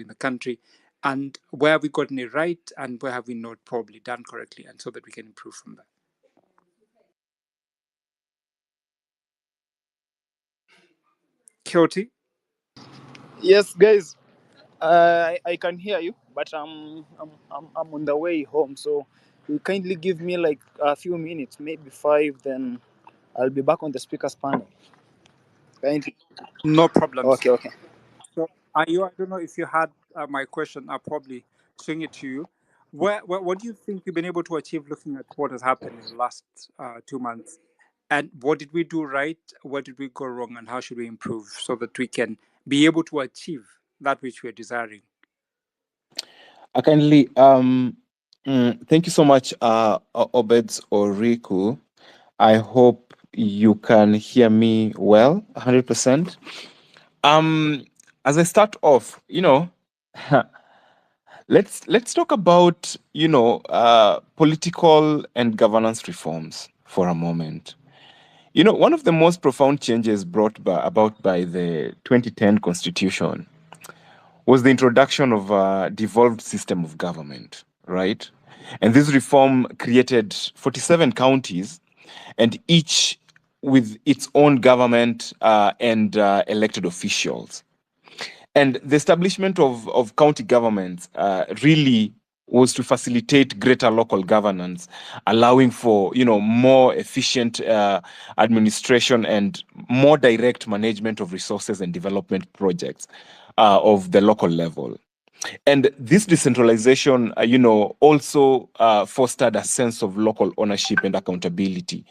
in the country, and where have we gotten it right and where have we not probably done correctly, and so that we can improve from there. Kyoto? Yes, guys, I can hear you, but I'm on the way home. So you kindly give me like a few minutes, maybe five, then I'll be back on the speakers panel. Kindly. No problems. Okay, okay. So, are you? I don't know if you had my question. I'll probably swing it to you. What do you think we've been able to achieve looking at what has happened in the last 2 months? And what did we do right? What did we go wrong? And how should we improve so that we can be able to achieve that which we are desiring? Kindly, thank you so much, Obeds Oriku. I hope you can hear me well, 100%. As I start off, let's talk about political and governance reforms for a moment. One of the most profound changes about by the 2010 Constitution was the introduction of a devolved system of government, right? And this reform created 47 counties, and each with its own government and elected officials. And the establishment of county governments really was to facilitate greater local governance, allowing for more efficient administration and more direct management of resources and development projects of the local level. And this decentralization, also fostered a sense of local ownership and accountability.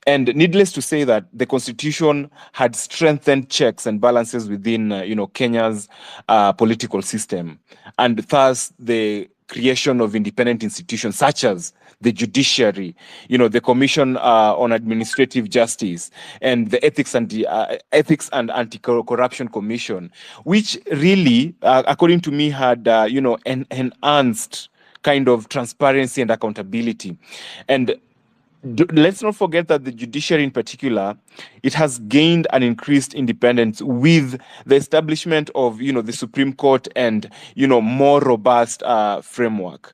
And needless to say that the Constitution had strengthened checks and balances within, Kenya's political system. And thus, the creation of independent institutions such as the judiciary, the Commission on Administrative Justice, and the Ethics and Anti-Corruption Commission, which really, according to me, had enhanced kind of transparency and accountability. And let's not forget that the judiciary in particular, it has gained an increased independence with the establishment of the Supreme Court and more robust framework.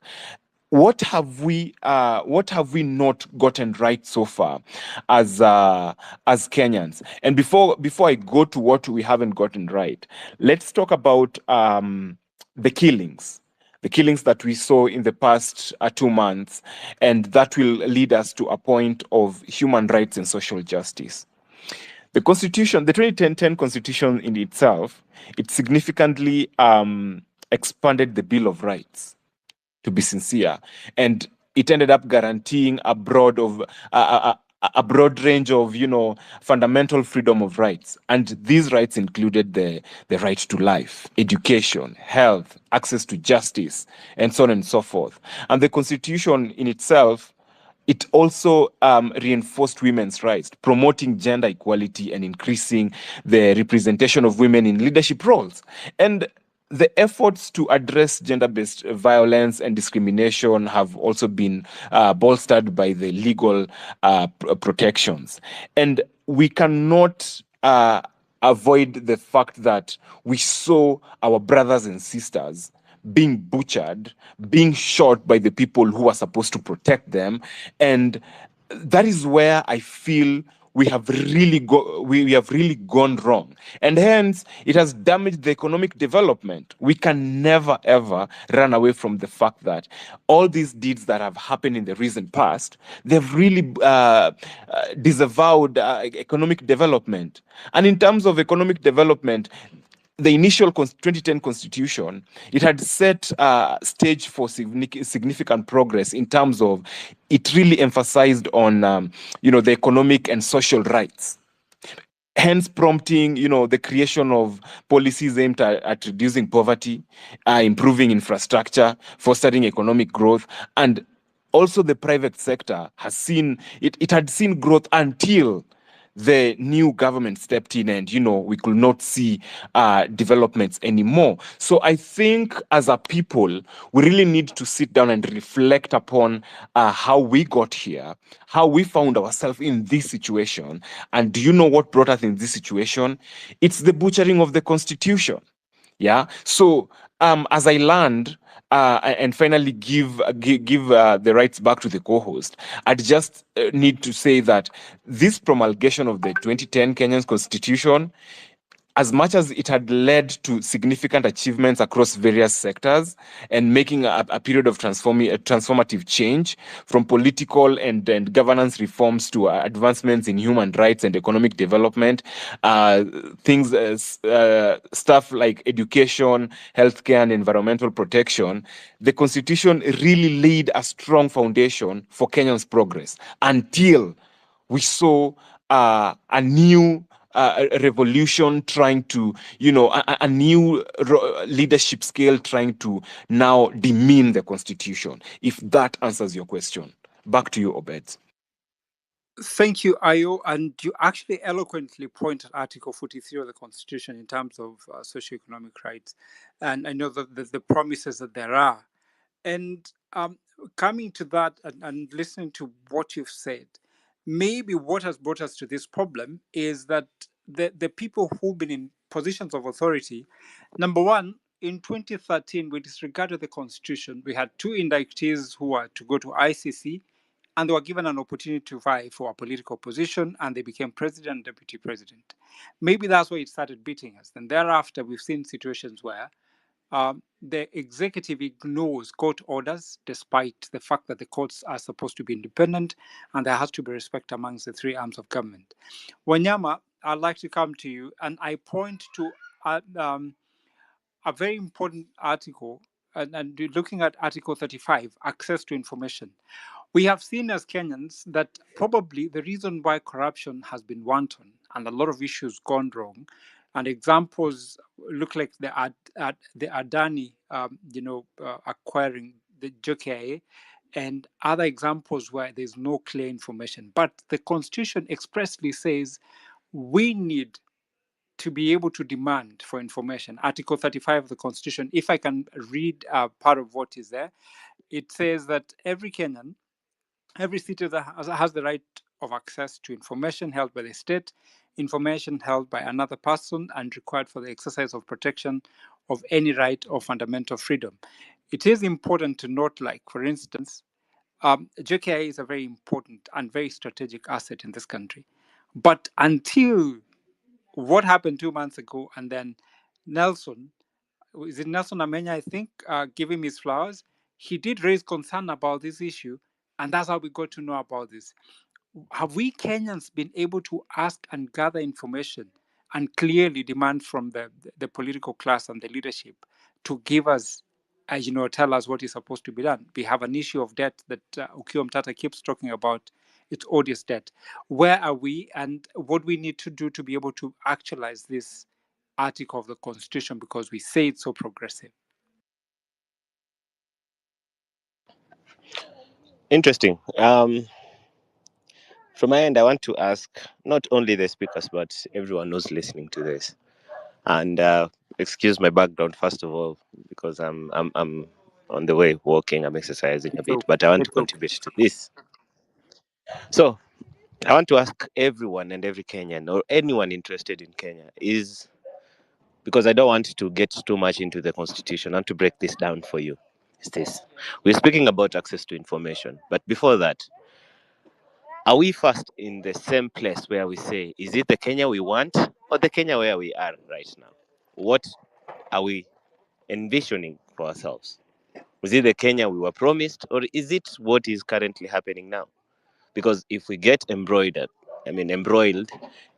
What have we not gotten right so far as Kenyans? And before I go to what we haven't gotten right, let's talk about the killings that we saw in the past 2 months, and that will lead us to a point of human rights and social justice. The Constitution, the 2010 Constitution in itself, it significantly expanded the Bill of Rights, to be sincere, and it ended up guaranteeing a broad range of fundamental freedom of rights, and these rights included the right to life, education, health, access to justice, and so on and so forth. And the Constitution in itself, it also reinforced women's rights, promoting gender equality and increasing the representation of women in leadership roles. And the efforts to address gender-based violence and discrimination have also been bolstered by the legal protections. And we cannot avoid the fact that we saw our brothers and sisters being butchered, being shot by the people who are supposed to protect them. And that is where I feel we have really gone wrong, and hence it has damaged the economic development. We can never ever run away from the fact that all these deeds that have happened in the recent past, they've really disavowed economic development. And in terms of economic development, the initial 2010 Constitution, it had set stage for significant progress in terms of it really emphasized on the economic and social rights, hence prompting the creation of policies aimed at reducing poverty, improving infrastructure, fostering economic growth. And also the private sector has seen it had seen growth until the new government stepped in, and we could not see developments anymore. So I think as a people, we really need to sit down and reflect upon how we got here, how we found ourselves in this situation. And do you know what brought us in this situation? It's the butchering of the Constitution. Yeah. So as I land and finally give the rights back to the co-host, I'd just need to say that this promulgation of the 2010 Kenyan Constitution, as much as it had led to significant achievements across various sectors and making a period of transformative change, from political and governance reforms to advancements in human rights and economic development, uh, things stuff like education, healthcare, and environmental protection, the Constitution really laid a strong foundation for Kenyan's progress until we saw a new a revolution trying to, a new leadership scale trying to now demean the constitution. If that answers your question, back to you, Obed. Thank you, Ayo. And you actually eloquently pointed Article 43 of the Constitution in terms of socioeconomic rights. And I know that the promises that there are. And coming to that and listening to what you've said, maybe what has brought us to this problem is that the people who've been in positions of authority, number one, in 2013, we disregarded the constitution. We had two indictees who were to go to ICC, and they were given an opportunity to vie for a political position, and they became president and deputy president. Maybe that's why it started beating us. And thereafter, we've seen situations where the executive ignores court orders, despite the fact that the courts are supposed to be independent and there has to be respect amongst the three arms of government. Wanyama, I'd like to come to you, and I point to a very important article, and looking at Article 35, access to information. We have seen as Kenyans that probably the reason why corruption has been wanton and a lot of issues gone wrong, and examples look like the Adani, acquiring the JKIA, and other examples where there's no clear information. But the Constitution expressly says we need to be able to demand for information. Article 35 of the Constitution, if I can read part of what is there, it says that every citizen has the right of access to information held by the state, information held by another person, and required for the exercise of protection of any right or fundamental freedom. It is important to note, like, for instance, JKI is a very important and very strategic asset in this country. But until what happened 2 months ago, and then Nelson, is it Nelson Amenya, I think, give him his flowers, he did raise concern about this issue, and that's how we got to know about this. Have we Kenyans been able to ask and gather information and clearly demand from the political class and the leadership to give us, tell us what is supposed to be done? We have an issue of debt that Ukiwa Mtata keeps talking about. It's odious debt. Where are we, and what we need to do to be able to actualize this article of the Constitution, because we say it's so progressive? Interesting. From my end, I want to ask not only the speakers, but everyone who's listening to this. And excuse my background, first of all, because I'm on the way walking, I'm exercising a It's bit, okay. but I want to It's okay. contribute to this. So I want to ask everyone and every Kenyan or anyone interested in Kenya is because I don't want to get too much into the constitution. I want to break this down for you. Is this we're speaking about access to information, but before that, are we first in the same place where we say, is it the Kenya we want or the Kenya where we are right now? What are we envisioning for ourselves? Is it the Kenya we were promised or is it what is currently happening now? Because if we get embroiled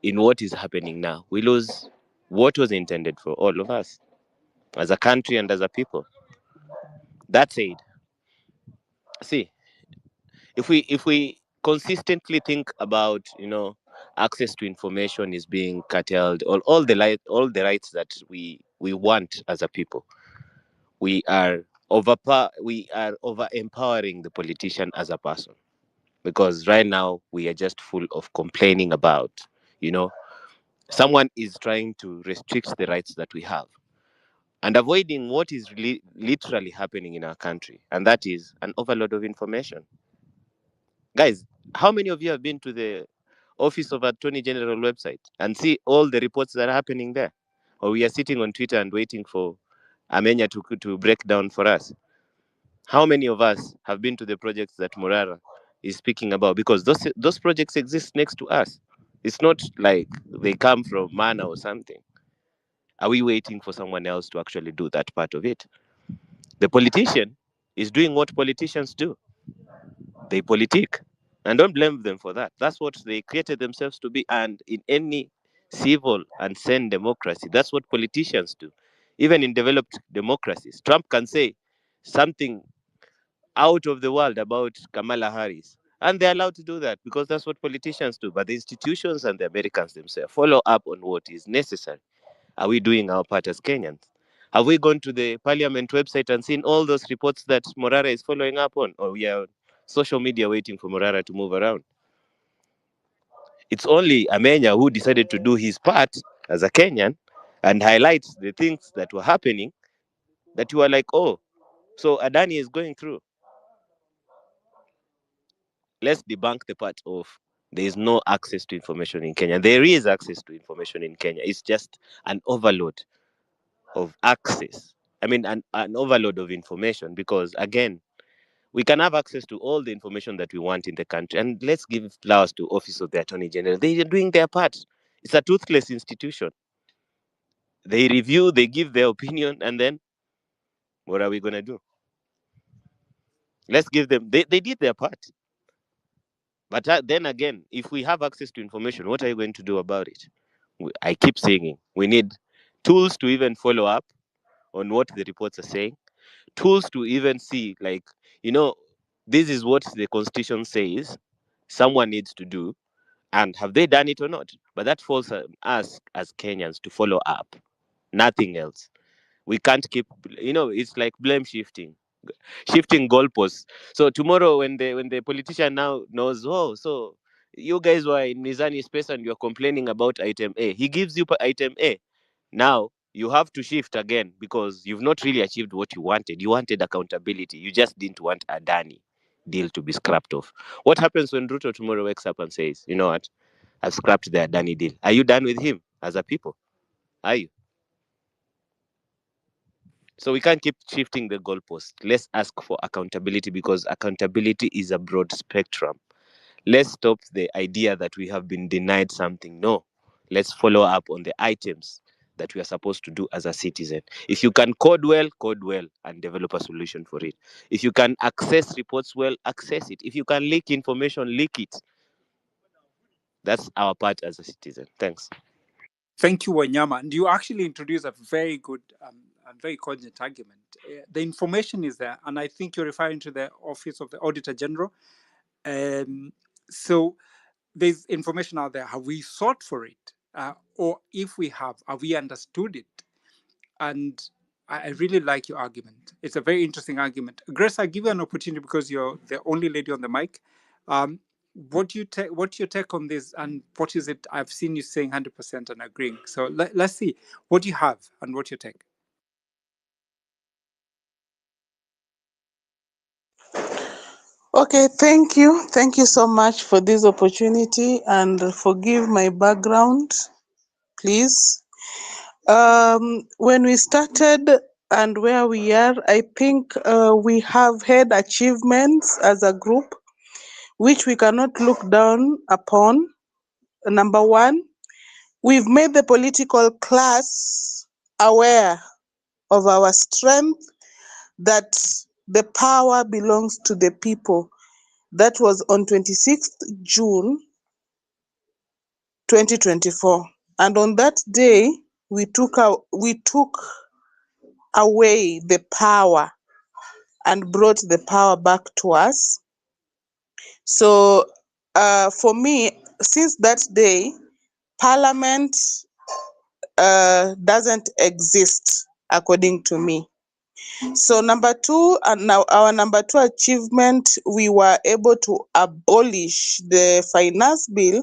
in what is happening now, we lose what was intended for all of us as a country and as a people. That said, see, if we consistently think about access to information is being curtailed, all the rights that we want as a people, we are over empowering the politician as a person, because right now we are just full of complaining about you know someone is trying to restrict the rights that we have and avoiding what is really literally happening in our country, and that is an overload of information. Guys, how many of you have been to the office of Attorney General website and see all the reports that are happening there? Or we are sitting on Twitter and waiting for Amenya to break down for us. How many of us have been to the projects that Morara is speaking about? Because those projects exist next to us. It's not like they come from Mana or something. Are we waiting for someone else to actually do that part of it? The politician is doing what politicians do. They politic. And don't blame them for that. That's what they created themselves to be. And in any civil and sane democracy, that's what politicians do. Even in developed democracies, Trump can say something out of the world about Kamala Harris. And they're allowed to do that because that's what politicians do. But the institutions and the Americans themselves follow up on what is necessary. Are we doing our part as Kenyans? Have we gone to the parliament website and seen all those reports that Morara is following up on? Or we are on social media waiting for Morara to move around? It's only Amenya who decided to do his part as a Kenyan and highlight the things that were happening that you are like, oh, so Adani is going through. Let's debunk the part of there is no access to information in Kenya. There is access to information in Kenya. It's just an overload of access. I mean, an overload of information because, again, we can have access to all the information that we want in the country. And let's give flowers to Office of the Attorney General. They are doing their part. It's a toothless institution. They review, they give their opinion, and then what are we going to do? Let's give them, they did their part. But then again, if we have access to information, what are you going to do about it? I keep saying we need tools to even follow up on what the reports are saying, tools to even see, like, this is what the constitution says someone needs to do, and have they done it or not? But that falls on us as Kenyans to follow up, nothing else. We can't keep, it's like blame shifting goalposts. So tomorrow, when the politician now knows, oh, so you guys were in Mizani space and you're complaining about item A, he gives you item A. Now you have to shift again because you've not really achieved what you wanted. You wanted accountability. You just didn't want a Dani deal to be scrapped off. What happens when Ruto tomorrow wakes up and says, you know what, I've scrapped the Adani deal? Are you done with him as a people? Are you? So we can't keep shifting the goalpost. Let's ask for accountability because accountability is a broad spectrum. Let's stop the idea that we have been denied something. No, let's follow up on the items that we are supposed to do as a citizen. If you can code well, and develop a solution for it. If you can access reports well, access it. If you can leak information, leak it. That's our part as a citizen. Thanks. Thank you, Wanyama. And you actually introduced a very good and very cogent argument. The information is there, and I think you're referring to the Office of the Auditor General. So there's information out there. Have we sought for it? Or if we have we understood it? And I really like your argument. It's a very interesting argument. Grace, I give you an opportunity because you're the only lady on the mic. What do you take? What's your take on this? And what is it? I've seen you saying 100% and agreeing. So let's see what you have and what your take. Okay, thank you. Thank you so much for this opportunity and forgive my background, please. When we started and where we are, I think we have had achievements as a group which we cannot look down upon. Number one, we've made the political class aware of our strength, that the power belongs to the people. That was on 26th June 2024. And on that day, we took away the power and brought the power back to us. So for me, since that day, Parliament doesn't exist according to me. So number two, and now our number two achievement, we were able to abolish the Finance Bill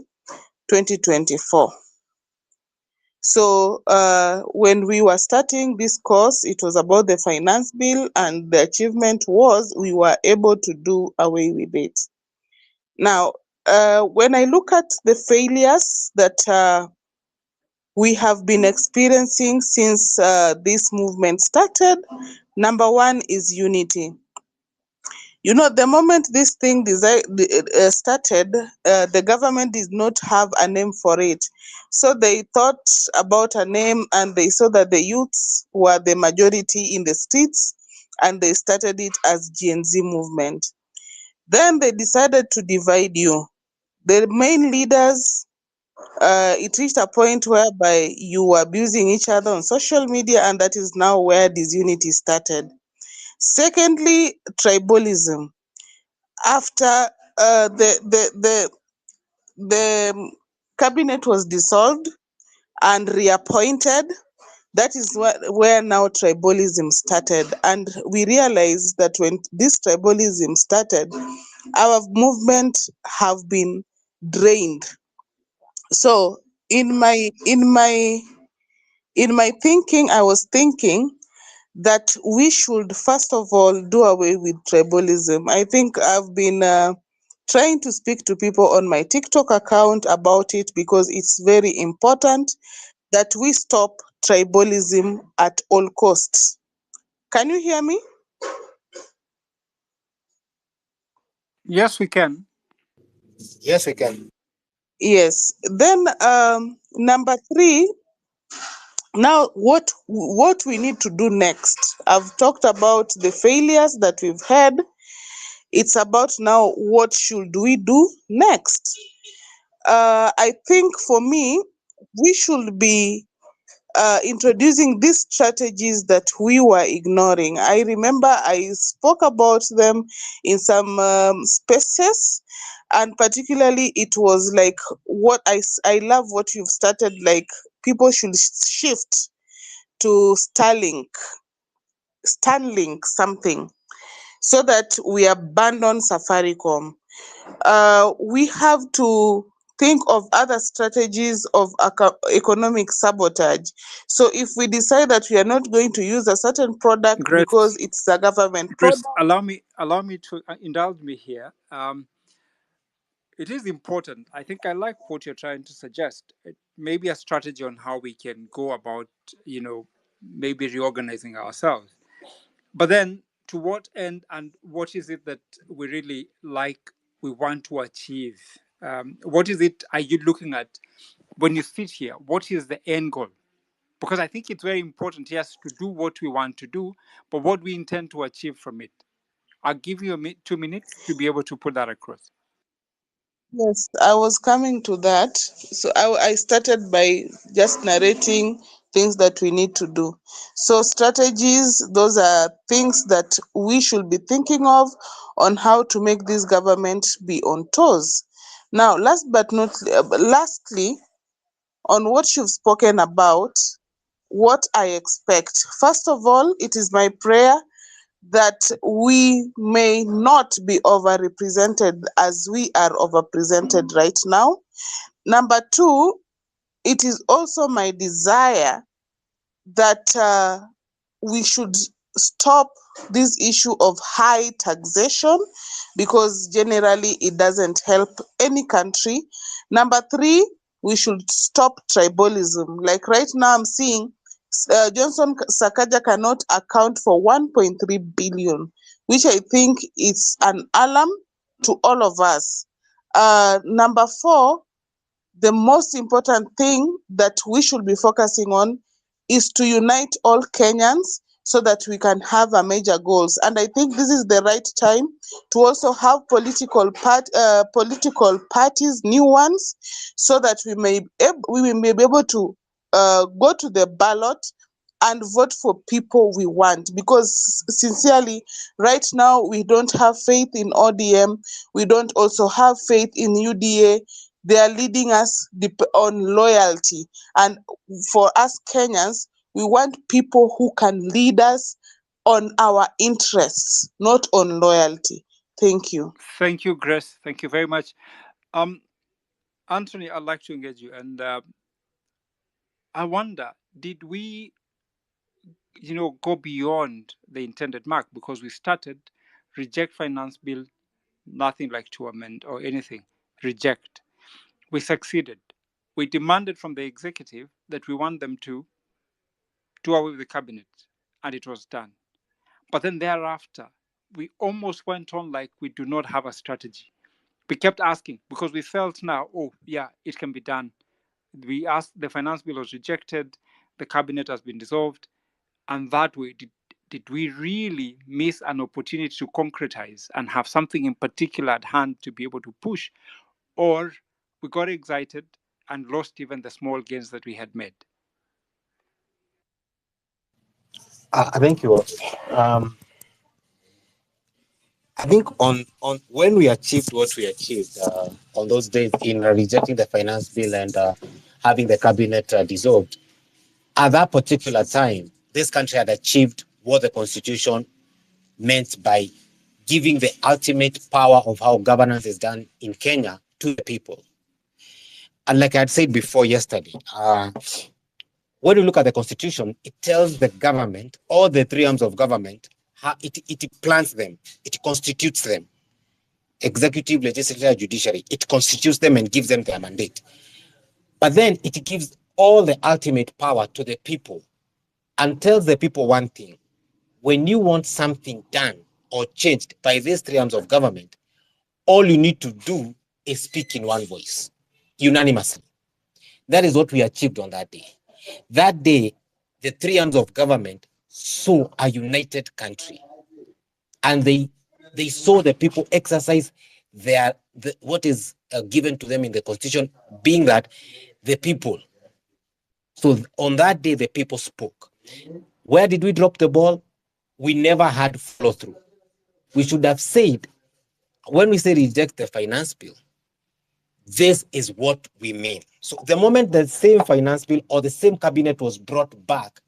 2024. So when we were starting this course, it was about the finance bill, and the achievement was we were able to do away with it. Now, when I look at the failures that we have been experiencing since this movement started. Number one is unity. You know, the moment this thing started, the government did not have a name for it. So they thought about a name and they saw that the youths were the majority in the streets and they started it as Gen Z movement. Then they decided to divide you. The main leaders, it reached a point whereby you were abusing each other on social media, and that is now where disunity started. Secondly, tribalism. After the cabinet was dissolved and reappointed, that is where now tribalism started. And we realized that when this tribalism started, our movement have been drained. So in my thinking, I was thinking that we should first of all do away with tribalism. I think I've been trying to speak to people on my TikTok account about it because it's very important that we stop tribalism at all costs. Can you hear me? Yes, we can. Yes, we can. Yes. Then number three, now what we need to do next. I've talked about the failures that we've had. It's about now what should we do next. I think for me, we should be introducing these strategies that we were ignoring. I remember I spoke about them in some spaces, and particularly it was like what I love what you've started, like people should shift to Starlink something, so that we abandon Safaricom. We have to think of other strategies of economic sabotage. So if we decide that we are not going to use a certain product because Grace, it's a government product, Grace, allow me to indulge me here. It is important. I think I like what you're trying to suggest. Maybe a strategy on how we can go about, maybe reorganizing ourselves. But then, to what end and what is it that we really like, we want to achieve? What is it are you looking at when you sit here? What is the end goal? Because I think it's very important, yes, to do what we want to do, but what we intend to achieve from it. I'll give you 2 minutes to be able to put that across. yes, I was coming to that. So I started by just narrating things that we need to do. So strategies, those are things that we should be thinking of on how to make this government be on toes. Now, lastly, on what you've spoken about, what I expect. First of all, it is my prayer that we may not be overrepresented as we are overrepresented right now. Number two, it is also my desire that we should stop this issue of high taxation because generally it doesn't help any country. Number three, we should stop tribalism. Like right now, I'm seeing Johnson Sakaja cannot account for 1.3 billion, which I think is an alarm to all of us. Number four, the most important thing that we should be focusing on is to unite all Kenyans so that we can have a major goals. And I think this is the right time to also have political parties, new ones, so that we may be able to go to the ballot and vote for people we want. Because sincerely, right now we don't have faith in ODM. We don't also have faith in UDA. They are leading us on loyalty. And for us Kenyans, we want people who can lead us on our interests, not on loyalty. Thank you. Thank you, Grace. Thank you very much. Um, Anthony, I'd like to engage you. And I wonder, did we, go beyond the intended mark? Because we started reject finance bill, nothing like to amend or anything, reject. We succeeded. We demanded from the executive that we want them to do away with the cabinet, and it was done. But then thereafter, we almost went on like we do not have a strategy. We kept asking because we felt now, oh, yeah, it can be done. We asked, the finance bill was rejected, the cabinet has been dissolved, and that way, did we really miss an opportunity to concretize and have something in particular at hand to be able to push? Or we got excited and lost even the small gains that we had made? Thank you. Um, I think on when we achieved what we achieved on those days in rejecting the finance bill and having the cabinet dissolved, at that particular time, this country had achieved what the constitution meant by giving the ultimate power of how governance is done in Kenya to the people. And like I had said before yesterday, when you look at the constitution, it tells the government, all the three arms of government, how it plans them, it constitutes them. Executive, legislature, judiciary, it constitutes them and gives them their mandate. But then it gives all the ultimate power to the people and tells the people one thing. When you want something done or changed by these three arms of government, all you need to do is speak in one voice, unanimously. That is what we achieved on that day. That day, the three arms of government saw a united country, and they saw the people exercise what is given to them in the constitution, being that the people. So on that day, the people spoke. Where did we drop the ball? We never had follow through. We should have said, when we say reject the finance bill, this is what we mean. So the moment the same finance bill or the same cabinet was brought back,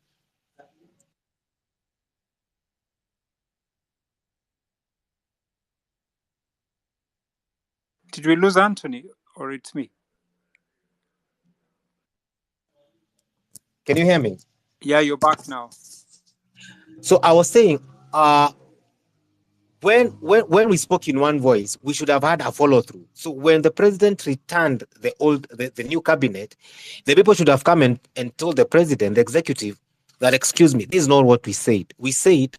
Did we lose Anthony, or it's me? can you hear me? Yeah, you're back now. So I was saying, when we spoke in one voice, we should have had a follow through. So when the president returned the new cabinet, the people should have come and told the president, the executive, that, excuse me, this is not what we said. We said,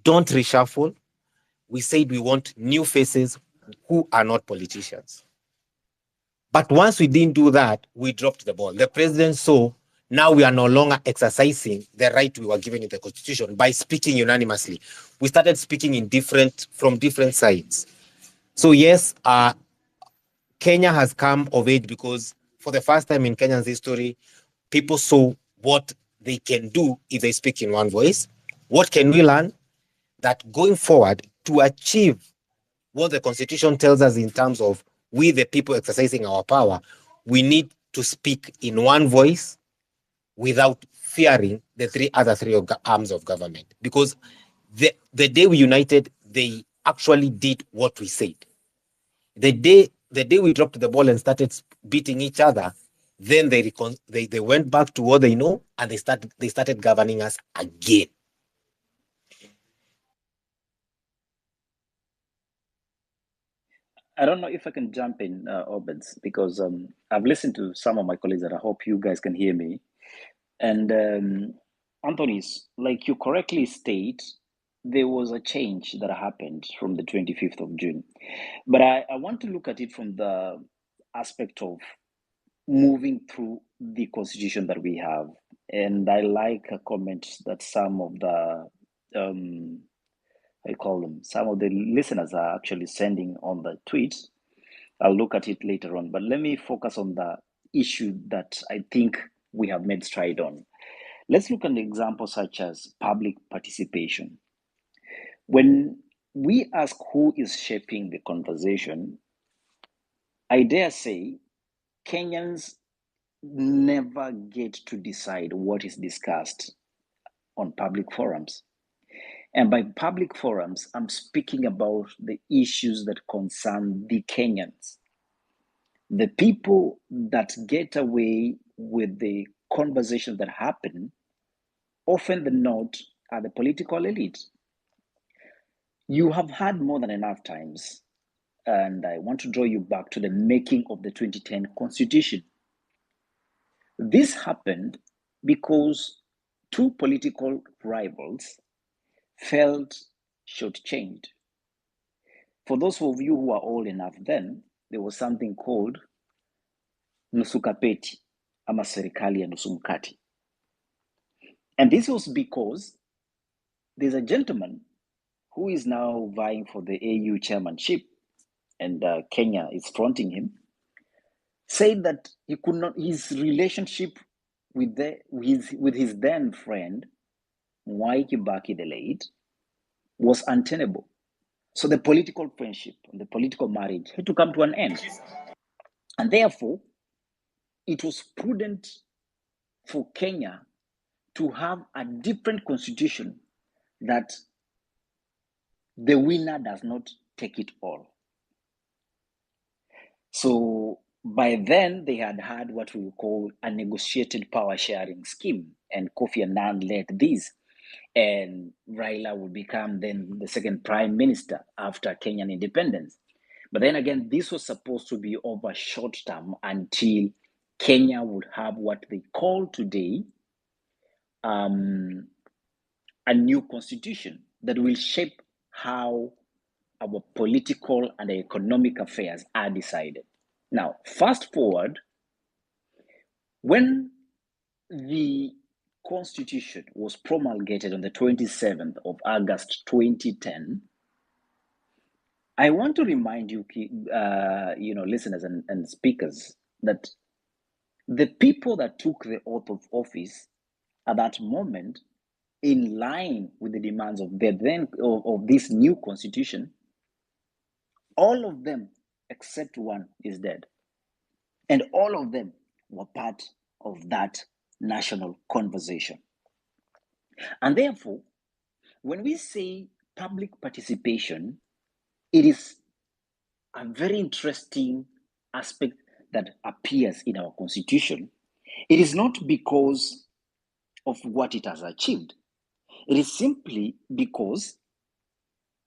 don't reshuffle. We said we want new faces who are not politicians. But once we didn't do that, we dropped the ball. The president saw now we are no longer exercising the right we were given in the constitution by speaking unanimously. We started speaking from different sides. So yes, Kenya has come of age because for the first time in Kenya's history, people saw what they can do if they speak in one voice. What can we learn? That going forward, to achieve what the constitution tells us in terms of we the people exercising our power, we need to speak in one voice without fearing the three arms of government. Because the day we united, they actually did what we said. The day we dropped the ball and started beating each other, then they went back to what they know, and they started governing us again. I don't know if I can jump in, Obeds, because I've listened to some of my colleagues, and I hope you guys can hear me. And Anthony's, like you correctly state, there was a change that happened from the 25th of June. But I want to look at it from the aspect of moving through the constitution that we have. And I like a comment that some of the some of the listeners are actually sending on the tweets. I'll look at it later on, but let me focus on the issue that I think we have made stride on. Let's look at an example such as public participation. When we ask who is shaping the conversation, I dare say Kenyans never get to decide what is discussed on public forums. And by public forums, I'm speaking about the issues that concern the Kenyans. The people that get away with the conversations that happen, often the not, are the political elite. You have had more than enough times, and I want to draw you back to the making of the 2010 Constitution. This happened because two political rivals felt shortchanged. For those of you who are old enough then, there was something called nusukapeti ama serikali ya nusu mkati. And this was because there's a gentleman who is now vying for the AU chairmanship, and Kenya is fronting him, said that he could not, his relationship with his then friend, Mwai Kibaki the late, was untenable. So the political friendship and the political marriage had to come to an end. And therefore, it was prudent for Kenya to have a different constitution that the winner does not take it all. So by then, they had had what we call a negotiated power sharing scheme, and Kofi Annan led this. And Raila would become then the second prime minister after Kenyan independence. But then again, this was supposed to be over short term until Kenya would have what they call today a new constitution that will shape how our political and economic affairs are decided. Now, fast forward, when the constitution was promulgated on the 27th of August 2010, I want to remind you, listeners and speakers, that the people that took the oath of office at that moment, in line with the demands of this new constitution, all of them except one is dead, and all of them were part of that national conversation. And therefore, when we say public participation, it is a very interesting aspect that appears in our constitution. It is not because of what it has achieved. It is simply because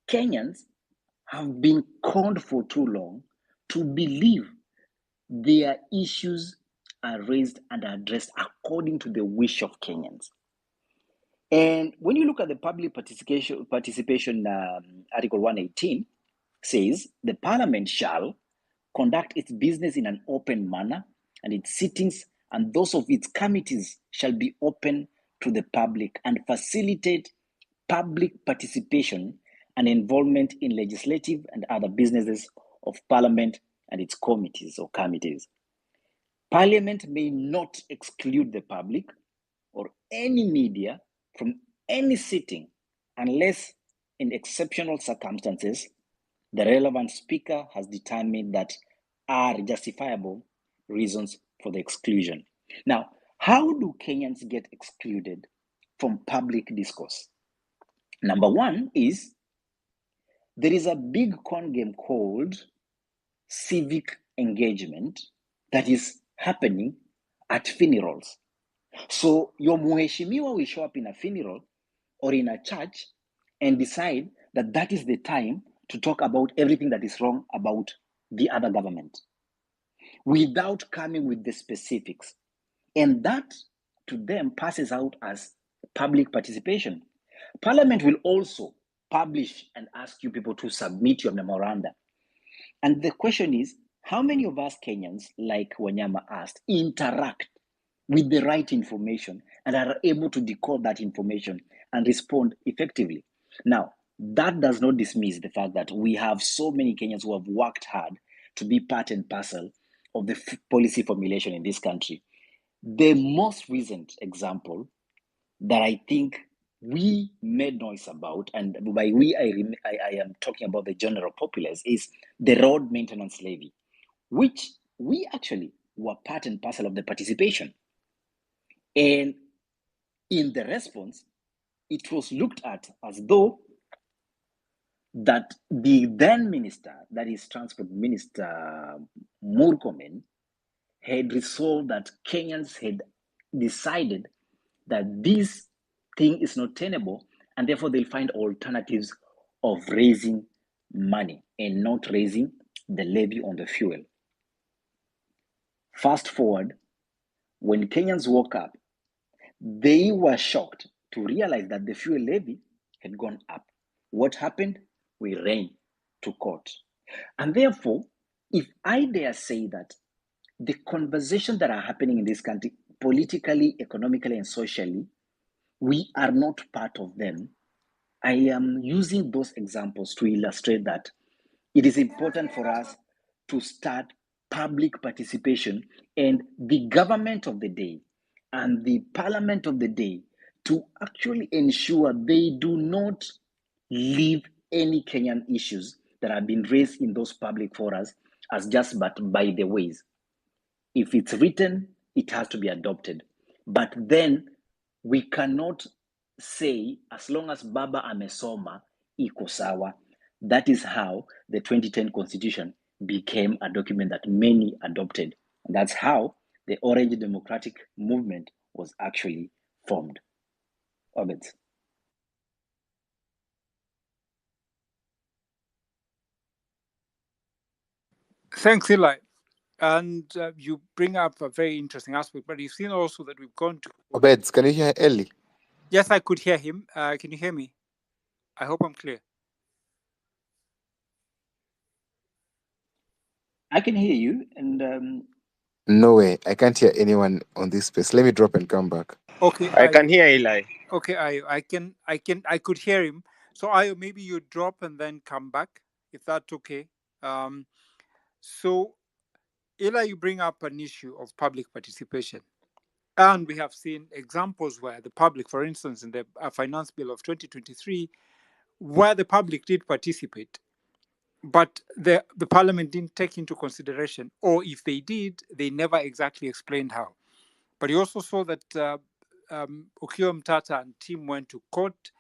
Kenyans have been conned for too long to believe their issues are raised and addressed according to the wish of Kenyans. And when you look at the public participation Article 118 says, the parliament shall conduct its business in an open manner, and its sittings and those of its committees shall be open to the public and facilitate public participation and involvement in legislative and other businesses of parliament and its committees or committees. Parliament may not exclude the public or any media from any sitting unless, in exceptional circumstances, the relevant speaker has determined that are justifiable reasons for the exclusion. Now, how do Kenyans get excluded from public discourse? Number one is there is a big con game called civic engagement that is happening at funerals. So your muheshimiwa will show up in a funeral or in a church and decide that that is the time to talk about everything that is wrong about the other government without coming with the specifics. And that to them passes out as public participation. Parliament will also publish and ask you people to submit your memoranda. And the question is, how many of us Kenyans, like Wanyama asked, interact with the right information and are able to decode that information and respond effectively? Now, that does not dismiss the fact that we have so many Kenyans who have worked hard to be part and parcel of the policy formulation in this country. The most recent example that I think we made noise about, and by we I am talking about the general populace, is the road maintenance levy, which we actually were part and parcel of the participation. And in the response, it was looked at as though that the then minister, that is Transport Minister Murkomen, had resolved that Kenyans had decided that this thing is not tenable, and therefore they'll find alternatives of raising money and not raising the levy on the fuel. Fast forward, When Kenyans woke up, they were shocked to realize that the fuel levy had gone up. What happened? We ran to court. And therefore, if I dare say that the conversations that are happening in this country, politically, economically, and socially, we are not part of them. I am using those examples to illustrate that it is important for us to start public participation and the government of the day and the parliament of the day to actually ensure they do not leave any Kenyan issues that have been raised in those public forums as just but by the ways. If it's written, it has to be adopted. But then we cannot say as long as Baba amesoma iko sawa. That is how the 2010 constitution became a document that many adopted. And that's how the Orange Democratic Movement was actually formed. Obed. Thanks, Eli. And you bring up a very interesting aspect, but you've seen also that we've gone to. Obeds, can you hear Ellie? Yes, I could hear him. Can you hear me? I hope I'm clear. I can hear you, and No way. I can't hear anyone on this space. Let me drop and come back. Okay, I can hear Eli. okay, I could hear him. So I maybe you drop and then come back, if that's okay. Um, so Ela, you bring up an issue of public participation. And we have seen examples where the public, for instance, in the finance bill of 2023, where the public did participate, but the parliament didn't take into consideration, or if they did, they never exactly explained how. But you also saw that Okiya Mtata and team went to court,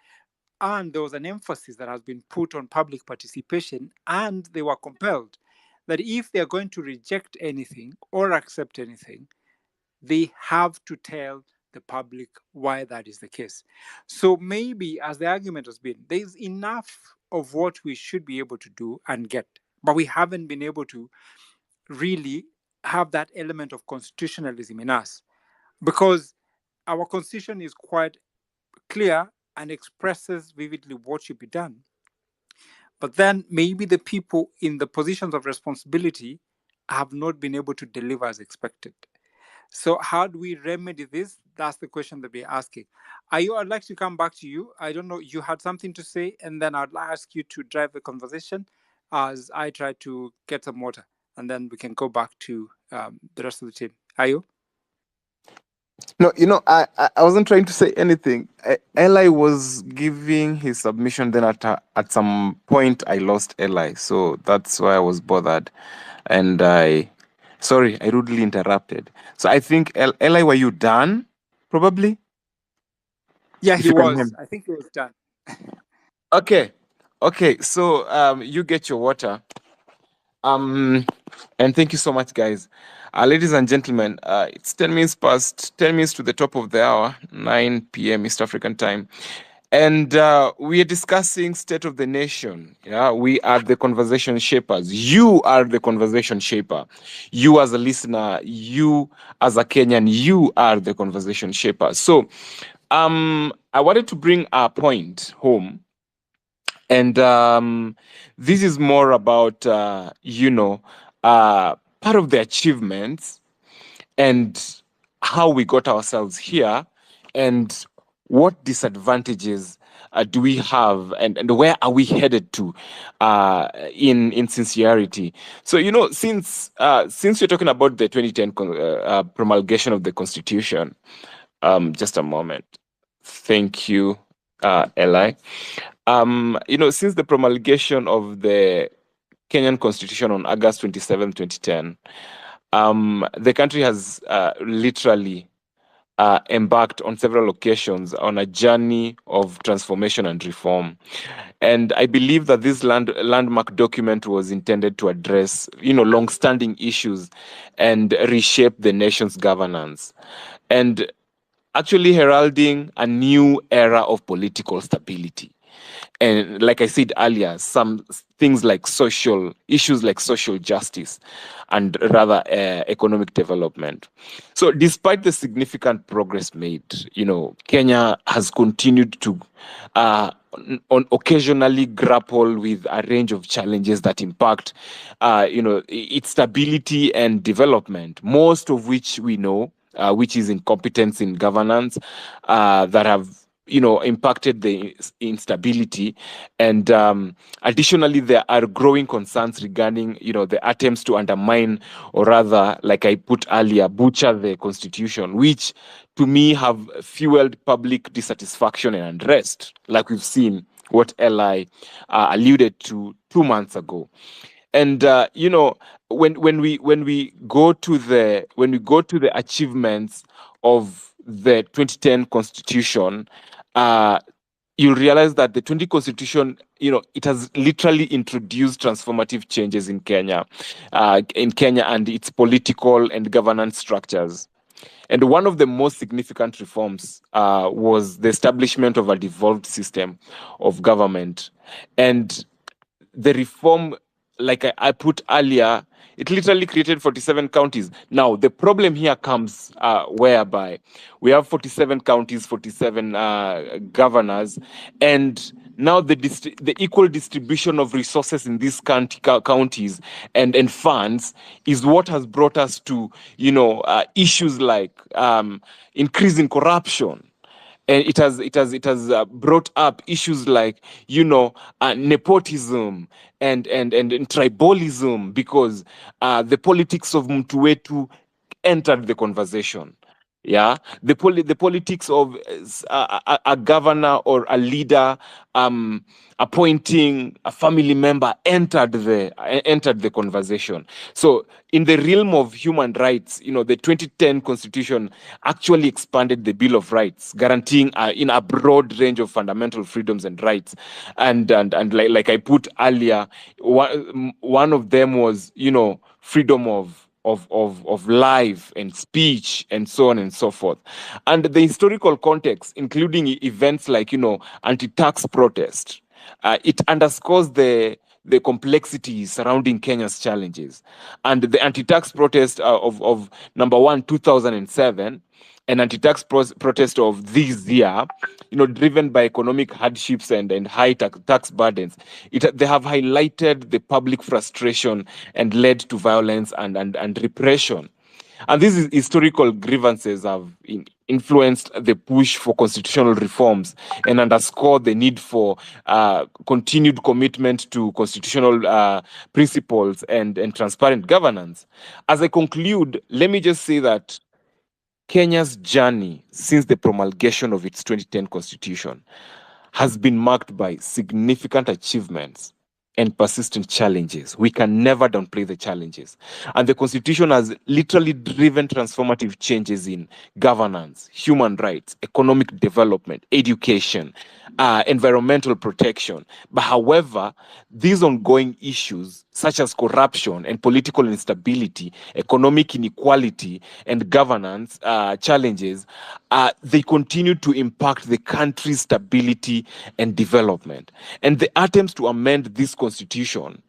and there was an emphasis that has been put on public participation, and they were compelled that if they are going to reject anything or accept anything, they have to tell the public why that is the case. So maybe, as the argument has been, there's enough of what we should be able to do and get, but we haven't been able to really have that element of constitutionalism in us, because our constitution is quite clear and expresses vividly what should be done. But then maybe the people in the positions of responsibility have not been able to deliver as expected. So how do we remedy this? That's the question that we're asking. I'd like to come back to you. I don't know, you had something to say, and then I'd ask you to drive the conversation as I try to get some water, and then we can go back to the rest of the team. Ayo? No, I wasn't trying to say anything. Eli was giving his submission. Then at some point, I lost Eli, so that's why I was bothered, and sorry, I rudely interrupted. So I think Eli, were you done? Probably. Yeah, If he you can hear was. me. I think he was done. Okay. Okay. So you get your water. And thank you so much, guys. Ladies and gentlemen, it's 10 minutes to the top of the hour, 9 p.m. East African time. And we are discussing state of the nation. Yeah, we are the conversation shapers. You are the conversation shaper. You as a listener, you as a Kenyan, you are the conversation shaper. So I wanted to bring our point home, and this is more about part of the achievements and how we got ourselves here, and what disadvantages do we have, and where are we headed to in sincerity. So since you're talking about the 2010 promulgation of the constitution, just a moment. Thank you, Eli. Since the promulgation of the Kenyan Constitution on August 27, 2010, the country has literally embarked on several occasions on a journey of transformation and reform. And I believe that this landmark document was intended to address, long-standing issues and reshape the nation's governance, and actually heralding a new era of political stability. and like I said earlier, some things like social issues like social justice and rather economic development. So despite the significant progress made, Kenya has continued to on occasionally grapple with a range of challenges that impact its stability and development, most of which we know, which is incompetence in governance, that have impacted the instability. And additionally, there are growing concerns regarding the attempts to undermine, or rather, like I put earlier, butcher the constitution, which to me have fueled public dissatisfaction and unrest, like we've seen what Li alluded to 2 months ago. And when we go to the achievements of the 2010 constitution, uh, you realize that the 20 constitution, it has literally introduced transformative changes in Kenya and its political and governance structures. And one of the most significant reforms was the establishment of a devolved system of government. And the reform, like I put earlier, it literally created 47 counties. Now, the problem here comes whereby we have 47 counties, 47 governors, and now the equal distribution of resources in these counties and funds is what has brought us to, issues like increasing corruption. And it has brought up issues like nepotism and tribalism, because the politics of mtu wetu entered the conversation. Yeah, the politics of a governor or a leader appointing a family member entered the conversation. So in the realm of human rights, the 2010 constitution actually expanded the Bill of Rights, guaranteeing in a broad range of fundamental freedoms and rights. And like I put earlier, one of them was freedom of life and speech and so on and so forth. And the historical context, including events like anti-tax protest, it underscores the complexity surrounding Kenya's challenges. And the anti-tax protest of number one, 2007, an anti-tax protest of this year, driven by economic hardships and high tax burdens, they have highlighted the public frustration and led to violence and repression. And these historical grievances have influenced the push for constitutional reforms and underscore the need for continued commitment to constitutional principles and transparent governance. As I conclude, let me just say that Kenya's journey since the promulgation of its 2010 constitution has been marked by significant achievements and persistent challenges. We can never downplay the challenges. And the Constitution has literally driven transformative changes in governance, human rights, economic development, education, environmental protection. But however, these ongoing issues, such as corruption and political instability, economic inequality, and governance challenges, they continue to impact the country's stability and development. And the attempts to amend this constitution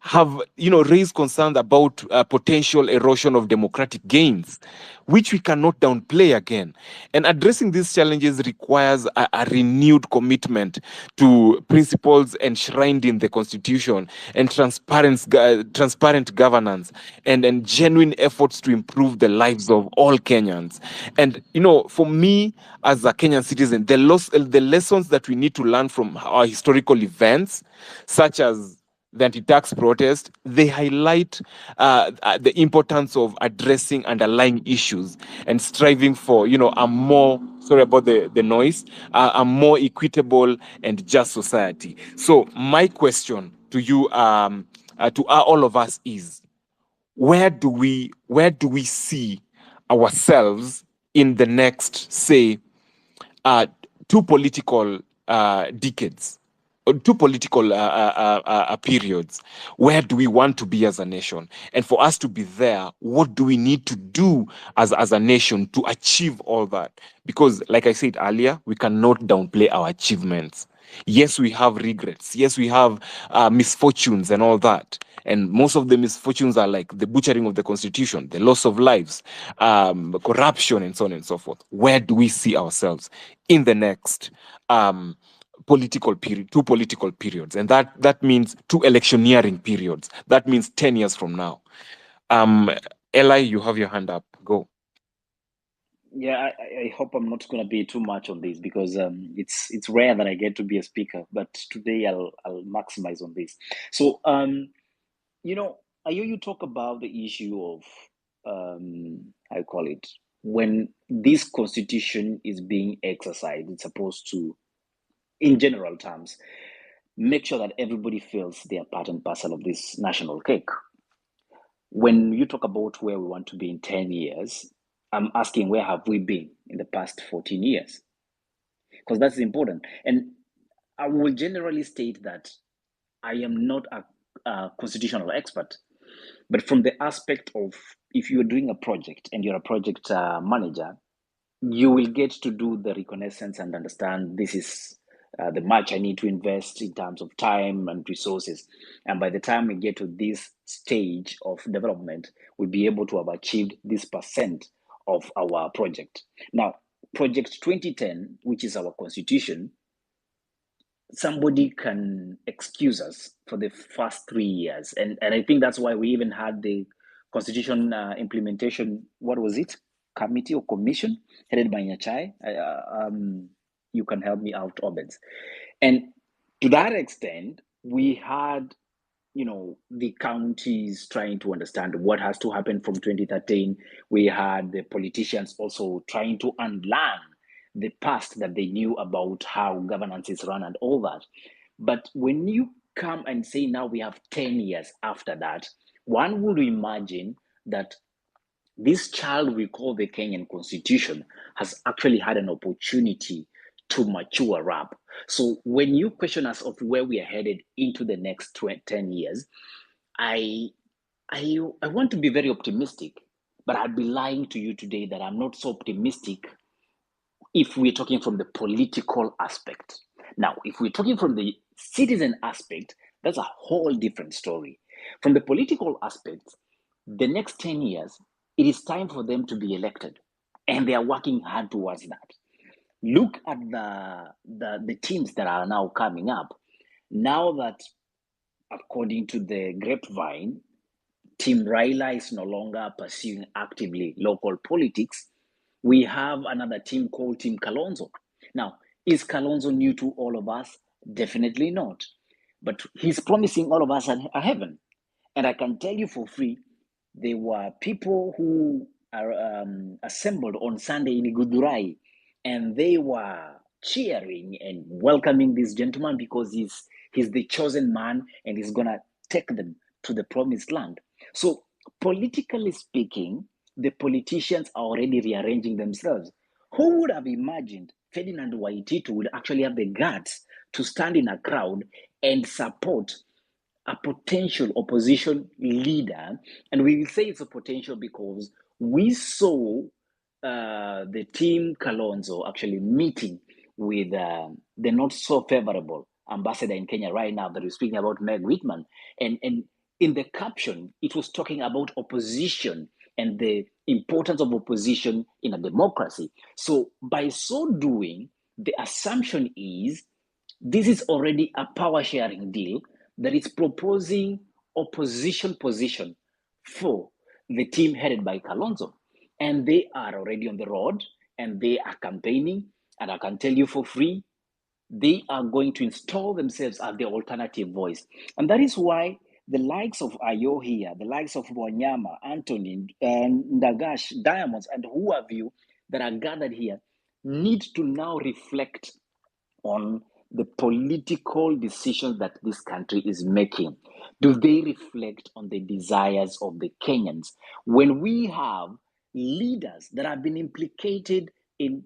have raised concerns about potential erosion of democratic gains, which we cannot downplay again. And addressing these challenges requires a renewed commitment to principles enshrined in the constitution and transparent governance and genuine efforts to improve the lives of all Kenyans. And for me as a Kenyan citizen, the lessons that we need to learn from our historical events, such as the anti-tax protest, they highlight the importance of addressing underlying issues and striving for, a more, sorry about the noise, a more equitable and just society. So my question to you, to all of us is, where do we see ourselves in the next, say, uh, two political decades, or two political periods? Where do we want to be as a nation? And for us to be there, what do we need to do as a nation to achieve all that? Because, like I said earlier, we cannot downplay our achievements. Yes, we have regrets. Yes, we have misfortunes and all that. And most of the misfortunes are like the butchering of the constitution, the loss of lives, corruption, and so on and so forth. Where do we see ourselves in the next political period, 2 political periods? And that means 2 electioneering periods. That means 10 years from now. Eli, you have your hand up. Go. Yeah, I hope I'm not going to be too much on this because it's rare that I get to be a speaker, but today I'll maximize on this. So you know, you talk about the issue of I call it, when this constitution is being exercised, it's supposed to, in general terms, make sure that everybody feels they are part and parcel of this national cake. When you talk about where we want to be in 10 years, I'm asking where have we been in the past 14 years? Because that's important. And I will generally state that I am not a constitutional expert, but from the aspect of if you're doing a project and you're a project manager, you will get to do the reconnaissance and understand this is the much I need to invest in terms of time and resources. And by the time we get to this stage of development, we'll be able to have achieved this percent of our project. Now, Project 2010, which is our constitution, somebody can excuse us for the first 3 years. And I think that's why we even had the constitution implementation, what was it? Committee or commission headed by Nyachai. You can help me out, Obeds. And to that extent, we had the counties trying to understand what has to happen from 2013. We had the politicians also trying to unlearn the past that they knew about how governance is run and all that. But when you come and say now we have 10 years after that, one would imagine that this child we call the Kenyan constitution has actually had an opportunity to mature up. So when you question us of where we are headed into the next 10 years, I, I want to be very optimistic, but I'd be lying to you today that I'm not so optimistic if we're talking from the political aspect. Now, if we're talking from the citizen aspect, that's a whole different story. From the political aspect, the next 10 years, it is time for them to be elected, and they are working hard towards that. Look at the teams that are now coming up. Now that, according to the grapevine, Team Raila is no longer pursuing actively local politics, we have another team called Team Kalonzo. Now, is Kalonzo new to all of us? Definitely not. But he's promising all of us a heaven. And I can tell you for free, there were people who are assembled on Sunday in Igudurai, and they were cheering and welcoming this gentleman because he's the chosen man and he's gonna take them to the promised land. So, politically speaking, the politicians are already rearranging themselves. Who would have imagined Ferdinand Waititu would actually have the guts to stand in a crowd and support a potential opposition leader? And we will say it's a potential because we saw the team Kalonzo actually meeting with the not so favorable ambassador in Kenya right now that is speaking about Meg Whitman. And in the caption, it was talking about opposition and the importance of opposition in a democracy. So by so doing, the assumption is this is already a power sharing deal that is proposing opposition position for the team headed by Kalonzo. And they are already on the road and they are campaigning. And I can tell you for free, they are going to install themselves as the alternative voice. And that is why the likes of Ayo here, the likes of Wanyama, Anthony, Ndagash, Diamonds, and who have you that are gathered here need to now reflect on the political decisions that this country is making. Do they reflect on the desires of the Kenyans? When we have leaders that have been implicated in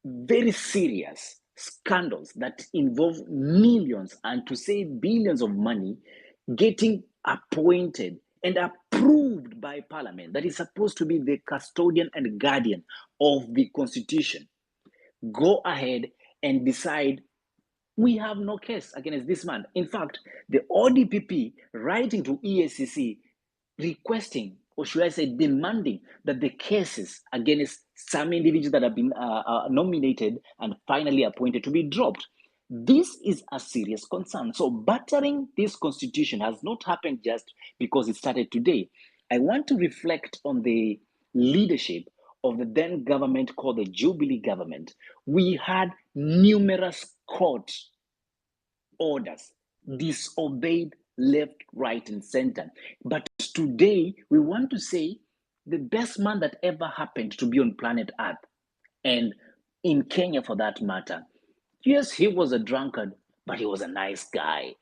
very serious scandals that involve millions and to say billions of money getting appointed and approved by parliament that is supposed to be the custodian and guardian of the constitution, go ahead and decide We have no case against this man. In fact, the ODPP writing to EACC requesting, or should I say demanding, that the cases against some individuals that have been nominated and finally appointed to be dropped. This is a serious concern. So battering this constitution has not happened just because it started today. I want to reflect on the leadership of the then government called the Jubilee government. We had numerous court orders disobeyed left, right, and center. But today, we want to say the best man that ever happened to be on planet Earth, and in Kenya for that matter. Yes, he was a drunkard, but he was a nice guy.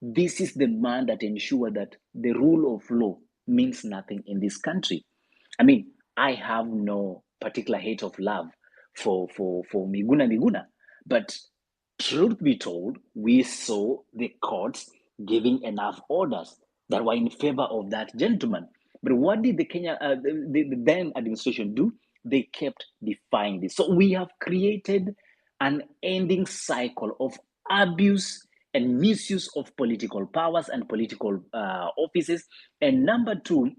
This is the man that ensured that the rule of law means nothing in this country. I mean, I have no particular hate of love for Miguna, but truth be told, we saw the courts giving enough orders that were in favor of that gentleman. But what did the then administration do? They kept defying this. So we have created an ending cycle of abuse and misuse of political powers and political offices. And number two,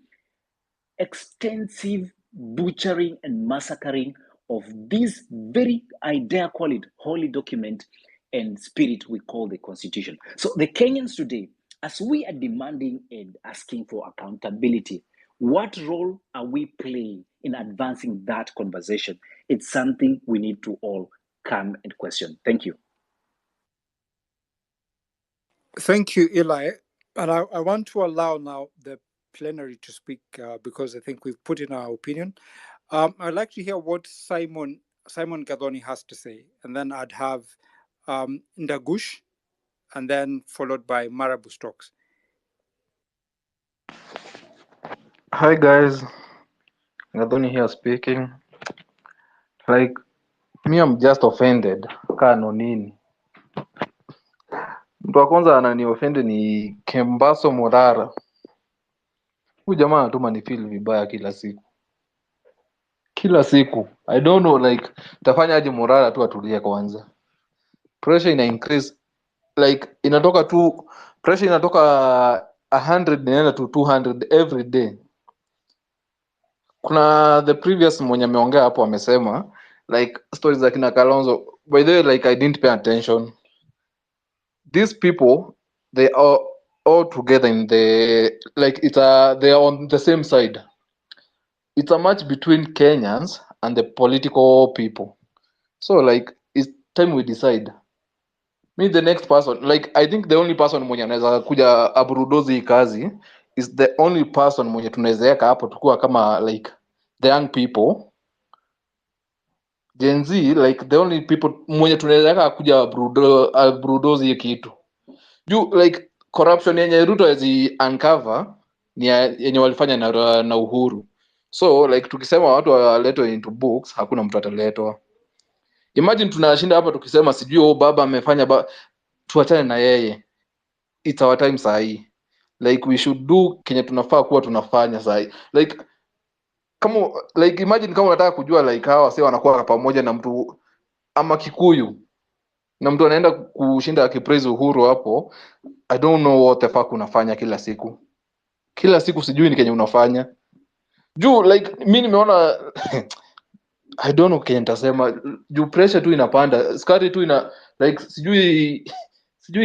extensive butchering and massacring of this very, I dare call it, holy document and spirit we call the Constitution. So the Kenyans today, as we are demanding and asking for accountability, what role are we playing in advancing that conversation? It's something we need to all come and question. Thank you. Thank you, Eli. And I want to allow now the plenary to speak because I think we've put in our opinion. I'd like to hear what Simon Gadoni has to say, and then I'd have Ndagush, and then followed by Marabu Stokes. Hi guys, Gadoni here speaking. Like me, I'm just offended. Kano nini? Mtu wa kwanza anani offend ni Kembaso Morara. Huyu jamaa anatuma ni feel vibaya kila siku. Kila siku. I don't know like tafanya aje Morara tu atulie kwanza. Pressure ina increase like inatoka tu pressure inatoka 100 inaenda to 200 every day. Kuna the previous mwenye ameongea hapo amesema like stories za kina Kalonzo. By the way, like I didn't pay attention. These people, they are all together in the like they are on the same side. It's a match between Kenyans and the political people. So like it's time we decide. Me the next person, like I think the only person mwenye anaweza kuja aburudozi hii kazi is the only person mwenye tunaweza weka hapo tukua kama like the young people Gen Z, like the only people mwenye tunaweza weka kuja aburudozi hii kitu juu like corruption yenye Ruto hazi uncover ni yenye walifanya na Uhuru. So like tukisema watu waletwe into books, hakuna mtu ataletwa. Imagine tunashinda hapa tukisema sijui baba amefanya tuachane na yeye. It's our time sahi. Like we should do kenye tunafaa kuwa tunafanya sahi. Like kama like imagine kama unataka kujua like hawa sasa wanakuwa pamoja na mtu ama Kikuyu na mtu anaenda kushinda akipraise Uhuru hapo. I don't know what the fuck unafanya kila siku sijui ni kenye unafanya juu like mi nimeona I don't know kenye nitasema juu pressure tu inapanda skari tu ina like sijui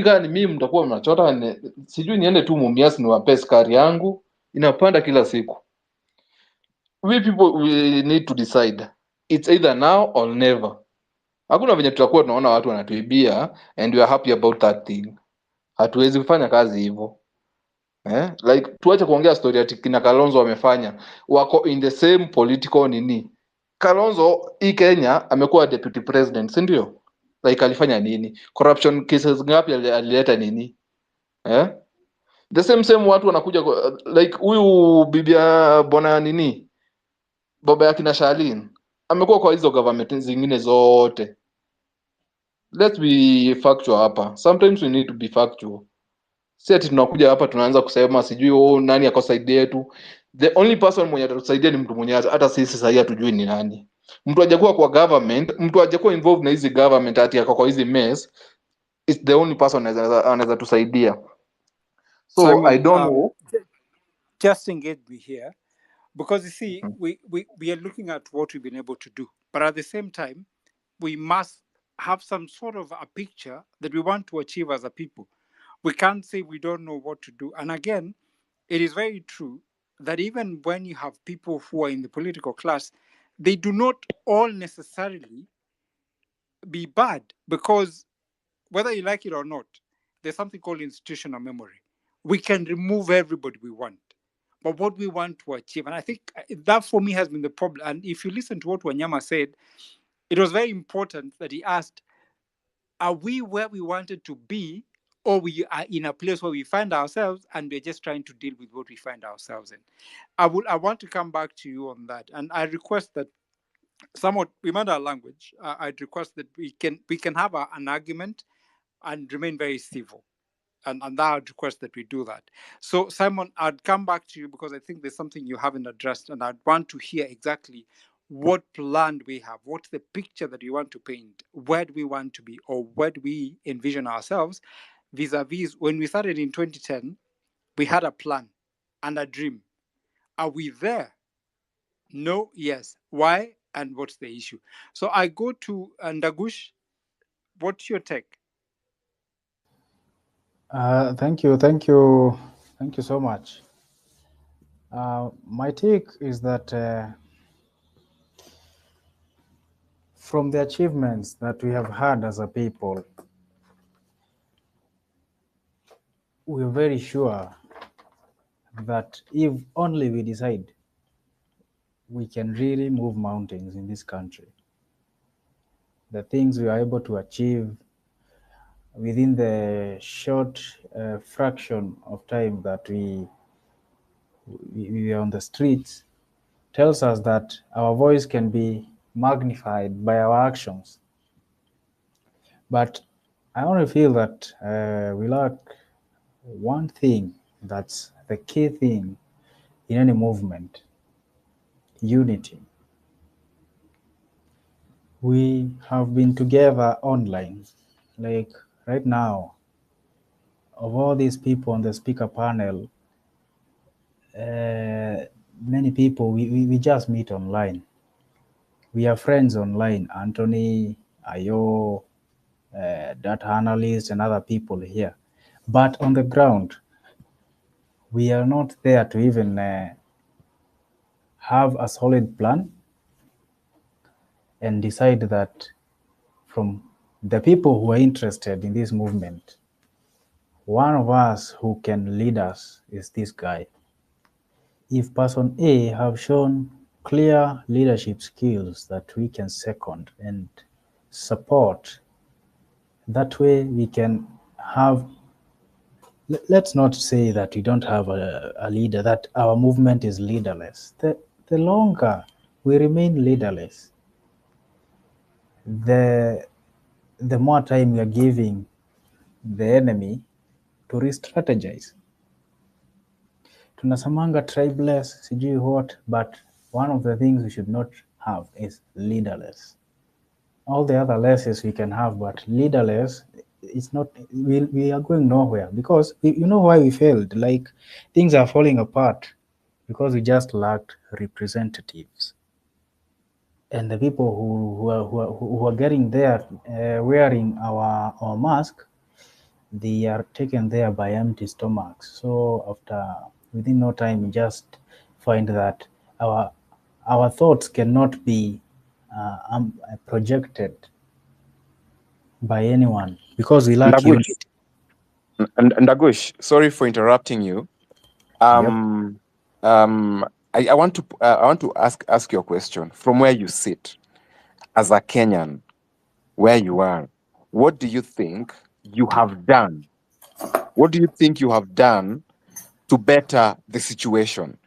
kama ni mimi mtakuwa mnachota sijui niende tu Mumias niwape skari yangu inapanda kila siku. We people we need to decide, it's either now or never. Hakuna venye tutakuwa tunaona watu wanatuibia and we are happy about that thing. Hatuwezi kufanya kazi hivyo. Like tuache kuongea story ati kina Kalonzo wamefanya, wako in the same political nini. Kalonzo hii Kenya amekuwa deputy president, si ndio? Like alifanya nini? Corruption cases ngapi alileta nini? The same watu wanakuja like huyu bibia bona nini? Baba yake na Shalin amekuwa kwa hizo government zingine zote. Let's be factual hapa. Sometimes we need to be factual. Si ati tunakuja hapa tunaanza kusema sijui nani ako side yetu. The only person mwenye atatusaidia ni mtu mwenye hata sisi sasa hatujui ni nani. Mtu hajakuwa kwa government, mtu hajakuwa involved na hizi government ati yako kwa hizi mess. it's the only person anaweza tusaidia. So I Simon, don't know. just engage me here, because you see, we are looking at what we've been able to do, but at the same time, we must have some sort of a picture that we want to achieve as a people. We can't say we don't know what to do. And again, it is very true that even when you have people who are in the political class, they do not all necessarily be bad, because whether you like it or not, there's something called institutional memory. We can remove everybody we want, but what we want to achieve, and I think that for me has been the problem. And if you listen to what Wanyama said, it was very important that he asked, are we where we wanted to be, or we are in a place where we find ourselves and we're just trying to deal with what we find ourselves in? I want to come back to you on that, and I request that somewhat we mind our language. I'd request that we can have an argument and remain very civil. And that I'd request that we do that. So, Simon, I'd come back to you because I think there's something you haven't addressed, and I'd want to hear exactly what plan we have, what's the picture that you want to paint, where do we want to be, or where do we envision ourselves vis-a-vis when we started in 2010, we had a plan and a dream. Are we there? No, yes. Why? And what's the issue? So I go to Ndagush. What's your take? Thank you so much. My take is that from the achievements that we have had as a people, we're very sure that if only we decide, we can really move mountains in this country. The things we are able to achieve within the short fraction of time that we are on the streets tells us that our voice can be magnified by our actions. But I only feel that we lack one thing that's the key thing in any movement: unity. We have been together online. Like right now, of all these people on the speaker panel, many people we just meet online. We are friends online. Anthony, Ayo, data analysts, and other people here. But on the ground, we are not there to even have a solid plan and decide that from the people who are interested in this movement, one of us who can lead us is this guy. If person A have shown clear leadership skills that we can second and support, that way we can have, let's not say that we don't have a leader, that our movement is leaderless. The longer we remain leaderless, the more time we are giving the enemy to re-strategize. Tunasamanga tribeless, sijui what, but one of the things we should not have is leaderless. All the other lesses we can have, but leaderless, it's not. We are going nowhere because you know why we failed. Like things are falling apart because we just lacked representatives. And the people who are getting there wearing our mask, they are taken there by empty stomachs. So after within no time, we just find that our thoughts cannot be projected by anyone because we lack Ndagush, unity. Ndagush, sorry for interrupting you. Yep. Um, I want to ask you a question from where you sit as a Kenyan, where you are. What do you think you have done? What do you think you have done to better the situation?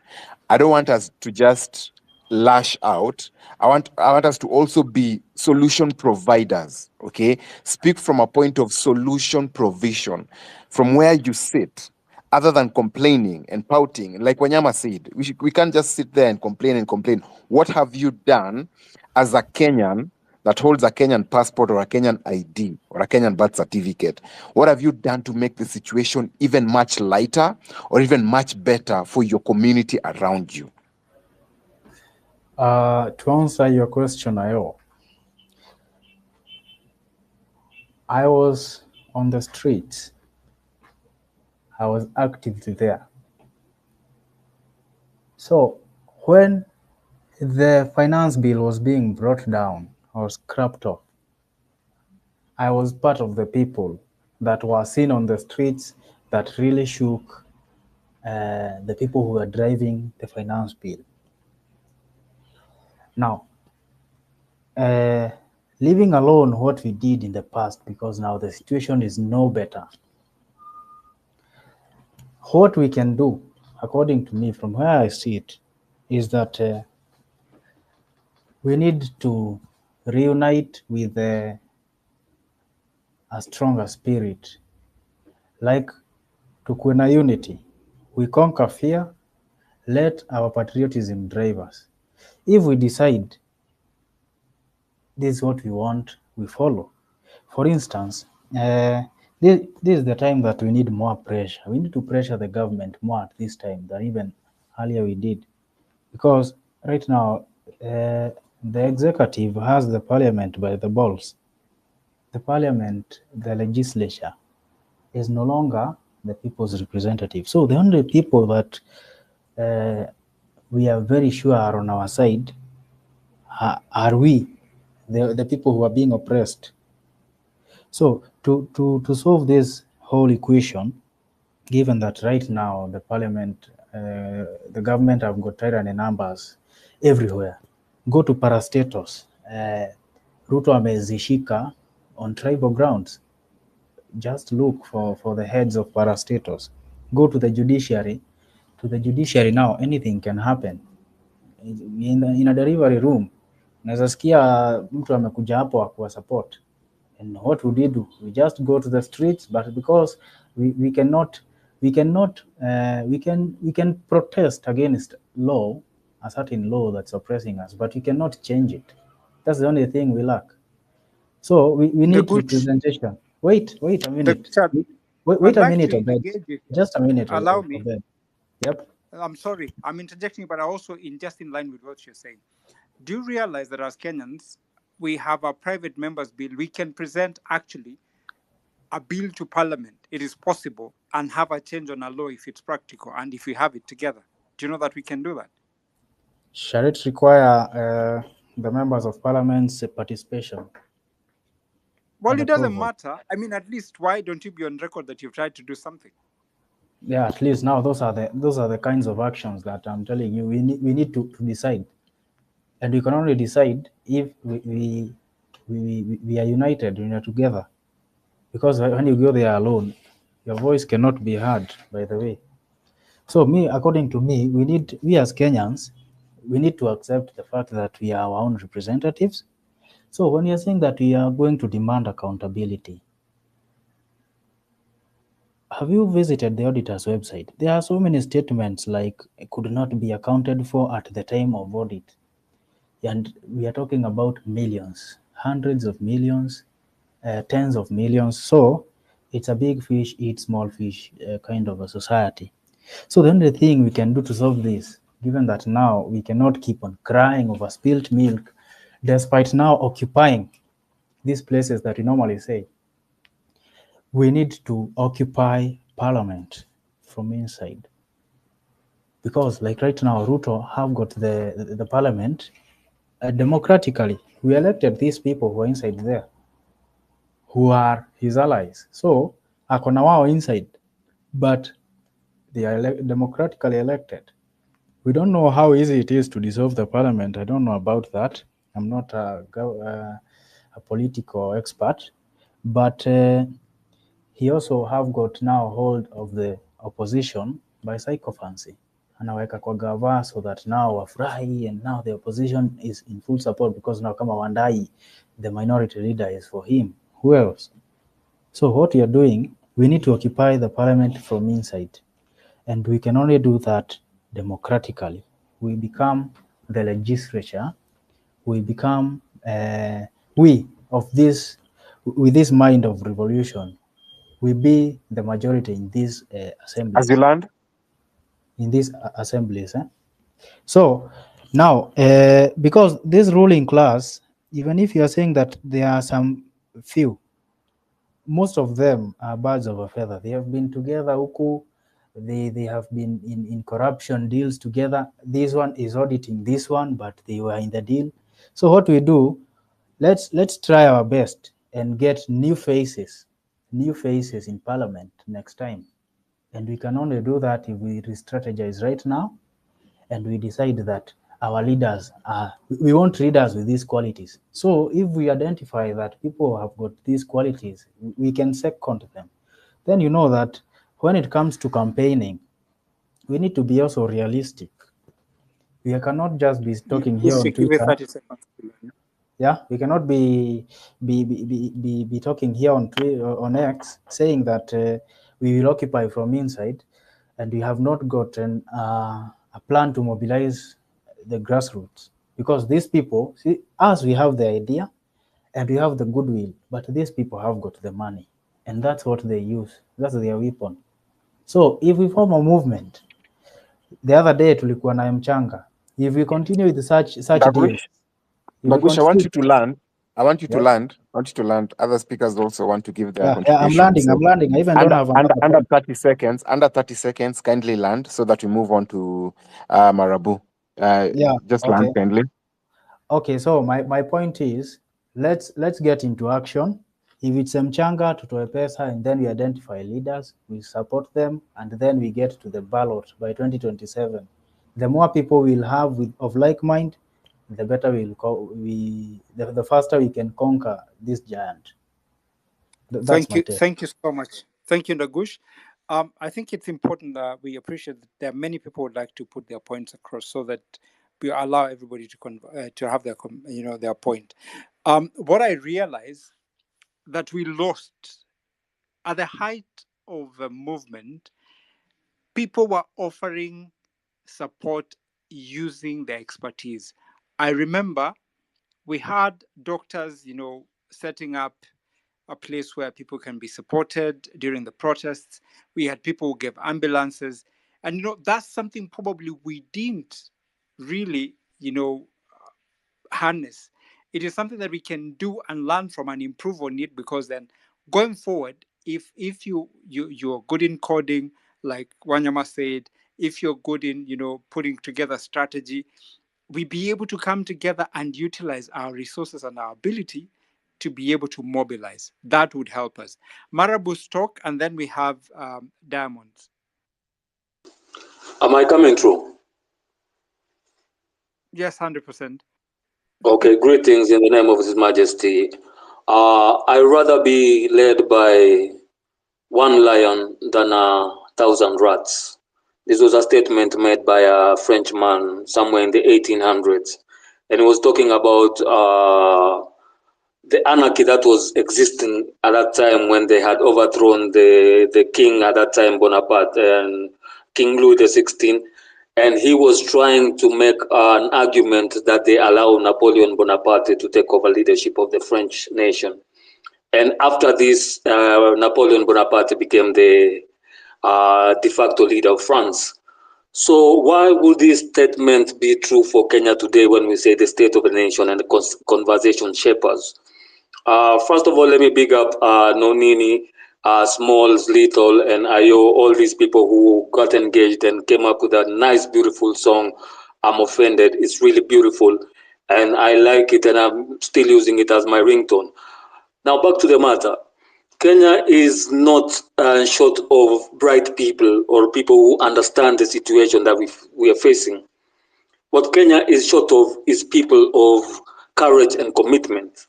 I don't want us to just lash out. I want us to also be solution providers. Okay, speak from a point of solution provision, from where you sit, other than complaining and pouting. Like Wanyama said, we can't just sit there and complain and complain. What have you done as a Kenyan that holds a Kenyan passport or a Kenyan ID or a Kenyan birth certificate? What have you done to make the situation even much lighter or even much better for your community around you? To answer your question, I was on the streets. I was actively there. So when the finance bill was being brought down or scrapped off, I was part of the people that were seen on the streets that really shook the people who were driving the finance bill. Now, leaving alone what we did in the past, because now the situation is no better. What we can do, according to me, from where I see it, is that we need to reunite with a stronger spirit, like tukuwe na unity. We conquer fear, let our patriotism drive us. If we decide this is what we want, we follow. For instance, this is the time that we need more pressure. We need to pressure the government more at this time than even earlier we did. Because right now, the executive has the parliament by the balls. The parliament, the legislature, is no longer the people's representative. So the only people that we are very sure are on our side are we, the people who are being oppressed. So to solve this whole equation, given that right now the parliament, the government have got tyranny numbers everywhere, go to parastatos. Ruto amezishika on tribal grounds. Just look for the heads of parastatos. Go to the judiciary. To the judiciary now, anything can happen. In a delivery room, unaweza sikia mtu amekuja hapo akuwa support. And what would we do? We just go to the streets, but because we can protest against law, a certain law that's oppressing us, but we cannot change it. That's the only thing we lack. So we The need good, representation. Wait a the minute. Chad, Wait I'd a like minute, to Obed. engage you here. Just a minute, Allow me. Obed. Yep. I'm sorry, I'm interjecting, but also just in line with what you're saying. Do you realize that as Kenyans, we have a private members bill? We can present actually a bill to parliament. It is possible, and have a change on a law if it's practical and if we have it together. Do you know that we can do that? Shall it require the members of parliament's participation Well, and it doesn't approval? matter. I mean, at least why don't you be on record that you've tried to do something? Yeah, at least now those are the kinds of actions that I'm telling you we need to decide, and we can only decide if we are united, we are together. Because when you go there alone, your voice cannot be heard. By the way, so according to me, we as Kenyans, we need to accept the fact that we are our own representatives. So when you're saying that we are going to demand accountability, have you visited the auditor's website? There are so many statements like could not be accounted for at the time of audit. And we are talking about millions, hundreds of millions, tens of millions. So it's a big fish eat small fish kind of a society. So the only thing we can do to solve this, given that now we cannot keep on crying over spilt milk, despite now occupying these places that we normally say, we need to occupy parliament from inside. Because like right now, Ruto have got the parliament democratically. We elected these people who are inside there, who are his allies. So akona wao inside, but they are democratically elected. We don't know how easy it is to dissolve the parliament. I don't know about that. I'm not a political expert, but he also have got now hold of the opposition by sycophancy. Anaweka kwa gava so that now wafurahi, and now the opposition is in full support because now kama Wandai, the minority leader, is for him. Who else? So what we are doing, we need to occupy the parliament from inside, and we can only do that democratically. We become the legislature. We become we of this, with this mind of revolution, we be the majority in these As you assemblies. land. In these assemblies. So now, because this ruling class, even if you are saying that there are some few, most of them are birds of a feather. They have been together, huku. They have been in corruption deals together. This one is auditing this one, but they were in the deal. So what we do, let's try our best and get new faces in parliament next time. And we can only do that if we re-strategize right now, and we decide that our leaders are, we want leaders with these qualities. So if we identify that people have got these qualities, we can second them. Then you know that when it comes to campaigning, we need to be also realistic. We cannot just be talking here on Give it Twitter. 30 seconds to learn. Yeah, we cannot be talking here on Twitter, on X, saying that we will occupy from inside, and we have not gotten a plan to mobilize the grassroots. Because these people, see, us, we have the idea and we have the goodwill, but these people have got the money, and that's what they use. That's their weapon. So if we form a movement, the other day tulikuwa na mchanga. If we continue with such deals, if we Dagush, I want continue, you to land. I want you to yes. land. I want you to land. Other speakers also want to give their Yeah, I'm contribution. landing. So I'm landing. I even don't have another under point. 30 seconds, kindly land so that we move on to Marabu. Yeah. Just land Okay. kindly. Okay. So my point is, let's get into action. If it's mchanga, tutoe pesa, and then we identify leaders, we support them, and then we get to the ballot by 2027. The more people we'll have of like mind, the better the faster we can conquer this giant. That's my take. Thank you so much. Thank you, Nagush. I think it's important that we appreciate that there are many people who would like to put their points across, so that we allow everybody to have their point. What I realize that we lost at the height of the movement, people were offering support using their expertise. I remember we had doctors, setting up a place where people can be supported during the protests. We had people who gave ambulances. And, that's something probably we didn't really, harness. It is something that we can do and learn from and improve on it, because then going forward, if you're good in coding, like Wanyama said, if you're good in, putting together strategy, we be able to come together and utilize our resources and our ability to be able to mobilize. That would help us. Marabou's talk, and then we have Diamonds. Am I coming through? Yes, 100%. Okay, greetings in the name of His Majesty. I'd rather be led by one lion than 1,000 rats. This was a statement made by a Frenchman somewhere in the 1800s. And he was talking about the anarchy that was existing at that time when they had overthrown the king at that time, Bonaparte, and King Louis XVI. And he was trying to make an argument that they allow Napoleon Bonaparte to take over leadership of the French nation. And after this, Napoleon Bonaparte became the de facto leader of France. So why would this statement be true for Kenya today when we say the state of the nation and the conversation shapers? First of all, let me big up Nonini, Smalls, Little, and Ayo, all these people who got engaged and came up with a nice, beautiful song, I'm Offended. It's really beautiful, and I like it, and I'm still using it as my ringtone. Now, back to the matter. Kenya is not short of bright people or people who understand the situation that we are facing. What Kenya is short of is people of courage and commitment.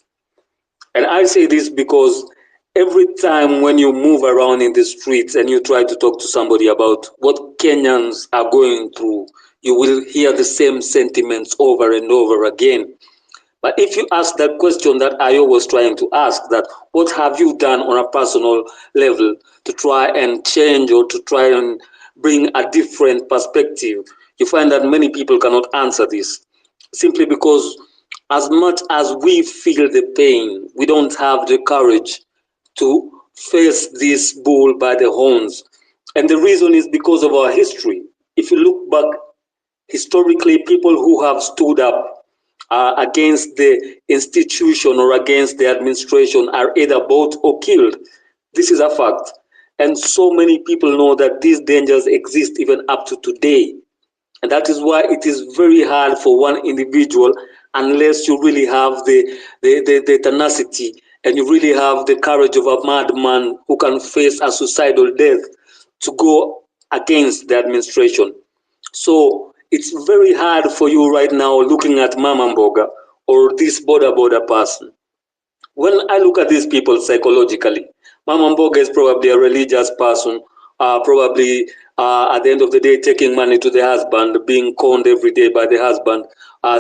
And I say this because every time when you move around in the streets and you try to talk to somebody about what Kenyans are going through, you will hear the same sentiments over and over again. But if you ask that question that Ayo was trying to ask, that what have you done on a personal level to try and change or to try and bring a different perspective, you find that many people cannot answer this simply because as much as we feel the pain, we don't have the courage to face this bull by the horns. And the reason is because of our history. If you look back historically, people who have stood up against the institution or against the administration are either bought or killed. This is a fact. And so many people know that these dangers exist even up to today. And that is why it is very hard for one individual, unless you really have the tenacity and you really have the courage of a madman who can face a suicidal death, to go against the administration. So it's very hard for you right now looking at Mama Mboga or this border person. When I look at these people psychologically, Mama Mboga is probably a religious person, probably at the end of the day taking money to the husband, being conned every day by the husband,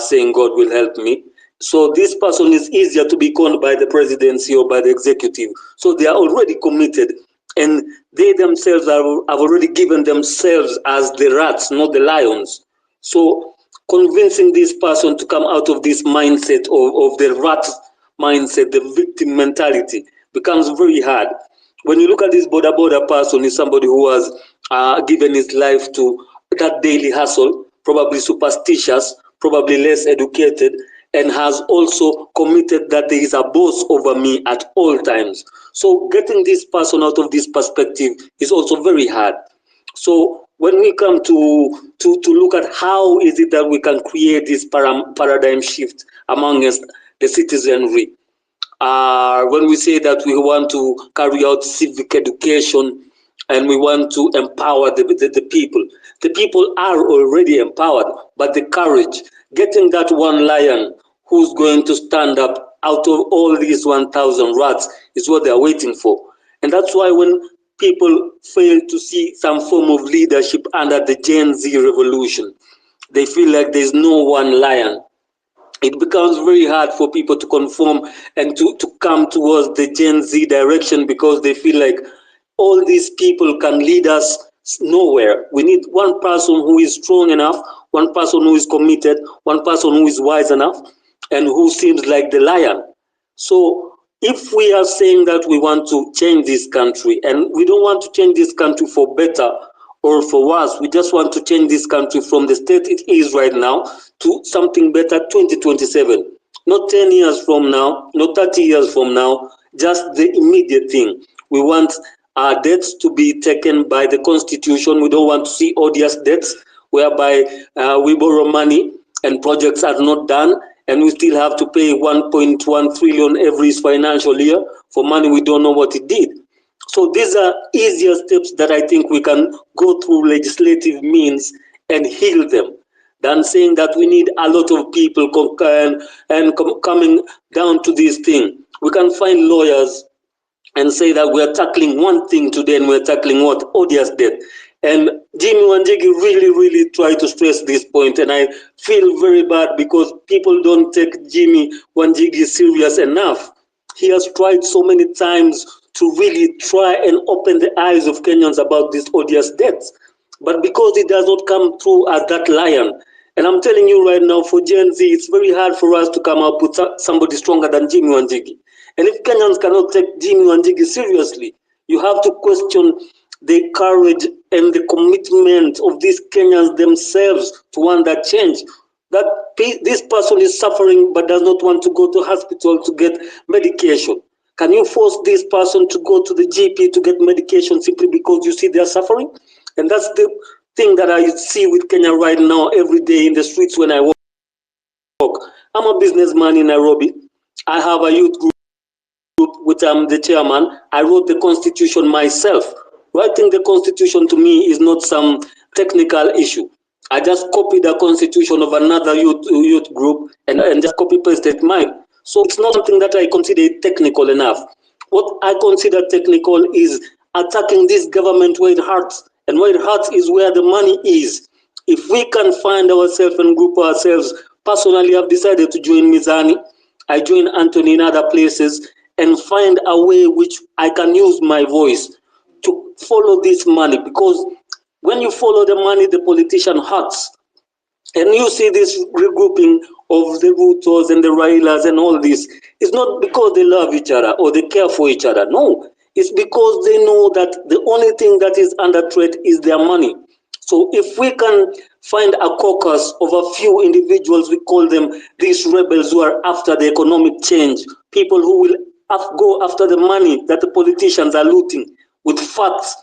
saying God will help me. So this person is easier to be conned by the presidency or by the executive. So they are already committed, and they themselves have already given themselves as the rats, not the lions. So convincing this person to come out of this mindset of the rat mindset, the victim mentality, becomes very hard. When you look at this border person, is somebody who has given his life to that daily hustle, probably superstitious, probably less educated, and has also committed that there is a boss over me at all times. So getting this person out of this perspective is also very hard. So when we come to look at how is it that we can create this paradigm shift amongst the citizenry, when we say that we want to carry out civic education and we want to empower the people are already empowered, but the courage, getting that one lion who's going to stand up out of all these 1,000 rats is what they're waiting for. And that's why when people fail to see some form of leadership under the Gen Z revolution, they feel like there's no one lion. It becomes very hard for people to conform and to come towards the Gen Z direction, because they feel like all these people can lead us nowhere. We need one person who is strong enough, one person who is committed, one person who is wise enough, and who seems like the lion. So if we are saying that we want to change this country, and we don't want to change this country for better or for worse, we just want to change this country from the state it is right now to something better 2027. Not 10 years from now, not 30 years from now, just the immediate thing. We want our debts to be taken by the constitution. We don't want to see odious debts whereby we borrow money and projects are not done, and we still have to pay 1.1 trillion every financial year for money we don't know what it did. So these are easier steps that I think we can go through legislative means and heal them, than saying that we need a lot of people coming down to this thing. We can find lawyers and say that we are tackling one thing today and we're tackling what? Odious death. And Jimmy Wanjigi really tried to stress this point, and I feel very bad because people don't take Jimmy Wanjigi serious enough. He has tried so many times to really try and open the eyes of Kenyans about these odious deaths. But because it does not come through as that lion, and I'm telling you right now, for Gen Z, it's very hard for us to come up with somebody stronger than Jimmy Wanjigi. And if Kenyans cannot take Jimmy Wanjigi seriously, you have to question the courage and the commitment of these Kenyans themselves to want that change. That this person is suffering but does not want to go to hospital to get medication. Can you force this person to go to the GP to get medication simply because you see they are suffering? And that's the thing that I see with Kenya right now every day in the streets when I walk. I'm a businessman in Nairobi. I have a youth group which I'm the chairman. I wrote the constitution myself. Writing the constitution to me is not some technical issue. I just copied the constitution of another youth group and just copy pasted mine. So it's not something that I consider technical enough. What I consider technical is attacking this government where it hurts. And where it hurts is where the money is. If we can find ourselves and group ourselves, personally, I've decided to join Mizani. I join Anthony in other places and find a way which I can use my voice to follow this money. Because when you follow the money, the politician hurts. And you see this regrouping of the Rutos and the Railas and all this. It's not because they love each other or they care for each other. No, it's because they know that the only thing that is under threat is their money. So if we can find a caucus of a few individuals, we call them these rebels who are after the economic change, people who will go after the money that the politicians are looting with facts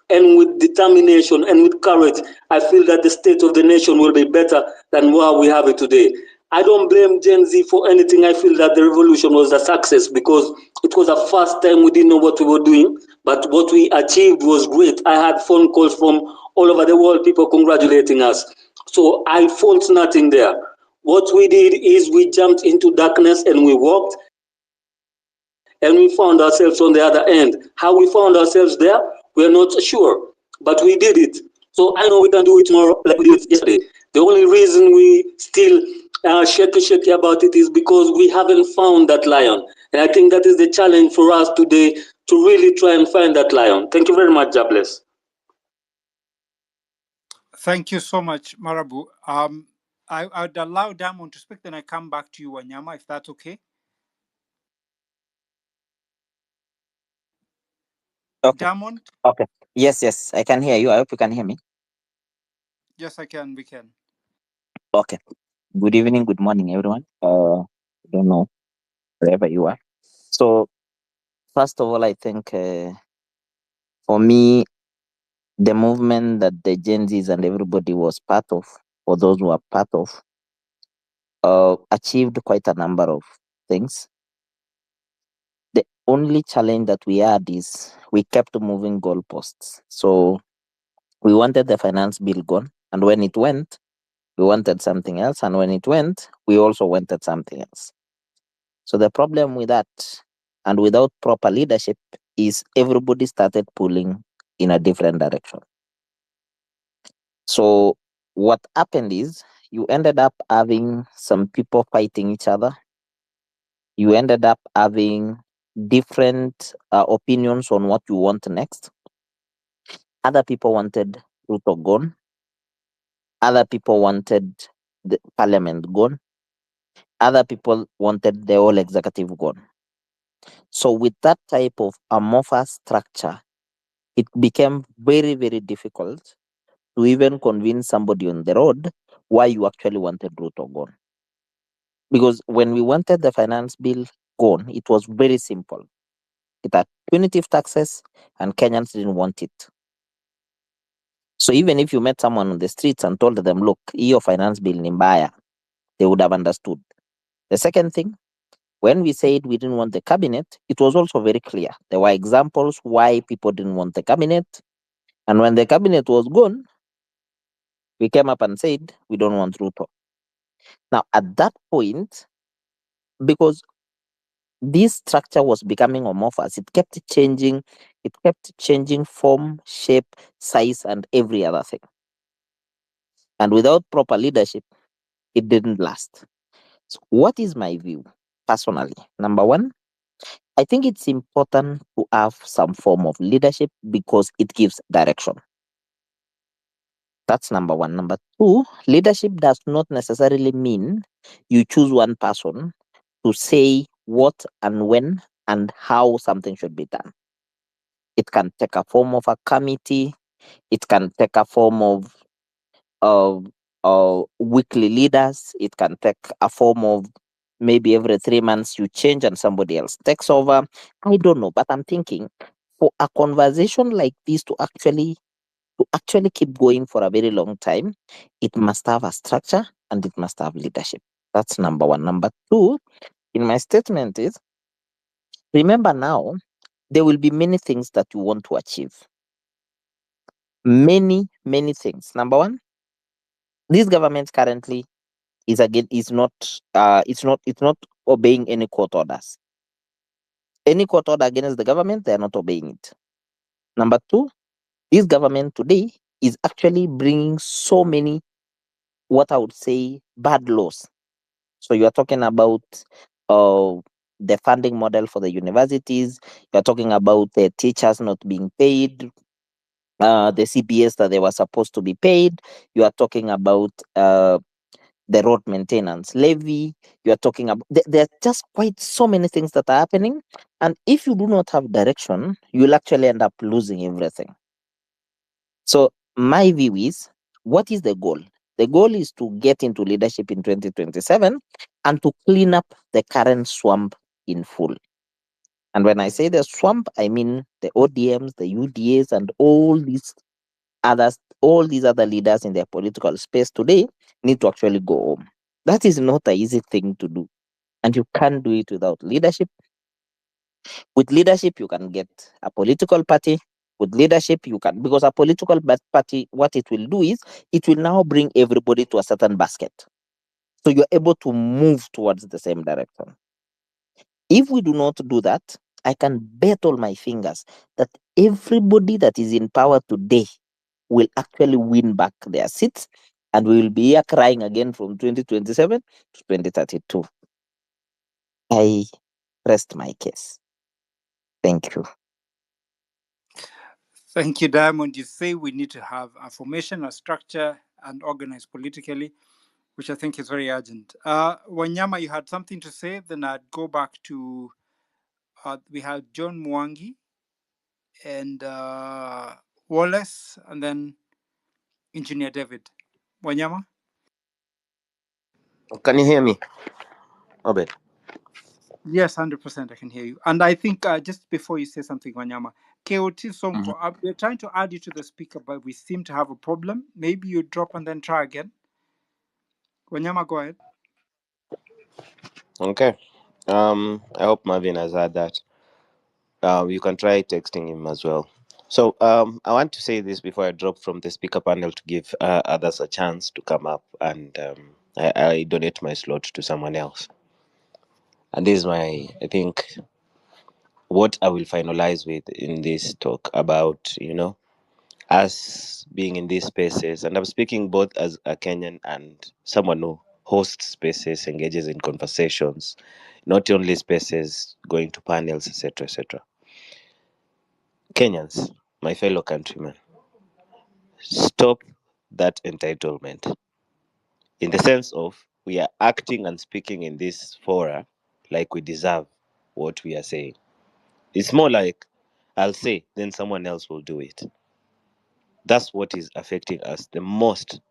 and with determination and with courage, I feel that the state of the nation will be better than where we have it today. I don't blame Gen Z for anything. I feel that the revolution was a success because it was the first time we didn't know what we were doing, but what we achieved was great. I had phone calls from all over the world, people congratulating us. So I fault nothing there. What we did is we jumped into darkness and we walked and we found ourselves on the other end. How we found ourselves there, we're not sure, but we did it. So I know we can do it tomorrow like we did it yesterday. The only reason we still shaky about it is because we haven't found that lion. And I think that is the challenge for us today to really try and find that lion. Thank you very much, Jobless. Thank you so much, Marabu. I'd allow Diamond to speak, then I come back to you, Wanyama, if that's okay. Okay. Diamond? Okay. Yes, I can hear you. I hope you can hear me. Yes, I can. We can. Okay. Good evening, good morning, everyone. I don't know wherever you are. So, first of all, I think for me, the movement that the Gen Zs and everybody was part of, or those who are part of, achieved quite a number of things. The only challenge that we had is we kept moving goalposts. So, we wanted the finance bill gone, and when it went, we wanted something else, and when it went, we also wanted something else. So the problem with that, and without proper leadership, is everybody started pulling in a different direction. So what happened is you ended up having some people fighting each other. You ended up having different opinions on what you want next. Other people wanted Ruto gone. Other people wanted the parliament gone. Other people wanted the whole executive gone. So with that type of amorphous structure, it became very, very difficult to even convince somebody on the road why you actually wanted Ruto gone. Because when we wanted the finance bill gone, it was very simple. It had punitive taxes and Kenyans didn't want it. So even if you met someone on the streets and told them, look, your finance bill ni mbaya, they would have understood. The second thing, when we said we didn't want the cabinet, it was also very clear. There were examples why people didn't want the cabinet. And when the cabinet was gone, we came up and said, we don't want Ruto. Now, at that point, because this structure was becoming amorphous, it kept changing form, shape, size, and every other thing. And without proper leadership, it didn't last. So what is my view personally? Number one, I think it's important to have some form of leadership because it gives direction. That's number one. Number two, leadership does not necessarily mean you choose one person to say what and when and how something should be done. It can take a form of a committee. It can take a form of weekly leaders. It can take a form of maybe every 3 months you change and somebody else takes over. I don't know, but I'm thinking for a conversation like this to actually keep going for a very long time, it must have a structure and it must have leadership. That's number one. Number two, in my statement is remember now, there will be many things that you want to achieve. Many, many things. Number one, this government currently is not obeying any court orders. Any court order against the government, they are not obeying it. Number two, this government today is actually bringing so many, what I would say, bad laws. So you are talking about uh, the funding model for the universities. You are talking about the teachers not being paid, the CBS that they were supposed to be paid. You are talking about the road maintenance levy. You are talking about, there are just quite so many things that are happening. And if you do not have direction, you'll actually end up losing everything. So my view is, what is the goal? The goal is to get into leadership in 2027 and to clean up the current swamp in full. And when I say the swamp, I mean the ODMs, the UDAs, and all these other leaders in their political space today need to actually go home. That is not an easy thing to do. And you can't do it without leadership. With leadership, you can get a political party. With leadership, you can, because a political party, what it will do is it will now bring everybody to a certain basket. So you're able to move towards the same direction. If we do not do that, I can bet all my fingers that everybody that is in power today will actually win back their seats, and we will be here crying again from 2027 to 2032. I rest my case. Thank you. Thank you, Diamond. You say we need to have a formation, a structure, and organize politically, which I think is very urgent. Wanyama, you had something to say, then I'd go back to we had John Mwangi and Wallace, and then Engineer David. Wanyama? Can you hear me, Obed? Yes, 100%. I can hear you. And I think just before you say something, Wanyama, KOT Sonko, we're trying to add you to the speaker, but we seem to have a problem. Maybe you drop and then try again. Wanyama, go ahead. Okay. I hope Marvin has heard that. You can try texting him as well. So I want to say this before I drop from the speaker panel to give others a chance to come up, and I donate my slot to someone else. And this is I think, what I will finalize with in this talk about, us being in these spaces. And I'm speaking both as a Kenyan and someone who hosts spaces, engages in conversations, not only spaces, going to panels, etc., etc. Kenyans, my fellow countrymen, stop that entitlement, in the sense of we are acting and speaking in this fora like we deserve what we are saying. It's more like, I'll say, then someone else will do it. That's what is affecting us the most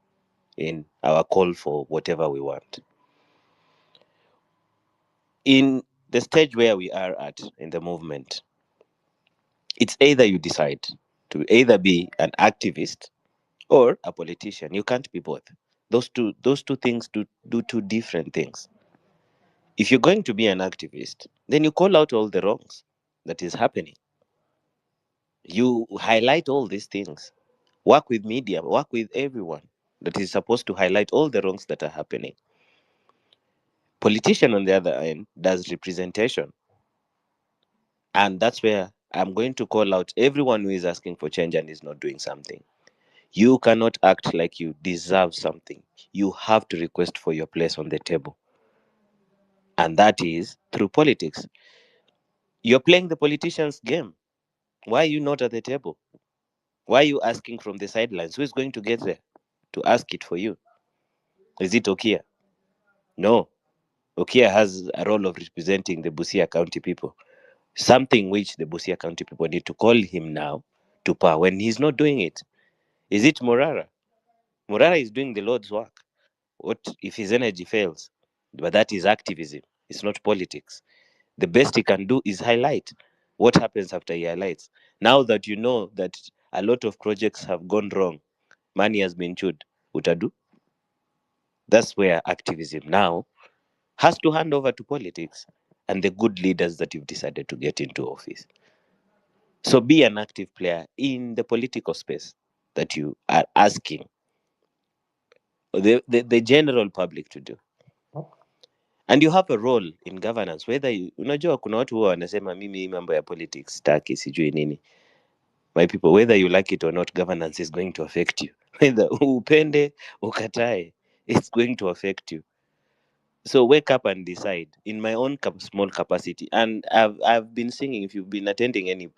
in our call for whatever we want. In the stage where we are at in the movement, it's either you decide to either be an activist or a politician. You can't be both. Those two things do two different things. If you're going to be an activist, then you call out all the wrongs that is happening. You highlight all these things. Work with media, work with everyone that is supposed to highlight all the wrongs that are happening. Politician, on the other end, does representation. And that's where I'm going to call out everyone who is asking for change and is not doing something. You cannot act like you deserve something. You have to request for your place on the table. And that is through politics. You're playing the politician's game. Why are you not at the table? Why are you asking from the sidelines? Who is going to get there to ask it for you? Is it Okia? No. Okia has a role of representing the Busia County people. Something which the Busia County people need to call him now to power when he's not doing it. Is it Morara? Morara is doing the Lord's work. What if his energy fails? But that is activism. It's not politics. The best he can do is highlight. What happens after he highlights? Now that you know that a lot of projects have gone wrong, money has been chewed, utadu? That's where activism now has to hand over to politics and the good leaders that you've decided to get into office. So be an active player in the political space that you are asking the general public to do. And you have a role in governance, whether unajua kuna watu huwa wanasema mimi mambo ya politics staki sijui nini. My people, whether you like it or not, governance is going to affect you. Whether upende ukatae, it's going to affect you. So wake up and decide. In my own small capacity, and I've been singing. If you've been attending any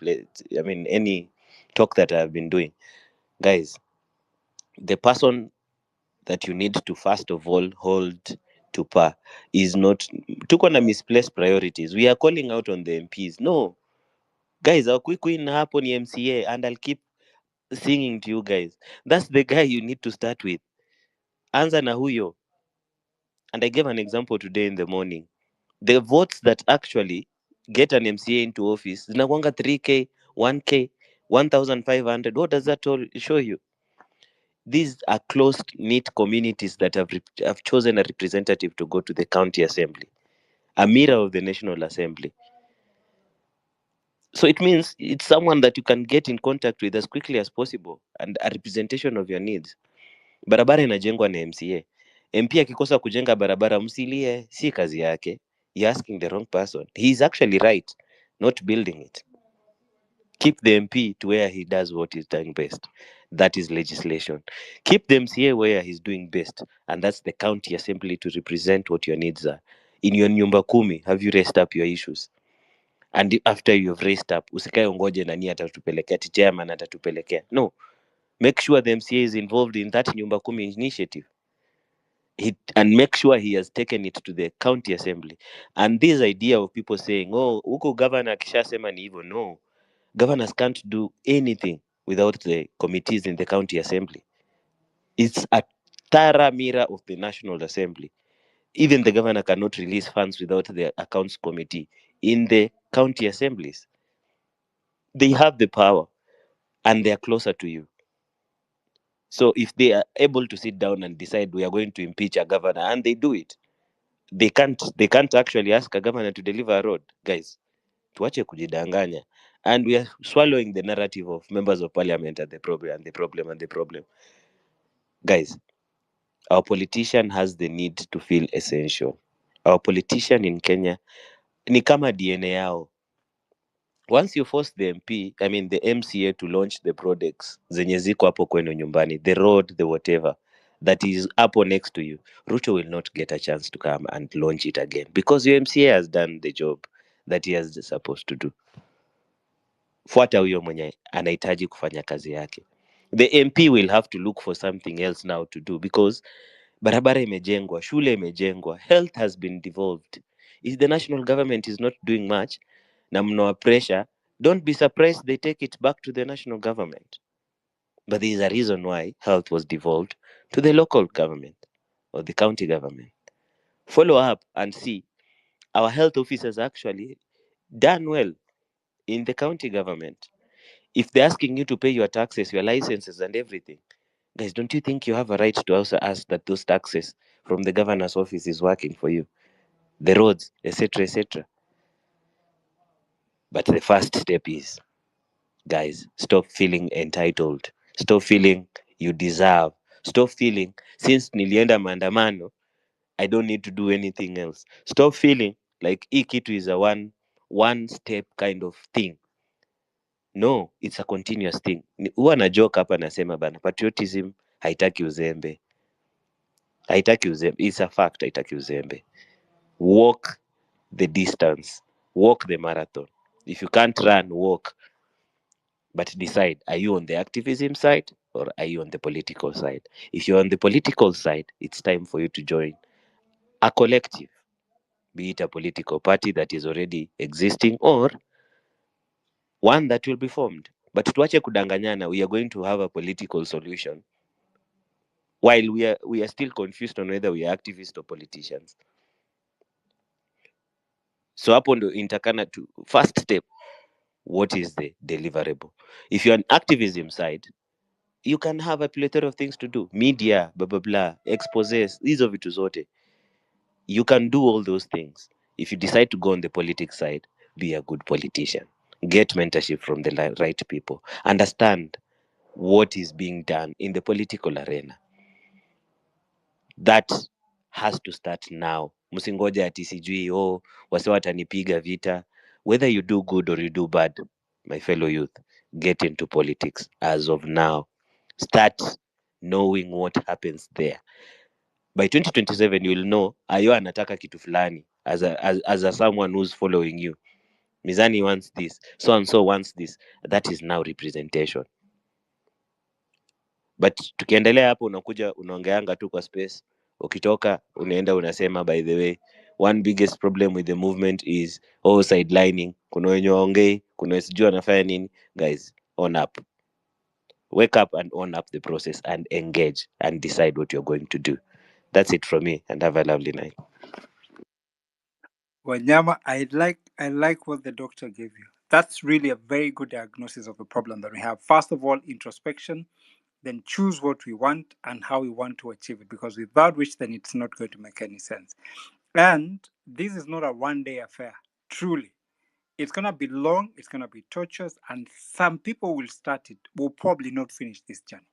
any talk that I've been doing, guys, the person that you need to first of all hold to par is not, tuko na misplaced priorities. We are calling out on the MPs. No, guys, our quick win hapo ni MCA, and I'll keep singing to you guys. That's the guy you need to start with. Anza na huyo. And I gave an example today in the morning. The votes that actually get an MCA into office zinakwanga 3k, 1k, 1,500. What does that all show you? These are closed knit communities that have chosen a representative to go to the county assembly, a mirror of the National Assembly. So it means it's someone that you can get in contact with as quickly as possible and a representation of your needs. Barabara inajengwa na MCA. MP akikosa kujenga barabara, msilie, si kazi yake. You're asking the wrong person. He's actually right, not building it. Keep the MP to where he does what he's doing best. That is legislation. Keep the MCA where he's doing best, and that's the county assembly to represent what your needs are. In your nyumba kumi, have you raised up your issues? And after you've raised up, usikae ungoje nani atatupelekea, ati chairman atatupelekea. No, make sure the MCA is involved in that nyumba kumi initiative. And make sure he has taken it to the county assembly. And this idea of people saying, oh, huko governor akishasema ni hivyo, no. Governors can't do anything without the committees in the county assembly. It's a thorough mirror of the National Assembly. Even the governor cannot release funds without the accounts committee in the county assemblies. They have the power and they are closer to you. So if they are able to sit down and decide we are going to impeach a governor, and they do it, they can't actually ask a governor to deliver a road. Guys, tuache kujidanganya. And we are swallowing the narrative of members of parliament are the problem and the problem and the problem. Guys, our politician has the need to feel essential. Our politician in Kenya ni kama DNA yao. Once you force the MCA to launch the projects zenye ziko hapo kwenu nyumbani, the road, the whatever that is hapo next to you, Ruto will not get a chance to come and launch it again because your MCA has done the job that he has supposed to do. Fuata huyo mwenye anahitaji kufanya kazi yake. The MP will have to look for something else now to do because barabara imejengwa, shule imejengwa, health has been devolved. If the national government is not doing much na mnawa pressure, don't be surprised they take it back to the national government. But there is a reason why health was devolved to the local government or the county government. Follow up and see our health officers actually done well in the county government. If they're asking you to pay your taxes, your licenses and everything, guys, don't you think you have a right to also ask that those taxes from the governor's office is working for you? The roads, etc., etc. But the first step is, guys, stop feeling entitled. Stop feeling you deserve. Stop feeling, since nilienda maandamano, I don't need to do anything else. Stop feeling like hii kitu is a one step kind of thing. No, it's a continuous thing. Huwa na joke hapa nasema bana, patriotism haitaki uzembe. Haitaki uzembe. It's a fact, haitaki uzembe. Walk the distance. Walk the marathon. If you can't run, walk. But decide, are you on the activism side or are you on the political side? If you're on the political side, it's time for you to join a collective, be it a political party that is already existing or one that will be formed. But tuache kudanganyana, we are going to have a political solution while we are still confused on whether we are activists or politicians. So hapo ndo intakana to first step, what is the deliverable? If you're on activism side, you can have a plethora of things to do, media, blah blah blah, exposes, hizo vitu zote. You can do all those things. If you decide to go on the politics side, be a good politician. Get mentorship from the right people. Understand what is being done in the political arena. That has to start now. Msingoja ati sijui wase watanipiga vita. Whether you do good or you do bad, my fellow youth, get into politics as of now. Start knowing what happens there. By 2027 you will know Ayo anataka kitu fulani as a someone who's following you. Mizani wants this, so and so wants this. That is now representation. but tukiendelea hapo unakuja unaongeanga tu kwa space, ukitoka unaenda unasema by the way one biggest problem with the movement is sidelining, kuna wenye waongei, kuna sijui wanafanya nini. Guys, own up, wake up and own up the process and engage and decide what you're going to do. That's it from me, and have a lovely night. Wanyama, I like what the doctor gave you. That's really a very good diagnosis of the problem that we have. First of all, introspection, then choose what we want and how we want to achieve it, because without which then it's not going to make any sense. And this is not a one-day affair, truly. It's gonna be long, it's gonna be torturous, and some people will start it, will probably not finish this journey.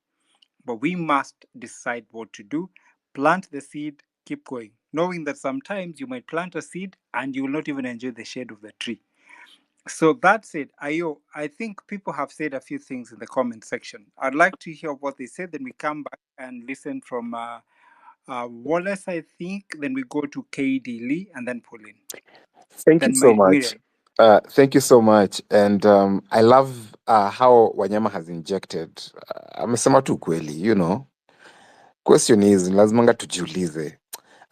But we must decide what to do, plant the seed, keep going, knowing that sometimes you might plant a seed and you will not even enjoy the shade of the tree. So that's it. Ayo, I think people have said a few things in the comment section. I'd like to hear what they said, then we come back and listen from Wallace, I think. Then we go to KD Lee and then Pauline. Thank you Then so much. Miriam. Thank you so much. And I love how Wanyama has injected. Amesema tu kweli, you know. Question is, lazimanga tujiulize.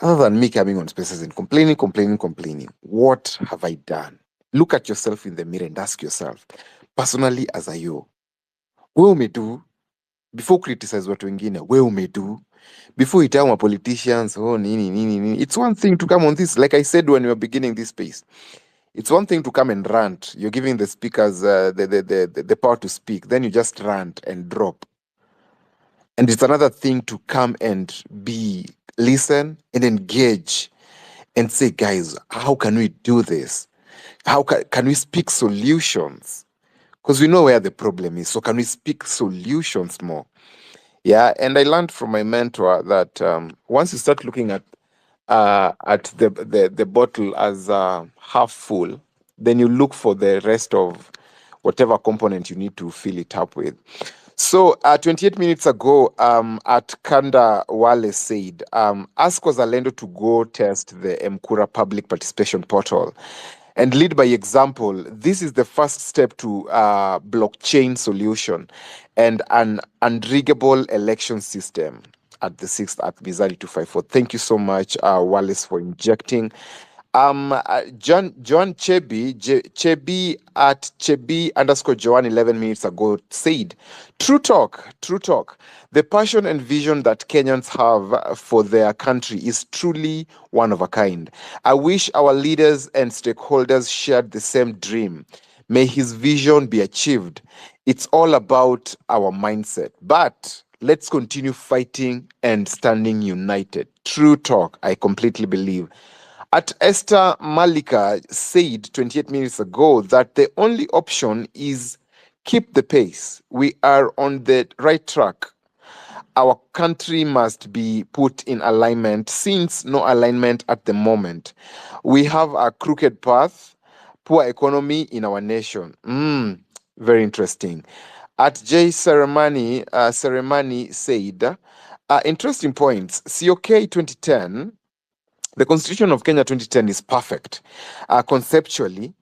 Other than me coming on spaces and complaining, what have I done? Look at yourself in the mirror and ask yourself, personally as a you, we umedu, before criticize watu wengine, we umedu, before you tell my politicians, oh, nini. It's one thing to come on this, like I said when we were beginning this space. It's one thing to come and rant. You're giving the speakers the power to speak. Then you just rant and drop. And it's another thing to come and listen and engage and say, guys, how can we do this? How can we speak solutions? Because we know where the problem is. So can we speak solutions more? Yeah. And I learned from my mentor that once you start looking at the bottle as half full, then you look for the rest of whatever component you need to fill it up with. So 28 minutes ago, at Kanda Wale said, ask Wazalendo to go test the Mkura public participation portal and lead by example. This is the first step to blockchain solution and an unriggable election system at the 6th at Bizarre 254. Thank you so much, Wallace, for injecting. John Chebi at Chebi underscore Joan 11 minutes ago said, true talk. The passion and vision that Kenyans have for their country is truly one of a kind. I wish our leaders and stakeholders shared the same dream. May his vision be achieved. It's all about our mindset. But let's continue fighting and standing united. True talk, I completely believe. At Esther Malika said 28 minutes ago that the only option is keep the pace. We are on the right track. Our country must be put in alignment since no alignment at the moment. We have a crooked path, poor economy in our nation. Very interesting. At J. Ceremony said, interesting points. COK 2010, the Constitution of Kenya 2010 is perfect conceptually,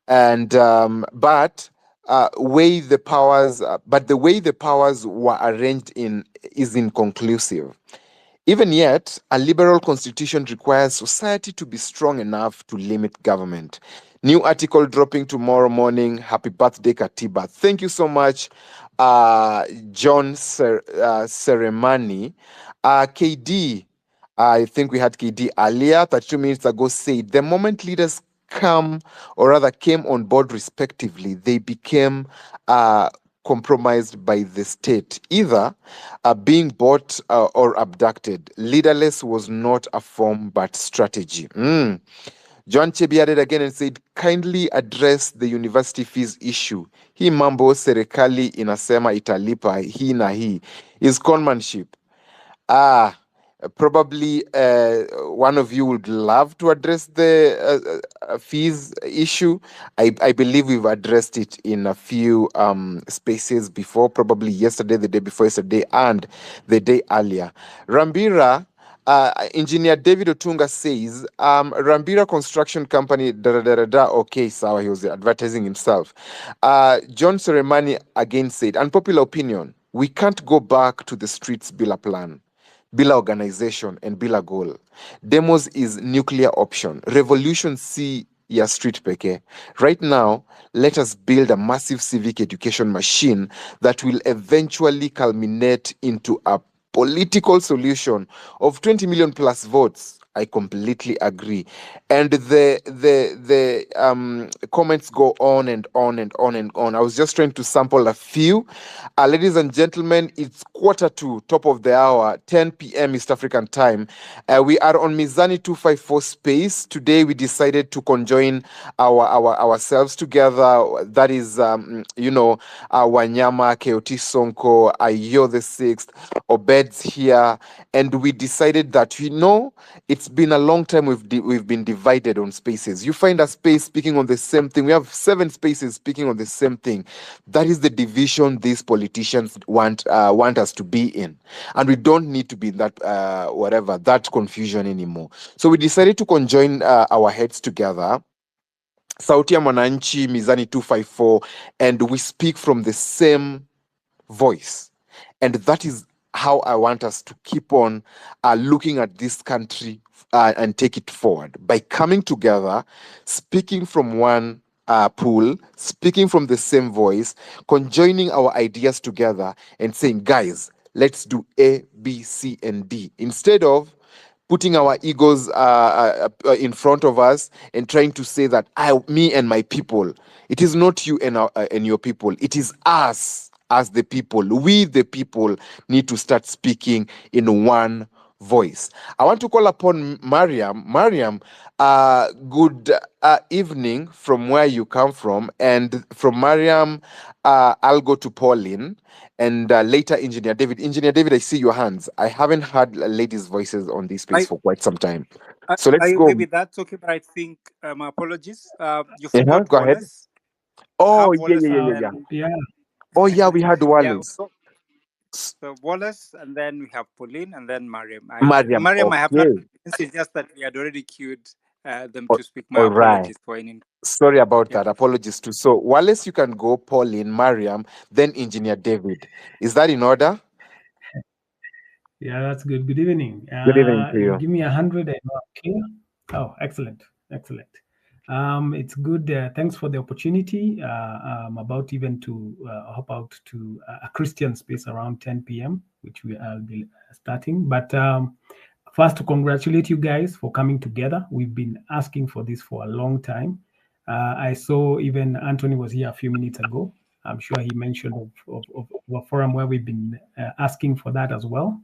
and but the way the powers were arranged is inconclusive. Even yet, a liberal constitution requires society to be strong enough to limit government. New article dropping tomorrow morning. Happy birthday, Katiba. Thank you so much, John Seremani. KD, I think we had KD earlier, 32 minutes ago, said the moment leaders came on board respectively, they became compromised by the state, either being bought or abducted. Leaderless was not a form but strategy. John Chebi added again and said, kindly address the university fees issue. Hii mambo serikali inasema italipa hii na hii is conmanship. Probably one of you would love to address the fees issue. I believe we've addressed it in a few spaces before, probably yesterday, the day before yesterday, and the day earlier. Rambira, Engineer David Otunga says, Rambira Construction Company, okay, sawa, he was advertising himself. John Seremani again said, unpopular opinion, We can't go back to the streets bila plan, bila organization, and bila goal. Demos is nuclear option. Revolution C ya street peke. Right now, let us build a massive civic education machine that will eventually culminate into a political solution of 20 million plus votes. I completely agree. And the comments go on and on and on and on. I was just trying to sample a few. Ladies and gentlemen, it's 1:45, top of the hour, 10 p.m. East African time. We are on Mizani 254 space. Today we decided to conjoin ourselves together. That is, Wanyama, Keoti Sonko, Ayo the Sixth, Obed's here. And we decided that, it's been a long time we've been divided on spaces. You find a space speaking on the same thing. We have 7 spaces speaking on the same thing. That is the division these politicians want us to be in, and we don't need to be in that that confusion anymore. So we decided to conjoin our heads together. Sauti ya Mwananchi, Mizani 254, and we speak from the same voice. And that is how I want us to keep on looking at this country and take it forward by coming together, speaking from one pool, speaking from the same voice, conjoining our ideas together and saying, guys, let's do A, B, C, and D. Instead of putting our egos in front of us and trying to say that me and my people. It is not you and your people. It is us as the people. We, the people, need to start speaking in one voice. I want to call upon Mariam. Mariam, good evening from where you come from. And from Mariam, I'll go to Pauline and later Engineer David. Engineer David, I see your hands. I haven't heard ladies' voices on this space for quite some time. So let's go. Maybe that's okay, but I think my apologies. You forgot Go ahead. Wallace. Oh, Have Wallace and yeah. then Yeah. Oh, yeah, we had yeah. Wallace. So Wallace, and then we have Pauline, and then Mariam. Mariam, Mariam, I have not. okay. It's just that we had already queued them All to speak. My all right. apologies for any. Sorry about Yeah. that. Apologies too. So, Wallace, you can go, Pauline, Mariam, then Engineer David. Is that in order? Yeah, that's good. Good evening. Good evening to You you. give me 100 and okay. Oh, excellent, excellent. It's good. Thanks for the opportunity. I'm about even to hop out to a Christian space around 10 p.m., which I'll be starting. But first, to congratulate you guys for coming together. We've been asking for this for a long time. I saw even Anthony was here a few minutes ago. I'm sure he mentioned of a forum where we've been asking for that as well.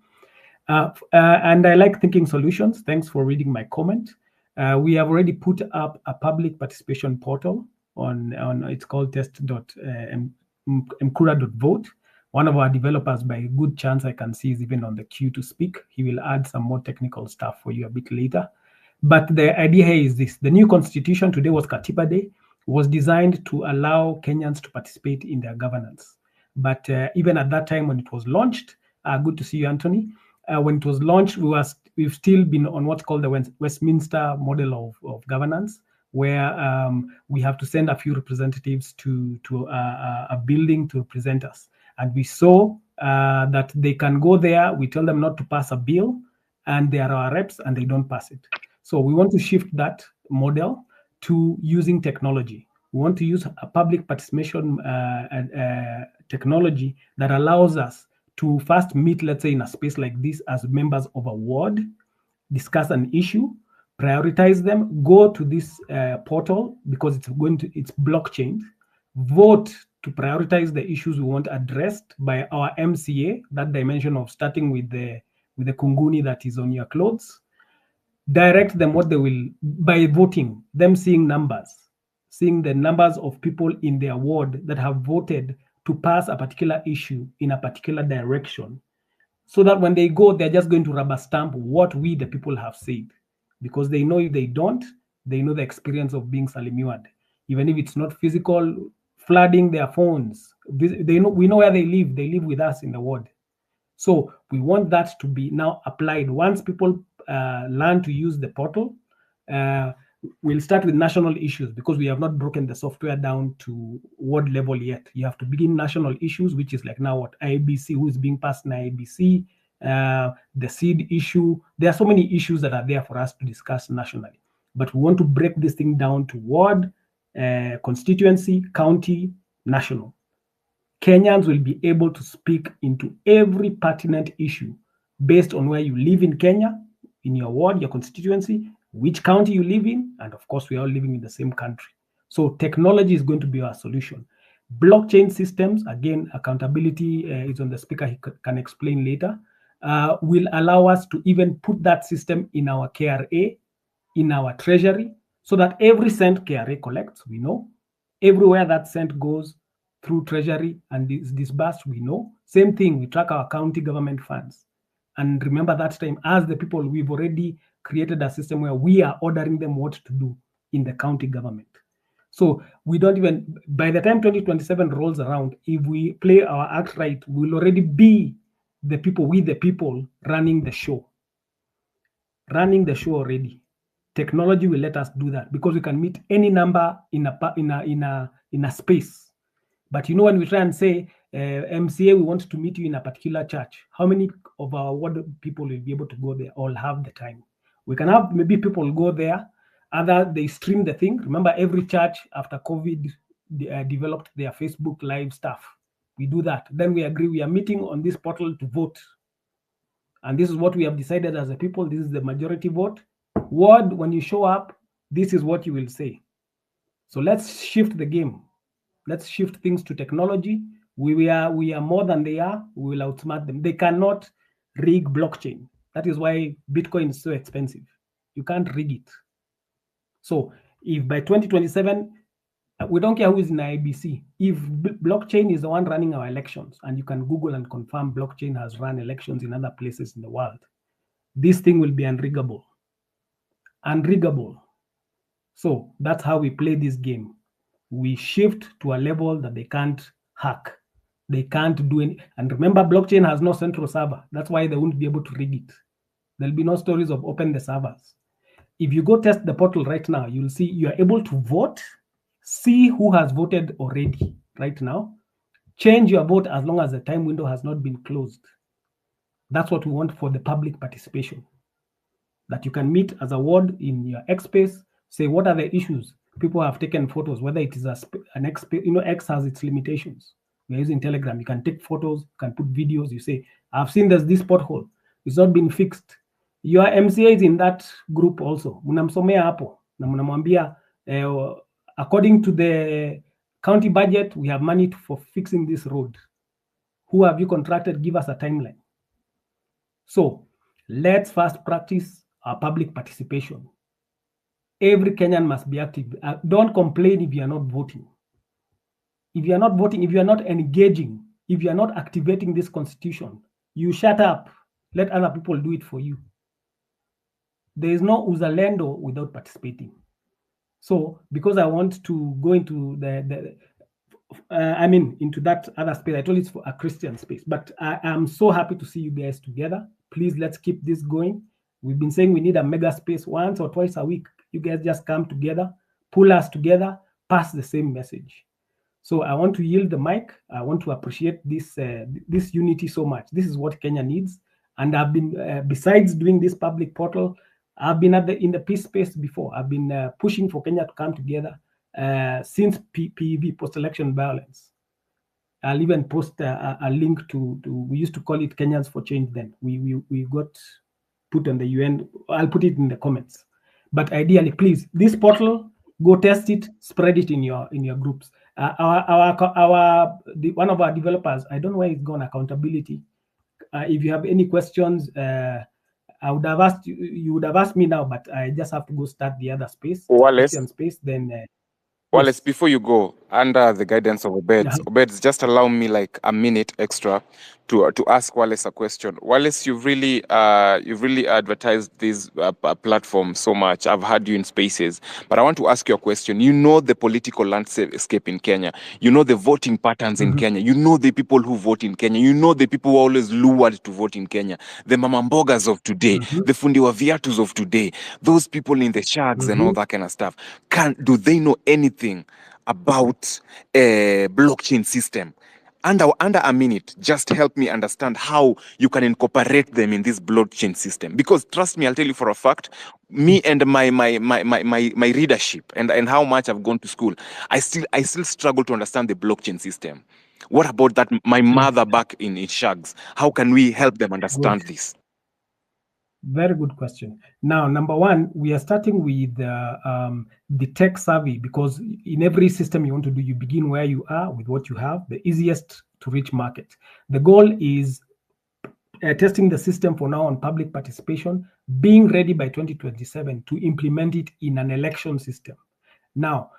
And I like thinking solutions. Thanks for reading my comment. We have already put up a public participation portal on it's called test.mkura.vote. One of our developers, by a good chance I can see, is even on the queue to speak. He will add some more technical stuff for you a bit later. But the idea here is this. The new constitution, today was Katiba Day, was designed to allow Kenyans to participate in their governance. But even at that time when it was launched, good to see you, Anthony. When it was launched, we've still been on what's called the Westminster model of governance, where we have to send a few representatives to a building to represent us. And we saw that they can go there, we tell them not to pass a bill, and they are our reps and they don't pass it. So we want to shift that model to using technology. We want to use a public participation technology that allows us to first meet, let's say, in a space like this as members of a ward, discuss an issue, prioritize them, go to this portal because it's blockchain, vote to prioritize the issues we want addressed by our MCA, that dimension of starting with the kunguni that is on your clothes, direct them what they will, by voting, them seeing the numbers of people in their ward that have voted to pass a particular issue in a particular direction, so that when they go, they're just going to rubber stamp what we, the people, have said. Because they know if they don't, they know the experience of being salimiwad. Even if it's not physical, flooding their phones. We know where they live. They live with us in the ward. So we want that to be now applied. Once people learn to use the portal, we'll start with national issues because we have not broken the software down to ward level yet. You have to begin national issues, which is like now what IBC, who is being passed in IBC, the seed issue. There are so many issues that are there for us to discuss nationally. But we want to break this thing down to ward, constituency, county, national. Kenyans will be able to speak into every pertinent issue based on where you live in Kenya, in your ward, your constituency, which county you live in, and of course, we are all living in the same country. So technology is going to be our solution. Blockchain systems, again, accountability is on the speaker, he can explain later, will allow us to even put that system in our KRA, in our treasury, so that every cent KRA collects, we know, everywhere that cent goes through treasury and is disbursed, we know. Same thing, we track our county government funds. And remember that time, as the people, we've already created a system where we are ordering them what to do in the county government. So we don't even, by the time 2027 rolls around, if we play our act right, we'll already be the people, with the people running the show. Running the show already. Technology will let us do that because we can meet any number in a space. But you know, when we try and say, MCA, we want to meet you in a particular church, how many of our ward people will be able to go there or have the time? We can have maybe people go there, either they stream the thing. Remember, every church after COVID developed their Facebook Live stuff. We do that. Then we agree we are meeting on this portal to vote. And this is what we have decided as a people. This is the majority vote. Ward, when you show up, this is what you will say. So let's shift the game. Let's shift things to technology. We are more than they are. We will outsmart them. They cannot rig blockchain. That is why Bitcoin is so expensive. You can't rig it. So if by 2027, we don't care who is in IBC. If blockchain is the one running our elections, and you can Google and confirm blockchain has run elections in other places in the world, this thing will be unriggable. Unriggable. So that's how we play this game. We shift to a level that they can't hack. They can't do any. And remember, blockchain has no central server. That's why they won't be able to rig it. There'll be no stories of open the servers. If you go test the portal right now, you'll see you are able to vote, see who has voted already right now, change your vote as long as the time window has not been closed. That's what we want for the public participation. That you can meet as a ward in your X space, say what are the issues. People have taken photos, whether it is an X, X has its limitations. We're using Telegram. You can take photos, you can put videos. You say, I've seen there's this pothole. It's not been fixed. Your MCA is in that group also. Mnamsomea hapo na mnamwambia, according to the county budget, we have money for fixing this road. Who have you contracted? Give us a timeline. So let's first practice our public participation. Every Kenyan must be active. Don't complain if you are not voting. If you are not voting, if you are not engaging, if you are not activating this constitution, you shut up. Let other people do it for you. There is no uzalendo without participating. So because I want to go into into that other space, I told it's for a Christian space, but I am so happy to see you guys together. Please, let's keep this going. We've been saying we need a mega space once or twice a week. You guys just come together, pull us together, pass the same message. So I want to yield the mic. I want to appreciate this unity so much. This is what Kenya needs. And I've been, besides doing this public portal, I've been in the peace space before. I've been pushing for Kenya to come together since PEV, post-election violence. I'll even post a link to, we used to call it Kenyans for Change then. We got put on the UN. I'll put it in the comments. But ideally, please, this portal, go test it, spread it in your groups. One of our developers, I don't know where it's gone, accountability. If you have any questions, I would have asked you would have asked me now, but I just have to go start the other space, Wallace. Christian space. Then Wallace, Yes. before you go, under the guidance of Obeds, just allow me like a minute extra to ask Wallace a question. Wallace, you've really advertised this platform so much. I've heard you in spaces, but I want to ask you a question. You know the political landscape in Kenya. You know the voting patterns in Kenya. You know the people who vote in Kenya. You know the people who are always lured to vote in Kenya. The mamambogas of today, the fundi wa viatus of today, those people in the shags and all that kind of stuff. Do they know anything about a blockchain system? Under a minute, just help me understand how you can incorporate them in this blockchain system. Because trust me, I'll tell you for a fact, me and my readership and how much I've gone to school, I still struggle to understand the blockchain system. What about that? My mother back in Shags, how can we help them understand this? Very good question. Now, number one, we are starting with the tech savvy, because in every system you want to do, you begin where you are with what you have, the easiest to reach market. The goal is testing the system for now on public participation, being ready by 2027 to implement it in an election system. Now,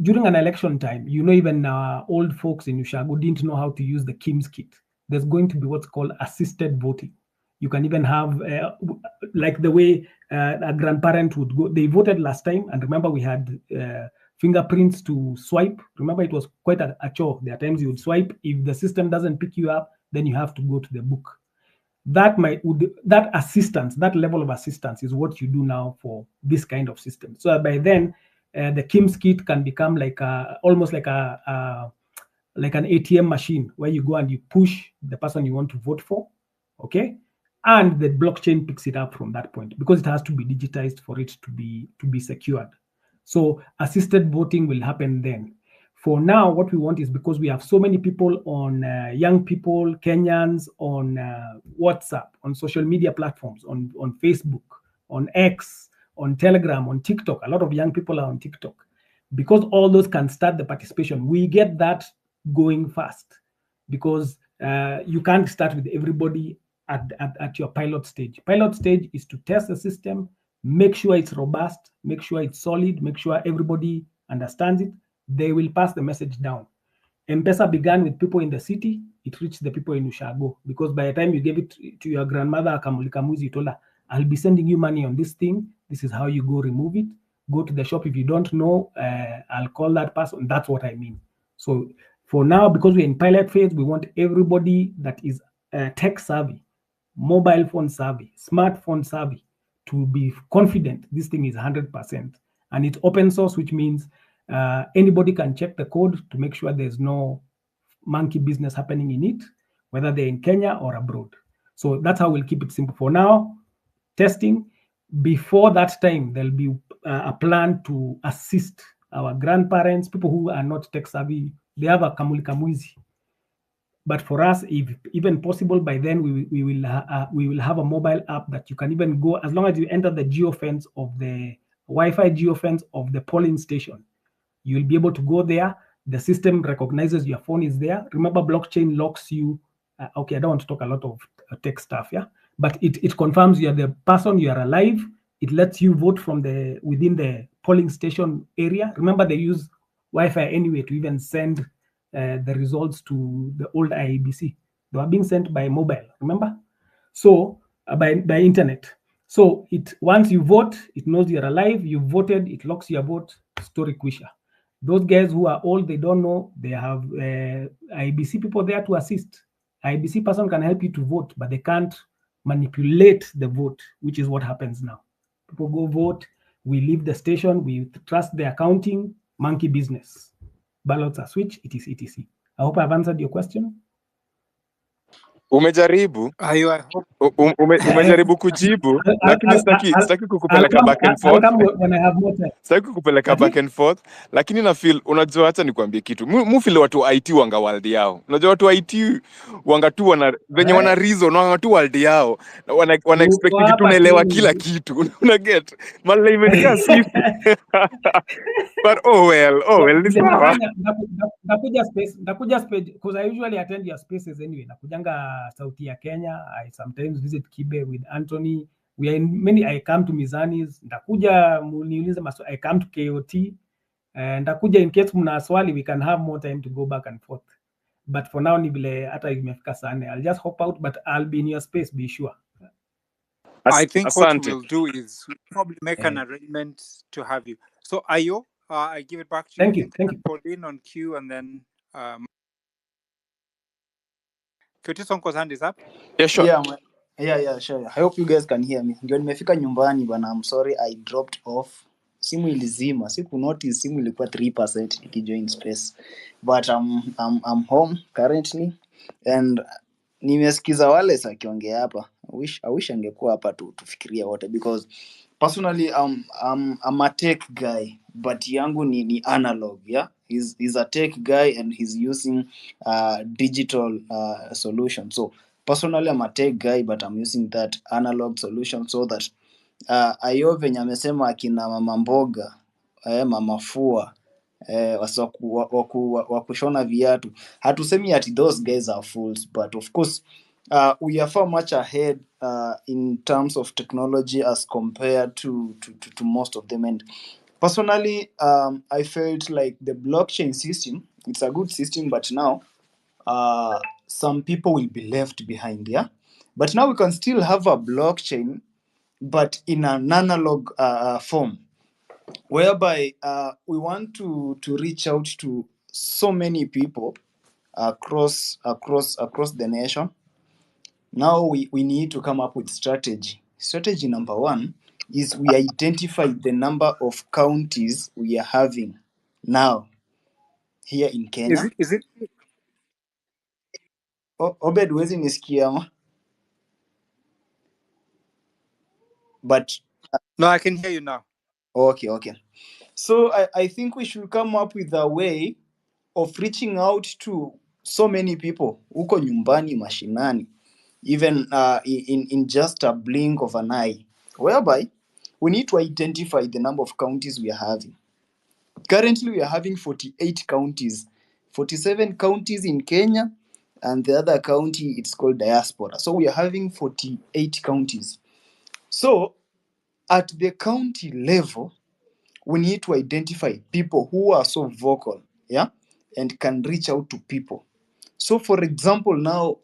during an election time, even old folks in Ushago didn't know how to use the KIMS kit. There's going to be what's called assisted voting. You can even have, like the way a grandparent would go. They voted last time, and remember we had fingerprints to swipe. Remember, it was quite a chore. There are times you would swipe. If the system doesn't pick you up, then you have to go to the book. That assistance, that level of assistance, is what you do now for this kind of system. So by then, the KIMS kit can become like almost like like an ATM machine, where you go and you push the person you want to vote for, okay, and the blockchain picks it up from that point, because it has to be digitized for it to be secured. So assisted voting will happen then. For now, what we want is, because we have so many people on young people, Kenyans, on WhatsApp, on social media platforms, on Facebook, on X, on Telegram, on TikTok. A lot of young people are on TikTok. Because all those can start the participation, we get that going fast, because you can't start with everybody at your pilot stage. Pilot stage is to test the system, make sure it's robust, make sure it's solid, make sure everybody understands it. They will pass the message down. M-Pesa began with people in the city. It reached the people in Ushago, because by the time you gave it to your grandmother, Kamulikamuzi, you told her, I'll be sending you money on this thing. This is how you go remove it. Go to the shop. If you don't know, I'll call that person. That's what I mean. So for now, because we're in pilot phase, we want everybody that is tech savvy, mobile phone savvy, smartphone savvy, to be confident this thing is 100%. And it's open source, which means anybody can check the code to make sure there's no monkey business happening in it, whether they're in Kenya or abroad. So that's how we'll keep it simple. For now, testing. Before that time, there'll be a plan to assist our grandparents, people who are not tech savvy. They have a Kamulikamuizi. But for us, if even possible, by then we will have a mobile app that you can even go, as long as you enter the geofence of the Wi-Fi geofence of the polling station. You'll be able to go there. The system recognizes your phone is there. Remember, blockchain locks you. Okay, I don't want to talk a lot of tech stuff, yeah? But it confirms you're the person, you are alive. It lets you vote from within the polling station area. Remember, they use Wi-Fi anyway to even send the results to the old IEBC. They were being sent by mobile, remember? So by internet. So once you vote, it knows you're alive, you voted, it locks your vote, story quisha. Those guys who are old, they don't know, they have IBC people there to assist. IBC person can help you to vote, but they can't manipulate the vote, which is what happens now. People go vote, we leave the station, we trust the accounting, monkey business. Ballots are switched, etc. I hope I've answered your question. Umejaribu. I hope Umejaribu kujibu, lakini sitaki kukupeleka back and forth. When I have more time. Sitaki kukupeleka back and forth, lakini na feel, unajua, acha nikwambie kitu. Mu feel watu IT wanga world yao. Unajua watu IT wanga tu venye wana reason wanga tu world yao. Wana expect kitu tunaelewa kila kitu. Una get? Mala imekaa sisi. But oh well, ni sawa. Nakuja space because I usually attend your spaces anyway. Nakujanga Sauti ya Kenya. I sometimes visit Kibe with Anthony. We are in many. I come to Mizani's. Nakuja muniulize maswali. I come to KOT. Ndakuja in case mna swali, we can have more time to go back and forth, but for now ni vile hata imefika saa 4. I'll just hop out, but I'll be in your space, be sure. I think what Asante. we'll do is we'll probably make an arrangement to have you. So Ayo, I give it back to you. Thank I you, think thank I you. had Pauline on queue, and then Kyotisonko's hand is up. Yeah, sure. Yeah, sure. I hope you guys can hear me. Ndio nimefika nyumbani bana. I'm sorry I dropped off. Simu ilizima. Siku notice simu ilikuwa 3% nikijoin space. But I'm home currently and nimesikiza wale akiongea hapa. I wish angekuwa hapa tufikiria wote because personally I'm a tech guy but yangu ni analog, yeah. He's a tech guy and he's using digital solution. So personally I'm a tech guy but I'm using that analog solution so that Ayo venye amesema akina mama mboga mama fua wakushona viatu, hatusemi ati those guys are fools but of course we are far much ahead in terms of technology as compared to most of them. And personally I felt like the blockchain system, it's a good system but now some people will be left behind, yeah. But now we can still have a blockchain but in an analog form whereby we want to reach out to so many people across the nation. Now we need to come up with strategy. Strategy number one is we identify the number of counties we are having now here in Kenya. Is it? Obed, huwezi nisikia ama? But No, I can hear you now. okay. So I think we should come up with a way of reaching out to so many people huko nyumbani mashinani, even in just a blink of an eye, whereby we need to identify the number of counties we are having. Currently we are having 48 counties, 47 counties in Kenya and the other county it's called diaspora. So we are having 48 counties. So at the county level we need to identify people who are so vocal, yeah, and can reach out to people. So for example now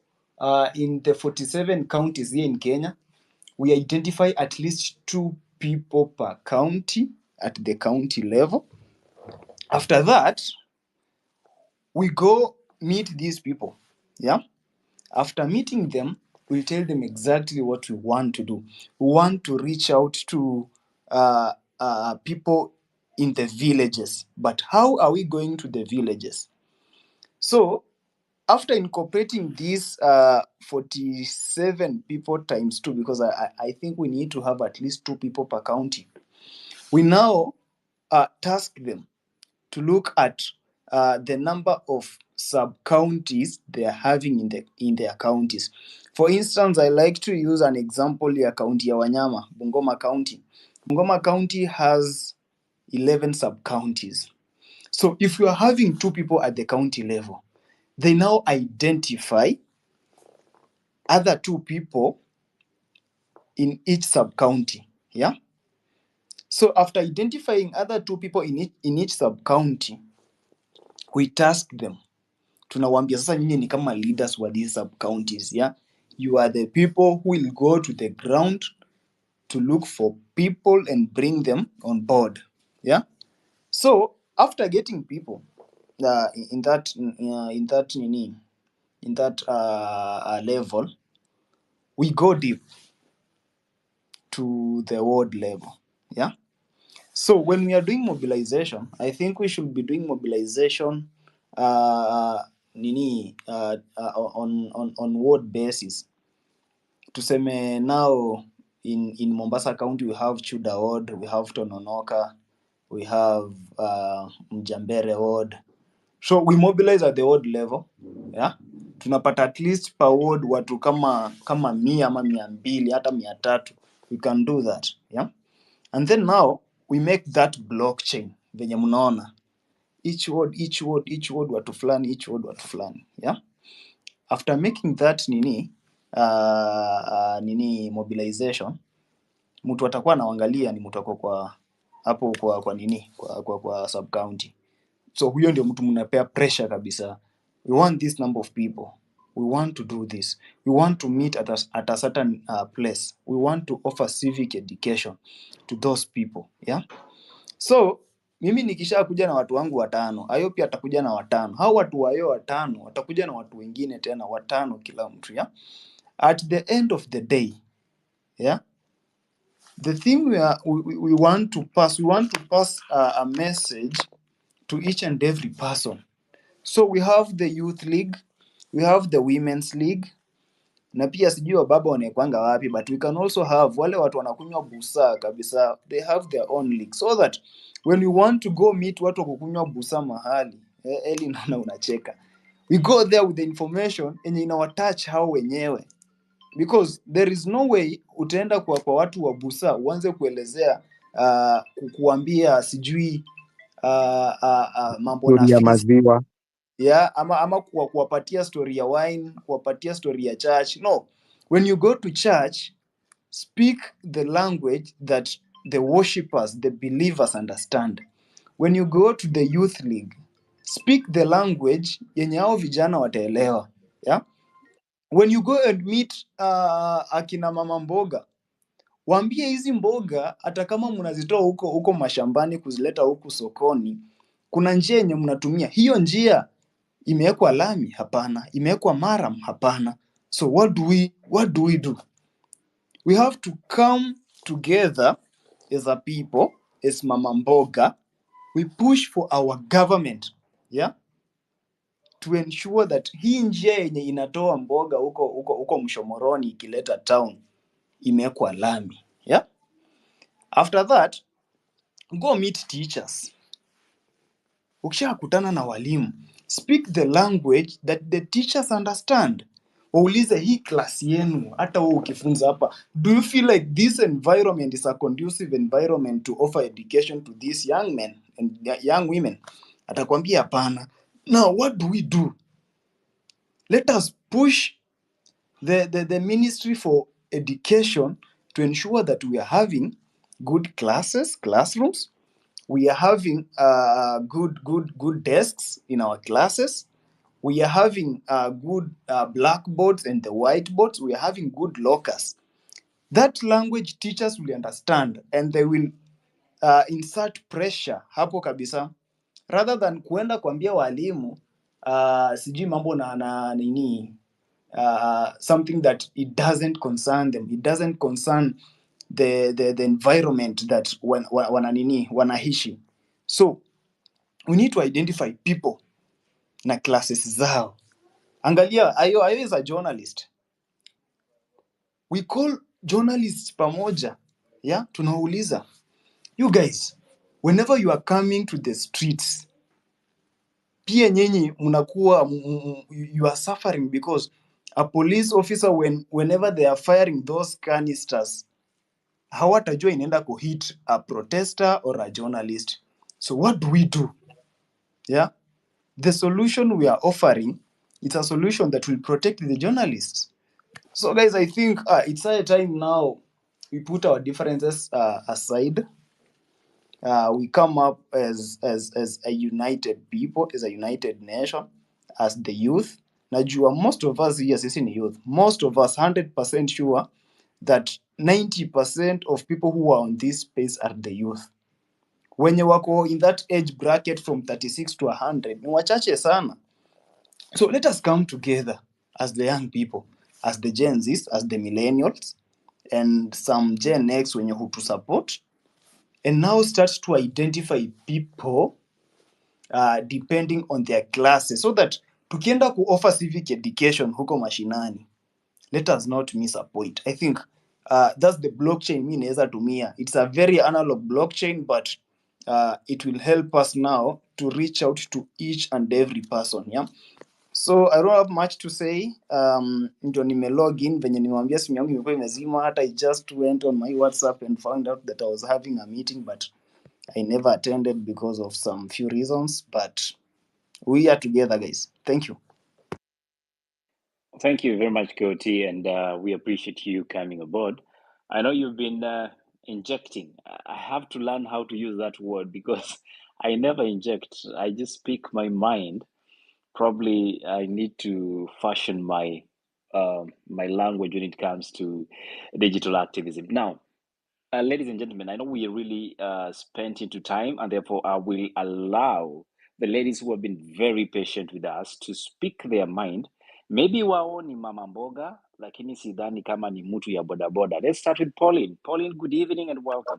in the 47 counties here in Kenya, we identify at least 2 people per county at the county level. After that we go meet these people, yeah. After meeting them we'll tell them exactly what we want to do. We want to reach out to people in the villages, but how are we going to the villages? So after incorporating these 47 people times 2, because I think we need to have at least 2 people per county, we now task them to look at the number of sub-counties they are having in their counties. For instance, I like to use an example ya county ya Wanyama, Bungoma County. Bungoma County has 11 sub-counties. So if you are having 2 people at the county level, they now identify other 2 people in each sub-county, yeah? So after identifying other 2 people in each sub-county, we task them. Tunawaambia sasa nyinyi ni kama leaders wa these sub-counties, yeah? You are the people who will go to the ground to look for people and bring them on board, yeah? So after getting people in that level, we go deep to the ward level, yeah. So when we are doing mobilization, I think we should be doing mobilization on ward basis. Tuseme now in Mombasa County we have Chuda ward, we have Tononoka, we have Mjambere ward. So we mobilize at the ward level, yeah. Tunapata at least per ward watu kama 100 ama 200 hata 300. We can do that, yeah. And then now we make that blockchain venye mnaona each ward watu fulani, each ward watu fulani, yeah. After making that mobilization, mtu atakuwa anaangalia ni mtu ako kwa hapo kwa nini kwa sub county. So huyo ndio mtu mnapea pressure kabisa. We want this number of people, we want to do this, we want to meet at a certain place, we want to offer civic education to those people, yeah. So mimi nikisha kuja na watu wangu watano, Ayo pia atakuja na watano, hao watu wayo watano watakuja na watu wengine tena watano kila mtu, yeah. At the end of the day, yeah, the thing we want to pass, a message to each and every person. So we have the youth league, we have the women's league, na pia sijui wababa wanaekwanga wapi, but we can also have wale watu wanakunywa busaa kabisa, they have their own league, so that when we want to go meet watu wakukunywa busaa mahali, Eli naona unacheka, we go there with the information yenye inawatouch hao wenyewe, because there is no way utaenda kwa watu wa busaa uanze kuelezea kuambia sijui mambo na Story ya fees, maziwa. yeah, ama kuwapatia story ya wine, kuwapatia story ya church. No, when you go to church, speak the language that the worshippers, the believers understand. When you go to the youth league, speak the language yenye hao vijana wataelewa, yeah. When you go and meet akina mama mboga, waambie hizi mboga hata kama mnazitoa huko mashambani kuzileta huku sokoni, kuna njia yenye mnatumia. Hiyo njia imewekwa lami? Hapana. Imewekwa maram? Hapana. So what do we do? We have to come together as a people, as mama mboga. We push for our government, yeah, to ensure that hii njia yenye inatoa mboga huko Mshomoroni ikileta town imewekwa lami, yeah. After that, go meet teachers. Ukishakutana na walimu, speak the language that the teachers understand. Waulize hii klasi yenu, hata wewe ukifunza hapa, do you feel like this environment is a conducive environment to offer education to these young men and young women? Atakwambia hapana. Now what do we do? Let us push the Ministry for Education to ensure that we are having good classrooms. We are having good desks in our classes. We are having good blackboards and the whiteboards. We are having good lockers. That language teachers will understand, and they will insert pressure hapo kabisa, rather than kuenda kuambia walimu sijui mambo na nini, something that it doesn't concern them. It doesn't concern the environment that wanaishi. So we need to identify people na classes zao. Angalia, ayo is a journalist. We call journalists pamoja, yeah, tunauliza, you guys, whenever you are coming to the streets, pia nyinyi mnakuwa you are suffering because a police officer whenever they are firing those canisters, hawatajua inaenda kuhit a protester or a journalist. So what do we do? Yeah, the solution we are offering, it's a solution that will protect the journalists. So guys, I think it's high time now we put our differences aside. We come up as a united people, as a united nation, as the youth. Najua most of us here sisi ni youth. Most of us 100% sure that 90% of people who are on this space are the youth. Wenye wako in that age bracket from 36 to 100 ni wachache sana. So let us come together as the young people, as the Gen Zs, as the millennials, and some Gen X wenye hutu support, and now start to identify people depending on their classes, so that tukienda offer civic education huko mashinani, let us not miss a point. I think that's the blockchain mi naweza tumia. It's a very analog blockchain, but it will help us now to reach out to each and every person, yeah. So I don't have much to say. Ndio nimelog in venye nimwambia simu yangu imekuwa imezima. Hata I just went on my WhatsApp and found out that I was having a meeting, but I never attended because of some few reasons. But we are together, guys. Thank you. Thank you very much, Koti, and we appreciate you coming aboard. I know you've been injecting. I have to learn how to use that word because I never inject. I just speak my mind. Probably I need to fashion my language when it comes to digital activism. Now, ladies and gentlemen, I know we are really spent into time, and therefore I will allow the ladies who have been very patient with us to speak their mind. Maybe wao ni mama mboga, lakini sidhani kama ni mtu ya bodaboda. Let's start with Pauline. Pauline, good evening and welcome.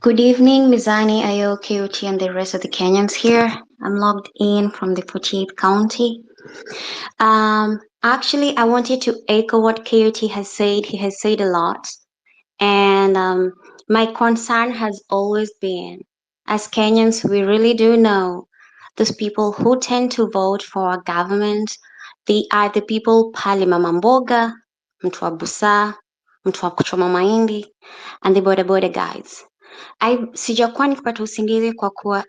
Good evening, Mizani, Ayo, KOT, and the rest of the Kenyans here. I'm logged in from the 48th county. Actually, I wanted to echo what KOT has said. He has said a lot. And my concern has always been, as Kenyans, we really do know those people who tend to vote for our government, they are the people pale mama mboga, mtu wa busaa, mtu wa kuchoma mahindi, and the boda boda guys. Sijakuwa nikipata usingizi kwa kuwa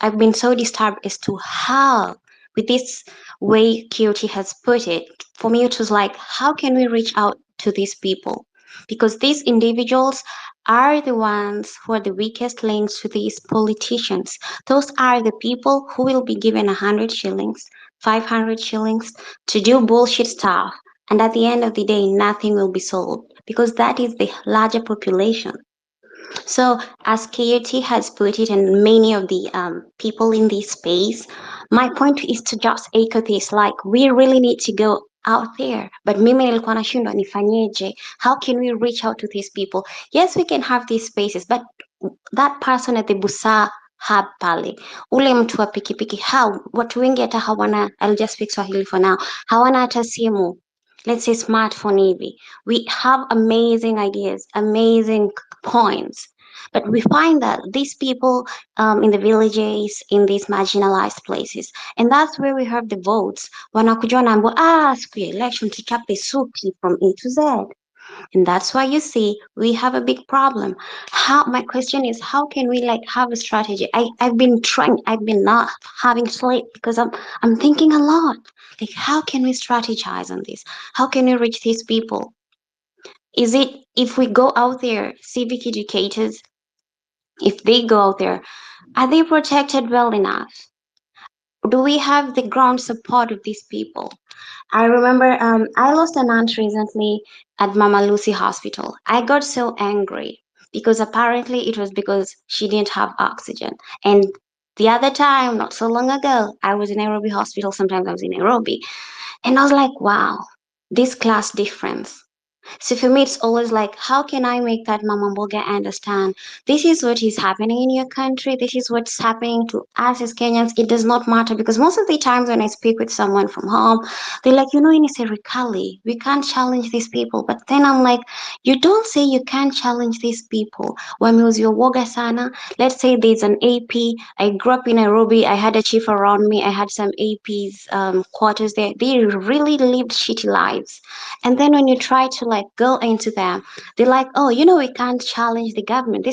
I've been so disturbed as to how, with this way KOT has put it, for me it was like, how can we reach out to these people? Because these individuals are the ones who are the weakest links to these politicians. Those are the people who will be given 100 shillings, 500 shillings to do bullshit stuff. And at the end of the day, nothing will be solved because that is the larger population. So, as KOT has put it, and many of the people in this space, my point is to just echo this. Like, we really need to go out there. But mimi nilikuwa nashindwa nifanyeje? How can we reach out to these people? Yes, we can have these spaces, but that person at the busa hub pale, ule mtu wa pikipiki, how watu wengi hata hawana, I'll just speak Swahili for now, hawana hata simu, let's say smartphone hivi. We have amazing ideas, amazing points, but we find that these people in the villages, in these marginalized places, and that's where we have the votes. Wanakuja wanaambiwa, siku ya election tuchape suki from A to Z. And that's why you see we have a big problem. How, my question is, how can we like have a strategy? I've been trying, I've been not having sleep because I'm thinking a lot. Like, how can we strategize on this? How can we reach these people? Is it, if we go out there, civic educators, if they go out there, are they protected well enough? Do we have the ground support of these people? I remember I lost an aunt recently at Mama Lucy Hospital. I got so angry because apparently it was because she didn't have oxygen. And the other time, not so long ago, I was in Nairobi Hospital. Sometimes I was in Nairobi. And I was like, wow, this class difference. So for me, it's always like, how can I make that Mama Mboga understand this is what is happening in your country? This is what's happening to us as Kenyans. It does not matter because most of the times when I speak with someone from home, they're like, in serikali, we can't challenge these people. But then I'm like, you don't say you can't challenge these people. Wameuzio woga sana. Let's say there's an AP. I grew up in Nairobi. I had a chief around me. I had some APs quarters there. They really lived shitty lives. And then when you try to like go into them, they're like, oh, we can't challenge the government.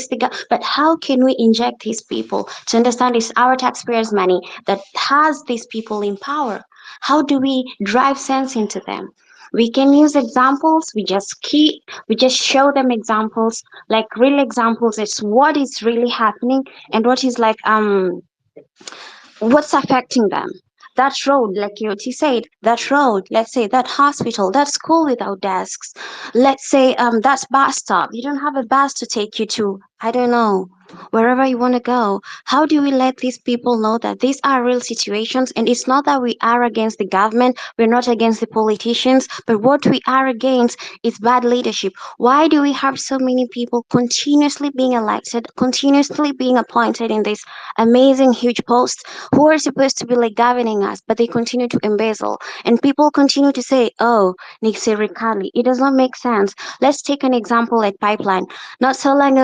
But how can we inject these people to understand it's our taxpayers' money that has these people in power? How do we drive sense into them? We can use examples. We just show them examples, like real examples. It's what is really happening and what is like what's affecting them. That road, like Yoti said, that road, let's say that hospital, that school without desks, let's say that bus stop, you don't have a bus to take you to, I don't know, wherever you want to go. How do we let these people know that these are real situations? And it's not that we are against the government, we're not against the politicians, but what we are against is bad leadership. Why do we have so many people continuously being elected, continuously being appointed in these amazing huge posts, who are supposed to be like governing us, but they continue to embezzle. And people continue to say, oh, ni serikali. It does not make sense. Let's take an example like pipeline. Not so long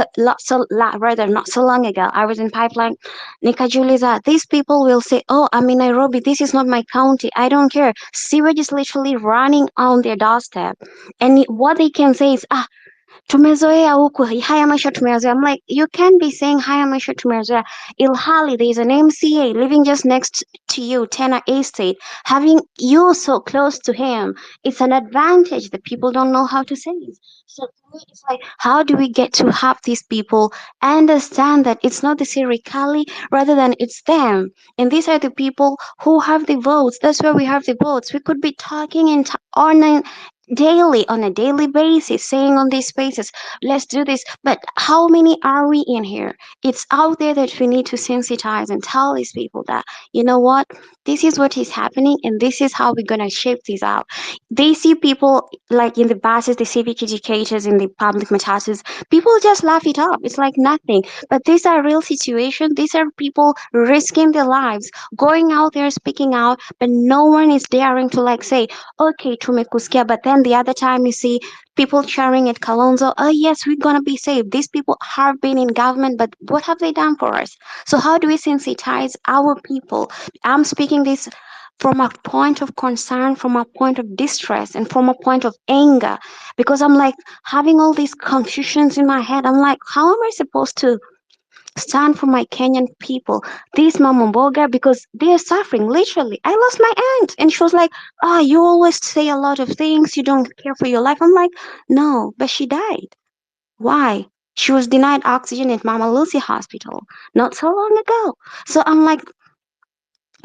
ago, I was in pipeline. Nikajuliza, these people will say, oh, I'm in Nairobi. This is not my county. I don't care. Sewage is literally running on their doorstep. And what they can say is, tumezoea huku haya maisha tumeyazoea. I'm like, you can't be saying haya maisha tumeyazoea ilhali there is an MCA living just next to you, Tena Estate, having you so close to him. It's an advantage that people don't know how to say it. So to me, it's like, how do we get to have these people understand that it's not the Sirikali, rather than it's them, and these are the people who have the votes. That's why we have the votes. We could be talking on a daily basis, saying on these spaces, let's do this, but how many are we in here? It's out there that we need to sensitize and tell these people that, you know what, this is what is happening and this is how we're going to shape this out. They see people like in the buses, the civic educators in the public matatus, people just laugh it up, it's like nothing. But these are real situations, these are people risking their lives, going out there speaking out, but no one is daring to like say, okay, tumekusikia. But then the other time you see people cheering at Kalonzo, oh yes, we're gonna be safe. These people have been in government, but what have they done for us? So how do we sensitize our people? I'm speaking this from a point of concern, from a point of distress, and from a point of anger, because I'm like having all these confusions in my head. I'm like, how am I supposed to stand for my Kenyan people, this Mama Mboga, because they are suffering. Literally, I lost my aunt, and she was like, "Ah, you always say a lot of things. You don't care for your life." I'm like, "No, but she died. Why?" She was denied oxygen at Mama Lucy Hospital not so long ago. So I'm like,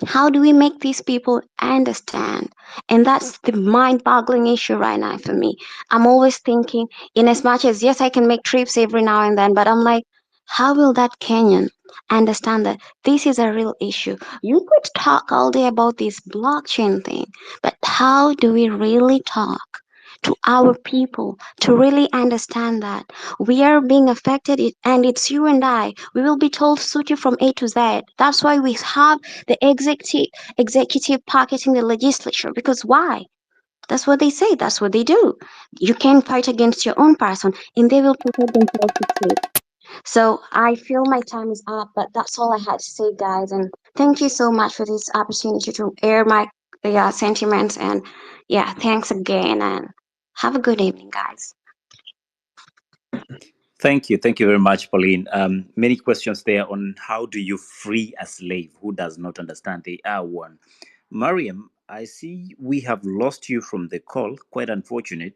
how do we make these people understand? And that's the mind boggling issue right now for me. I'm always thinking, in as much as, yes, I can make trips every now and then, but I'm like, how will that Kenyan understand that this is a real issue? You could talk all day about this blockchain thing, but how do we really talk to our people to really understand that we are being affected, and it's you and I. We will be told suit you from A to Z. That's why we have the executive pocketing the legislature, because why? That's what they say, that's what they do. You can't fight against your own person, and they will protect themselves to sleep. So I feel my time is up, but that's all I had to say, guys. And thank you so much for this opportunity to air my sentiments. And yeah, thanks again, and have a good evening, guys. Thank you very much, Pauline. Many questions there on how do you free a slave who does not understand the one. Mariam, I see we have lost you from the call. Quite unfortunate,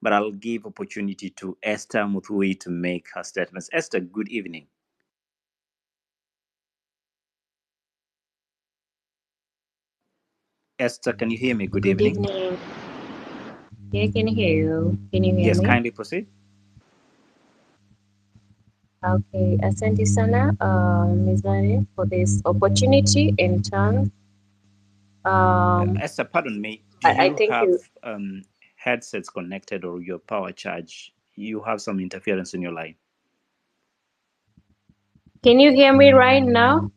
but I'll give opportunity to Esther Muthui to make her statements. Esther, good evening. Esther, can you hear me? Good Good evening. evening. Yeah, I can hear you. Can you hear Yes, me? kindly proceed. Okay, asante sana Mizani for this opportunity and chance. Esther, pardon me. Do I you think have you headsets connected or your power charge? You have some interference in your line. can you hear me right now?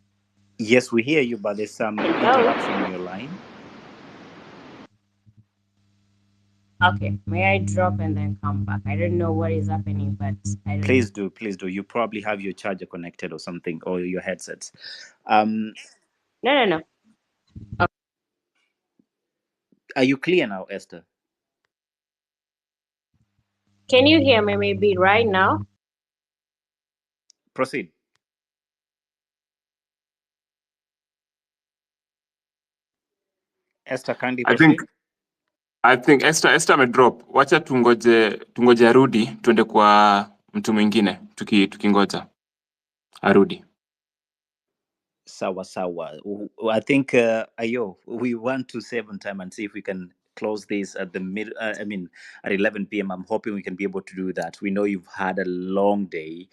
Yes, we hear you, but there's some Hello. interruption in your line. Okay, may I drop and then come back? I don't know what is happening, but I don't know. Please do, please do. You probably have your charger connected or something, or your headsets. Um, No. are you clear now, Esther? Can you hear me maybe right now? Proceed. Esther, kindly I think proceed. I think Esther amedrop. Wacha tungoje arudi tuende kwa mtu mwingine tukingoja arudi. Sawa sawa. I think Ayo, we want to save on time and see if we can close this at the mid. I mean, at 11 p.m. I'm hoping we can be able to do that. We know you've had a long day,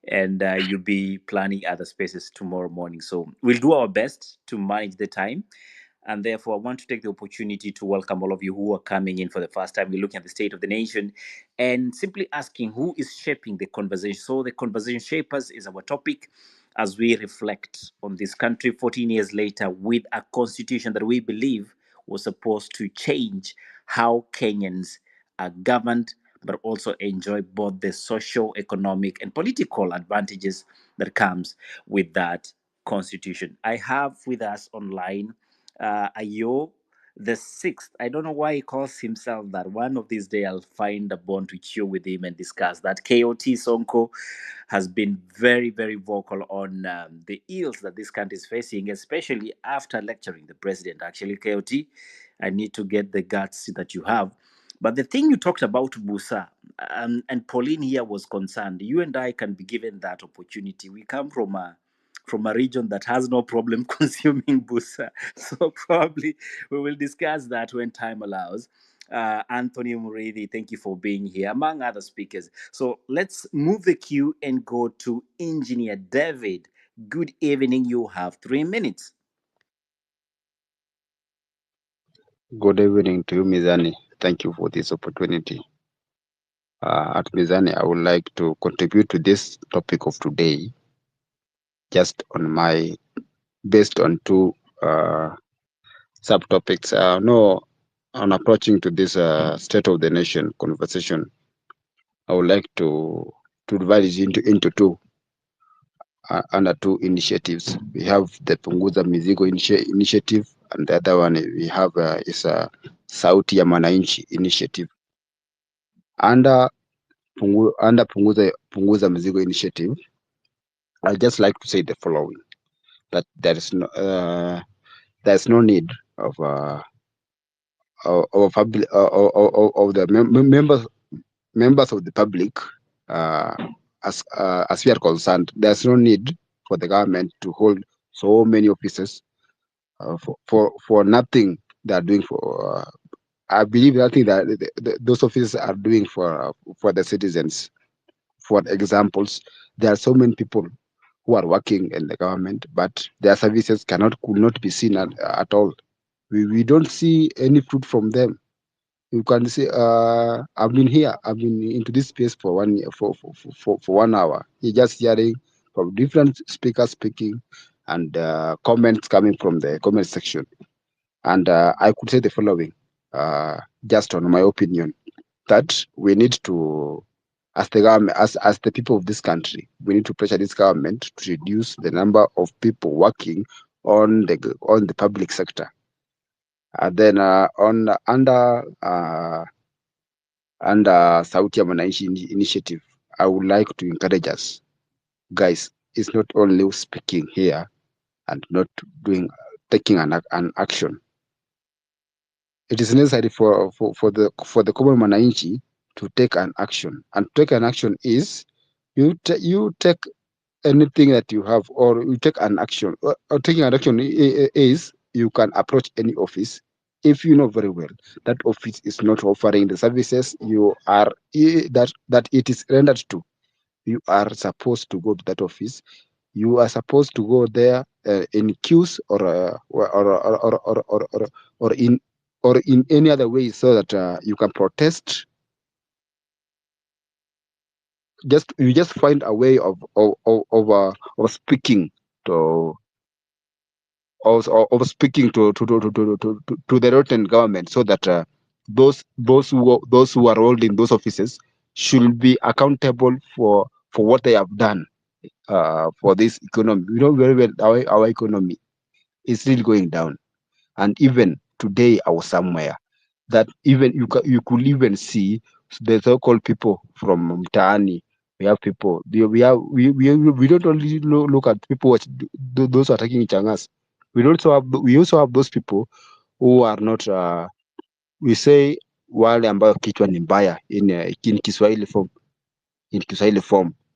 and you'll be planning other spaces tomorrow morning. So we'll do our best to manage the time. And therefore, I want to take the opportunity to welcome all of you who are coming in for the first time. We're looking at the state of the nation and simply asking who is shaping the conversation. So, the conversation shapers is our topic as we reflect on this country 14 years later with a constitution that we believe was supposed to change how Kenyans are governed, but also enjoy both the social, economic, and political advantages that comes with that constitution. I have with us online Ayo, the 6th. I don't know why he calls himself that. One of these days, I'll find a bond to chill with him and discuss that. KOT Sonko has been very, very vocal on the ills that this country is facing, especially after lecturing the president. Actually, KOT, I need to get the guts that you have. But the thing you talked about, Busa, and Pauline here was concerned. You and I can be given that opportunity. We come from a region that has no problem consuming busa. So probably we will discuss that when time allows. Anthony Muridi, thank you for being here, among other speakers. So let's move the queue and go to Engineer David. Good evening. You have 3 minutes. Good evening to you, Mizani. Thank you for this opportunity. At Mizani, I would like to contribute to this topic of today, just on my based on two subtopics. No, on approaching to this state of the nation conversation, I would like to divide it into two under two initiatives. We have the Punguza Mizigo initiative, and the other one we have is a Sauti ya Mwananchi initiative. Under Punguza Mizigo initiative, I just like to say the following: that there's no need of public of the members of the public, as we are concerned. There's no need for the government to hold so many offices for nothing they are doing for. I believe nothing that those offices are doing for the citizens. For examples, there are so many people who are working in the government, but their services could not be seen at all. We don't see any fruit from them. You can say, I've been here, I've been into this space for 1 year, for 1 hour. You're just hearing from different speakers speaking and comments coming from the comment section. And I could say the following, just on my opinion, that we need to, as the government, as the people of this country, we need to pressure this government to reduce the number of people working on the public sector. And then under Sauti ya Mwananchi initiative, I would like to encourage us, guys. It's not only speaking here and not taking an action. It is necessary for the common Mwananchi to take an action, and take an action is you take anything that you have, or you take an action. Or taking an action is you can approach any office if you know very well that office is not offering the services you are that it is rendered to. You are supposed to go to that office. You are supposed to go there in queues or in any other way, so that you can protest. You just find a way of speaking to speaking to the rotten government, so that those who are holding those offices should be accountable for what they have done for this economy. We know very well our economy is really going down, and even today I was somewhere that even you could even see the so-called people from Mtaani. We have people. We don't only look at people those who are taking changas. We also have those people who are not. We say wale ambayo kichwa ni mbaya in Kiswahili form,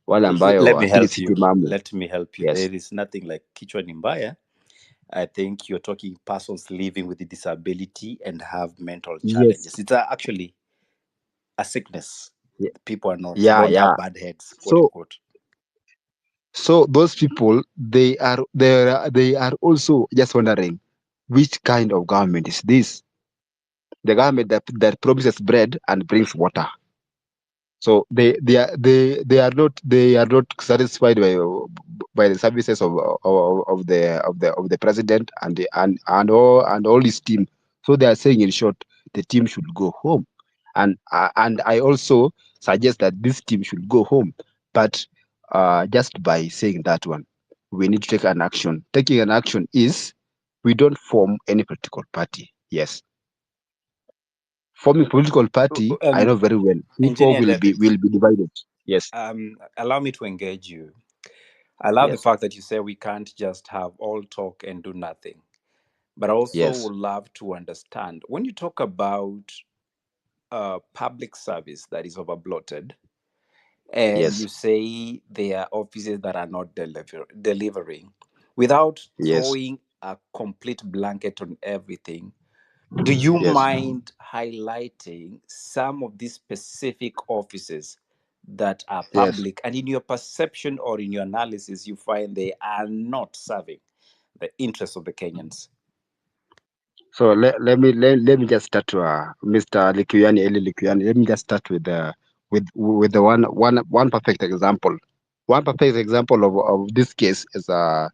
wale ambayo Let me akili help si you. timamu. Let me help you. Yes, There is nothing like kichwa ni mbaya. I think you're talking persons living with a disability and have mental yes, challenges. It's actually a sickness. People are not, yeah, don't yeah. have bad heads, quote So unquote. those people, they are also just wondering, which kind of government is this? The government that promises bread and brings water. So they are not satisfied by the services of the president and all his team. So they are saying, in short, the team should go home. And I also suggest that this team should go home. But just by saying that one, we need to take an action. Taking an action is, we don't form any political party. Yes, forming political party, I know very well. People Engineer David, will be divided. Yes, allow me to engage you. I love the yes, fact that you say we can't just have all talk and do nothing. But I also yes, would love to understand when you talk about public service that is overbloated, and you yes, say there are offices that are not delivering, without yes, throwing a complete blanket on everything, do you yes. mind highlighting some of these specific offices that are Yes. public and in your perception or in your analysis you find they are not serving the interests of the Kenyans? So let me just start, Mr. Likuyani, Eli Likuyani. Let me just start with the one perfect example. One perfect example of this case is, I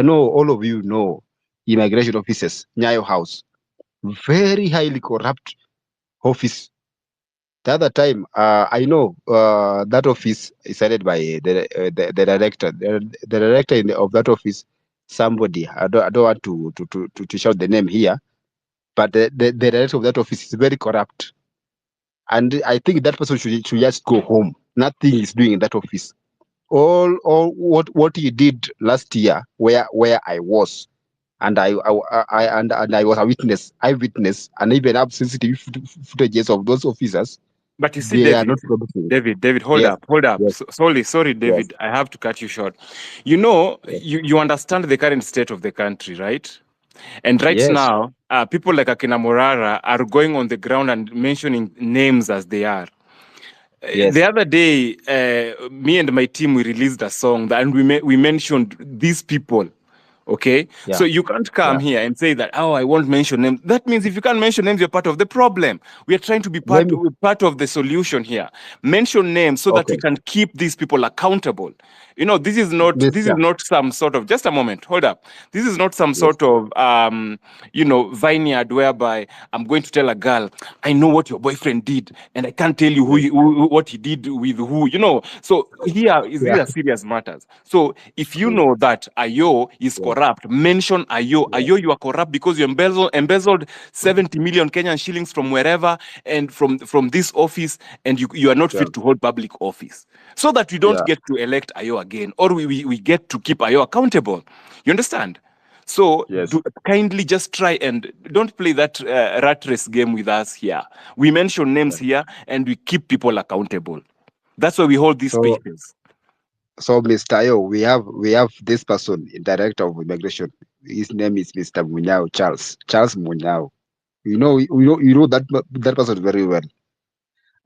know all of you know immigration offices, Nyayo House, very highly corrupt office. The other time, I know that office is headed by the director. The director of that office, somebody, I don't want to shout the name here, but the director of that office is very corrupt. And I think that person should just go home. Nothing is doing in that office. All what he did last year, where I was, and and I was a witness, eyewitness, and even have sensitive footages of those officers. But you see, They are David, not producing. David, hold Yes, up, hold up. yes, Sorry, yes, David, I have to cut you short. You know, yes, you understand the current state of the country, right? And right yes, now, people like Akina Morara are going on the ground and mentioning names as they are. The yes, other day, me and my team, we released a song and we mentioned these people. Okay, so yeah. you can't come Yeah. here and say that, oh, I won't mention names. That means if you can't mention names, you're part of the problem. We are trying to be Let me. part of the solution here. Mention names so that we Okay, can keep these people accountable. You know, this is Mister. not some sort of, just a moment, hold up. This is not some Yes, sort of vineyard whereby I'm going to tell a girl, I know what your boyfriend did, and I can't tell you yes, what he did with who. You know, so here is these yeah, are serious matters. So if you yes, know that Ayo is yes, corrupt, mention Ayo. yes, Ayo, you are corrupt because you embezzled 70 million Kenyan shillings from wherever and from this office, and you are not yeah, fit to hold public office. So that we don't yeah, get to elect Ayo again, or we get to keep Ayo accountable. You understand? So yes, kindly just try and don't play that rat race game with us here. We mention yeah. names here and we keep people accountable. That's why we hold these So, spaces. Mr. Ayo, we have this person, director of immigration. His name is Mr. Munyao Charles. Charles Munyao. You know that person very well.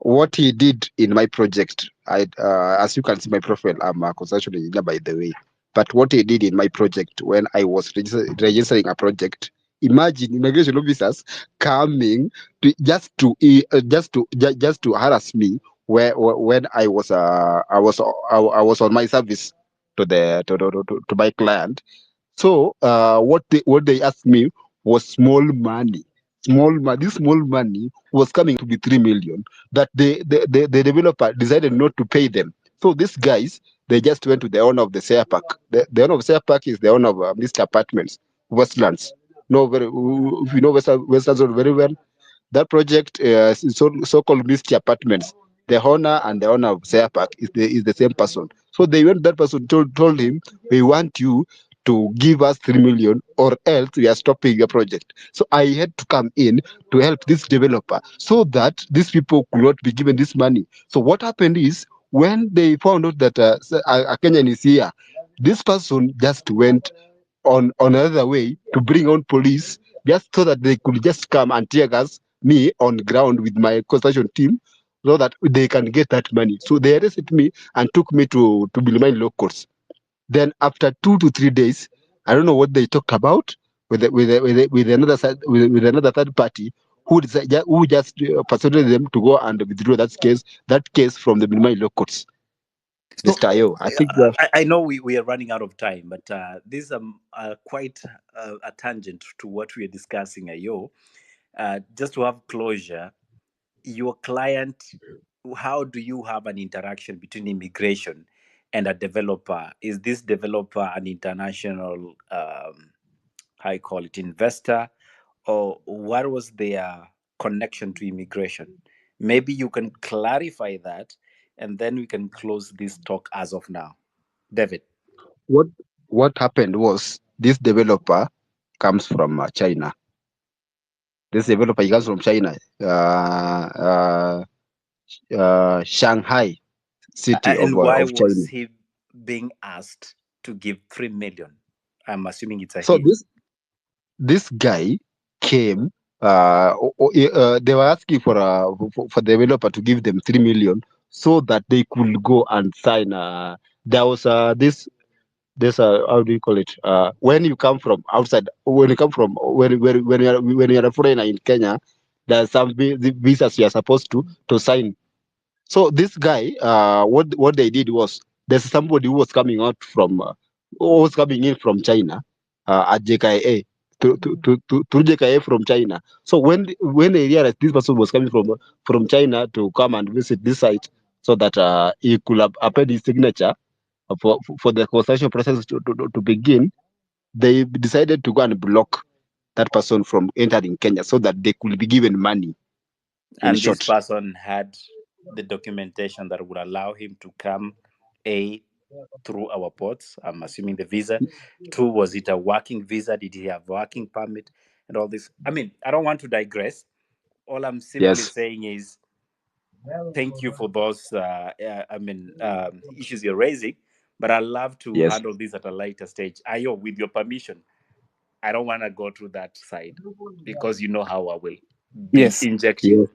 What he did in my project, as you can see my profile, I'm a construction engineer, by the way. But what he did in my project when I was registering a project, imagine immigration officers coming to just to harass me when I was on my service to my client. So what they asked me was small money. This small money was coming to be 3 million that the developer decided not to pay them. So these guys, they just went to the owner of the Share Park. The owner of Share Park is the owner of Mr. Apartments, Westlands. No, if you know Westlands very well, that project, so-called Misty Apartments, the owner and the owner of Share Park is the same person. So they went. That person told him, "We want you to give us 3 million, or else we are stopping your project." So I had to come in to help this developer so that these people could not be given this money. So what happened is, when they found out that a Kenyan is here, this person just went on another way to bring on police, just so that they could just come and tear gas me on ground with my construction team, so that they can get that money. So they arrested me and took me to Bilimani locals. Then after 2 to 3 days, I don't know what they talked about with another with another third party who just persuaded them to go and withdraw that case from the Bilimani locals. So Mr. Ayo, I think that. I know we are running out of time, but this is quite a tangent to what we are discussing, Ayo. Just to have closure, your client, how do you have an interaction between immigration and a developer? Is this developer an international, how you call it, investor, or what was their connection to immigration. Maybe you can clarify that, and then we can close this talk as of now. David. What what happened was this developer comes from China. This developer he comes from China, Shanghai city And why of China. was he being asked to give 3 million? I'm assuming it's a So he. this guy came. They were asking for the developer to give them 3 million so that they could go and sign. There was this how do you call it? When you come from outside, when you come from when you're a foreigner in Kenya, there's some the visas you are supposed to sign. So this guy, what they did was there's somebody who was coming out from who was coming in from China at JKA to JKA from China. So when they realized this person was coming from China to come and visit this site, so that he could append his signature for the construction process to begin, they decided to go and block that person from entering Kenya so that they could be given money. In And this short, person had the documentation that would allow him to come, A, through our ports. I'm assuming the visa. Two, was it a working visa? Did he have working permit and all this? I mean, I don't want to digress. All I'm simply yes, saying is thank you for those issues you're raising, but I love to yes, handle this at a later stage. Ayo, with your permission, I don't want to go through that side because you know how I will be Yes. injecting. yes,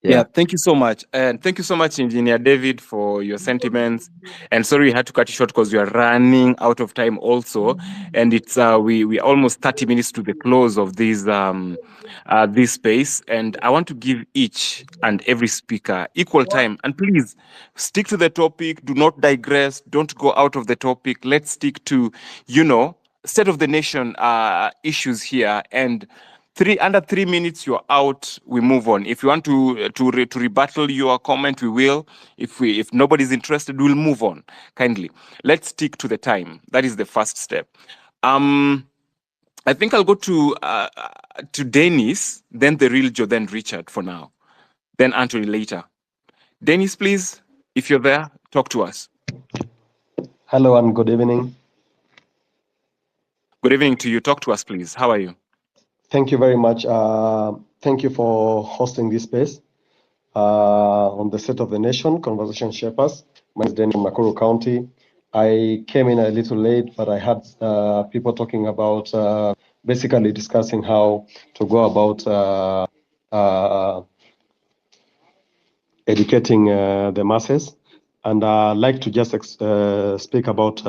Yeah, yeah. thank you so much. And thank you so much, Engineer David, for your sentiments. And sorry we had to cut you short because we are running out of time also. And it's we are almost 30 minutes to the close of this space. And I want to give each and every speaker equal time. And please stick to the topic, do not digress, don't go out of the topic. Let's stick to, state of the nation issues here. And under 3 minutes, you're out. We move on. If you want to rebuttal your comment, we will. If nobody's interested, we'll move on. Kindly, let's stick to the time. That is the first step. I think I'll go to Dennis, then the real Joe, then Richard for now, then Anthony later. Dennis, please, if you're there, talk to us. Hello and good evening. Good evening to you. Talk to us, please. How are you? Thank you very much. Thank you for hosting this space on the State of the Nation Conversation Shapers. My name is Dennis from Nakuru County. I came in a little late, but I had people talking about basically discussing how to go about educating the masses. And I'd like to just speak about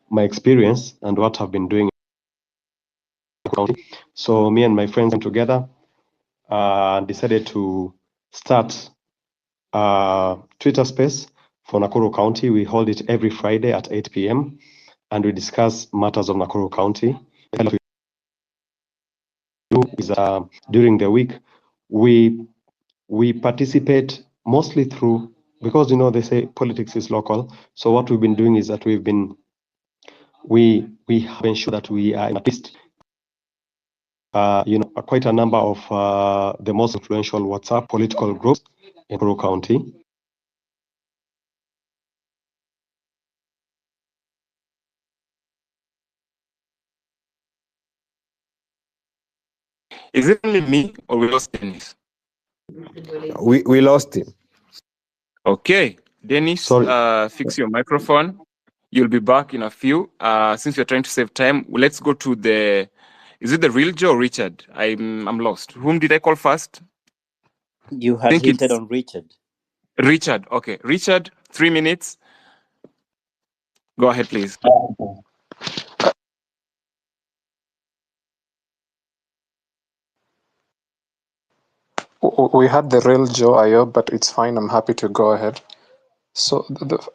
my experience and what I've been doing. So me and my friends came together decided to start a Twitter space for Nakuru County. We hold it every Friday at 8 p.m. and we discuss matters of Nakuru County. What we do is during the week we participate mostly through, because they say politics is local. So what we've been doing is that we have ensured that we are at least quite a number of the most influential WhatsApp political groups in Nakuru County. Is it only me or we lost Dennis? We lost him. Okay, Dennis, Sorry. fix your microphone. You'll be back in a few. Since you're trying to save time, let's go to the. Is it the real Joe or Richard? I'm lost. Whom did I call first? You I had think hinted it's on Richard. Richard. Okay, Richard, 3 minutes. Go ahead, please. We had the real Joe Ayo, but it's fine. I'm happy to go ahead. So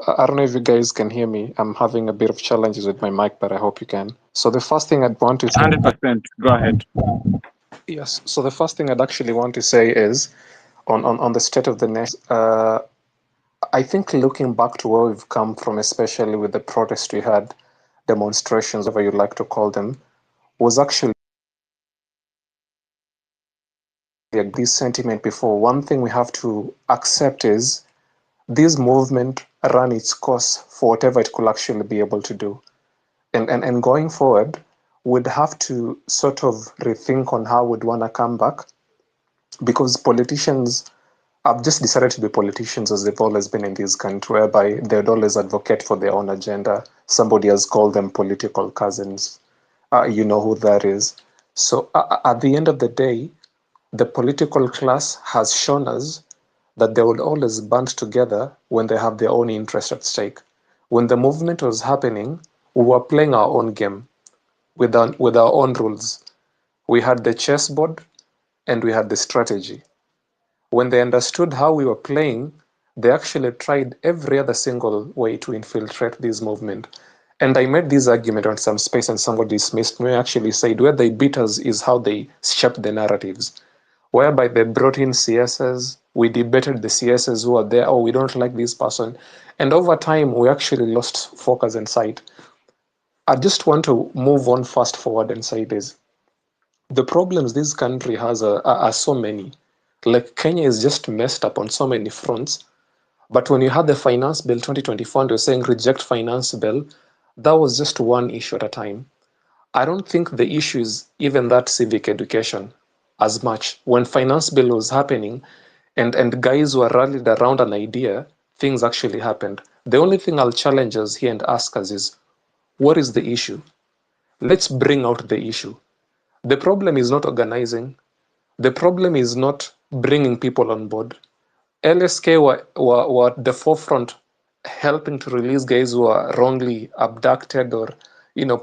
I don't know if you guys can hear me. I'm having a bit of challenges with my mic, but I hope you can. So the first thing I'd want to say, 100%. Go ahead. yes. So the first thing I'd actually want to say is on the state of the nation. I think looking back to where we've come from, especially with the protest we had, demonstrations, whatever you'd like to call them, was actually like this sentiment before, one thing we have to accept is this movement ran its course for whatever it could actually be able to do. And going forward, we'd have to sort of rethink on how we'd want to come back, because politicians have just decided to be politicians as they've always been in this country, whereby they'd always advocate for their own agenda. Somebody has called them political cousins. You know who that is. So at the end of the day, the political class has shown us that they would always band together when they have their own interest at stake. When the movement was happening, we were playing our own game with our own rules. We had the chessboard and we had the strategy. When they understood how we were playing, they actually tried every other single way to infiltrate this movement. And I made this argument on some space and somebody dismissed me. I actually said where they beat us is how they shaped the narratives, whereby they brought in CSs, we debated the CSs who are there, oh, we don't like this person. And over time, we actually lost focus and sight. I just want to move on fast forward and say this. The problems this country has are so many. Like Kenya is just messed up on so many fronts. But when you had the finance bill 2024 and you're saying reject finance bill, that was just one issue at a time. I don't think the issue is even that civic education as much. When finance bill was happening and guys were rallied around an idea, things actually happened. The only thing I'll challenge us here and ask us is, what is the issue? Let's bring out the issue. The problem is not organizing. The problem is not bringing people on board. LSK were at the forefront helping to release guys who are wrongly abducted or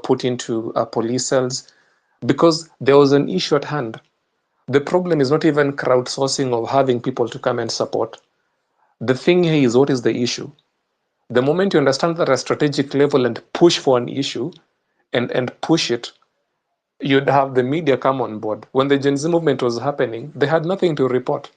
put into police cells because there was an issue at hand. The problem is not even crowdsourcing or having people to come and support. The thing here is, what is the issue? The moment you understand that at a strategic level and push for an issue and push it, you'd have the media come on board. When the Gen Z movement was happening, they had nothing to report.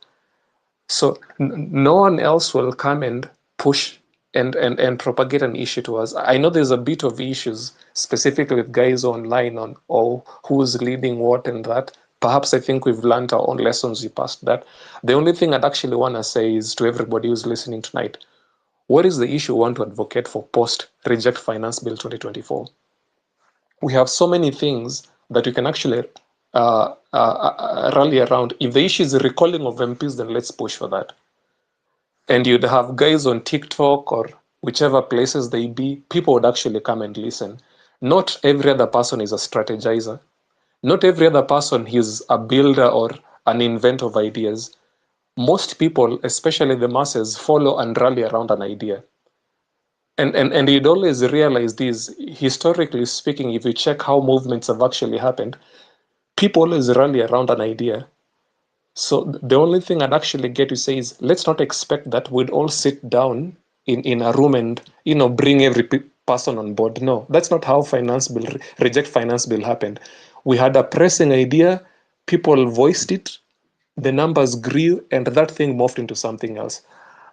So no one else will come and push and propagate an issue to us. I know there's a bit of issues specifically with guys online on who's leading what and that. Perhaps I think we've learned our own lessons we passed that. The only thing I'd actually want to say is to everybody who's listening tonight, what is the issue we want to advocate for post Reject Finance Bill 2024? We have so many things that we can actually rally around. If the issue is recalling of MPs, then let's push for that. And you'd have guys on TikTok or whichever places they be, people would actually come and listen. Not every other person is a strategizer. Not every other person is a builder or an inventor of ideas. Most people, especially the masses, follow and rally around an idea. And you'd always realize this, historically speaking, if you check how movements have actually happened, people always rally around an idea. So the only thing I'd actually get to say is, let's not expect that we'd all sit down in a room and bring every person on board. No, that's not how reject finance bill happened. We had a pressing idea, people voiced it, the numbers grew, and that thing morphed into something else.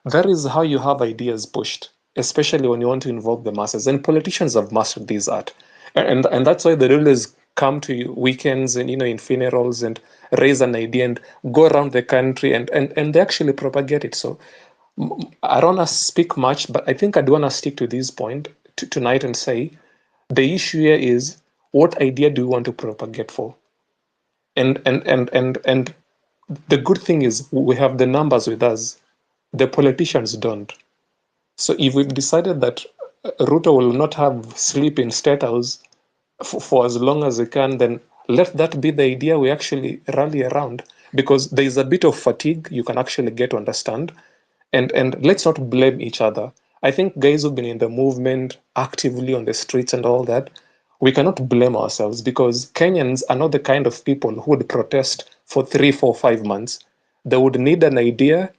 That is how you have ideas pushed, especially when you want to involve the masses. And politicians have mastered this art. And that's why they always come to weekends and, in funerals and raise an idea and go around the country and they actually propagate it. So I don't want to speak much, but I think I do want to stick to this point tonight and say the issue here is, what idea do you want to propagate for? And the good thing is we have the numbers with us. The politicians don't. So if we've decided that Ruto will not have sleep in State House for as long as he can, then let that be the idea we actually rally around, because there is a bit of fatigue you can actually get to understand. And let's not blame each other. I think guys who've been in the movement actively on the streets and all that, we cannot blame ourselves, because Kenyans are not the kind of people who would protest for 3, 4, 5 months. They would need an idea.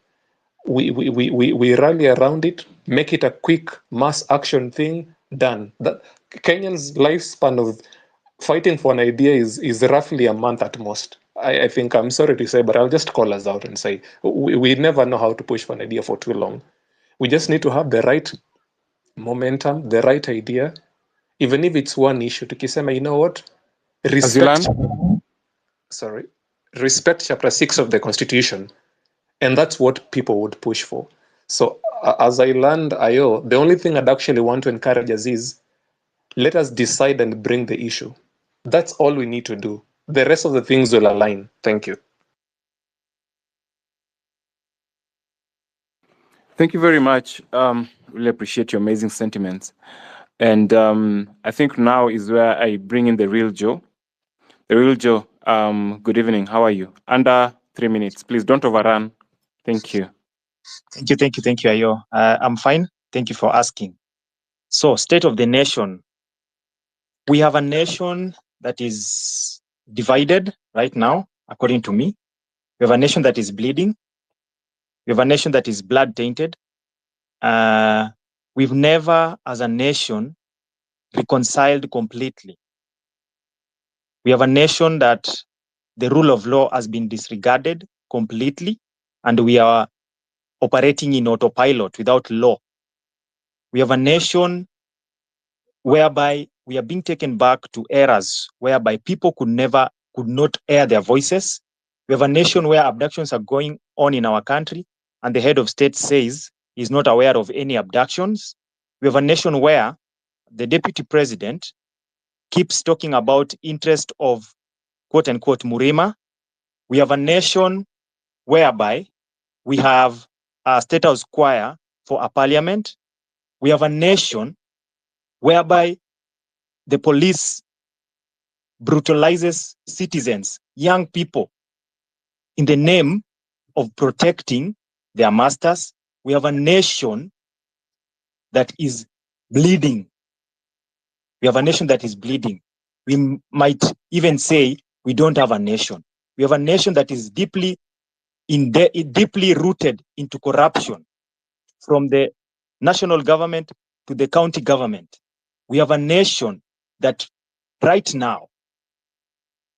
We rally around it, make it a quick mass action thing, done. That Kenyans' lifespan of fighting for an idea is roughly a month at most. I think, I'm sorry to say, but I'll just call us out and say we never know how to push for an idea for too long. We just need to have the right momentum, the right idea, even if it's one issue. Tukisema, you know what, respect. Azilan? Sorry. respect chapter 6 of the constitution, and that's what people would push for. So as I learned IO, the only thing I'd actually want to encourage us is let us decide and bring the issue. That's all we need to do. The rest of the things will align. Thank you. Thank you very much. Really appreciate your amazing sentiments. And I think now is where I bring in the real Joe. The real Joe, good evening. How are you? Under 3 minutes. Please don't overrun. Thank you. Thank you, Ayo. I'm fine. Thank you for asking. So, state of the nation. We have a nation that is divided right now, according to me. We have a nation that is bleeding. We have a nation that is blood tainted. We've never, as a nation, reconciled completely. We have a nation that the rule of law has been disregarded completely, and we are operating in autopilot without law. We have a nation whereby we are being taken back to eras whereby people could not air their voices. We have a nation where abductions are going on in our country, and the head of state says he's not aware of any abductions. We have a nation where the deputy president keeps talking about interest of quote unquote Murima. We have a nation whereby we have a state house choir for a parliament. We have a nation whereby the police brutalizes citizens, young people, in the name of protecting their masters. We have a nation that is bleeding. We have a nation that is bleeding. We might even say we don't have a nation. We have a nation that is deeply rooted into corruption, from the national government to the county government. We have a nation that right now,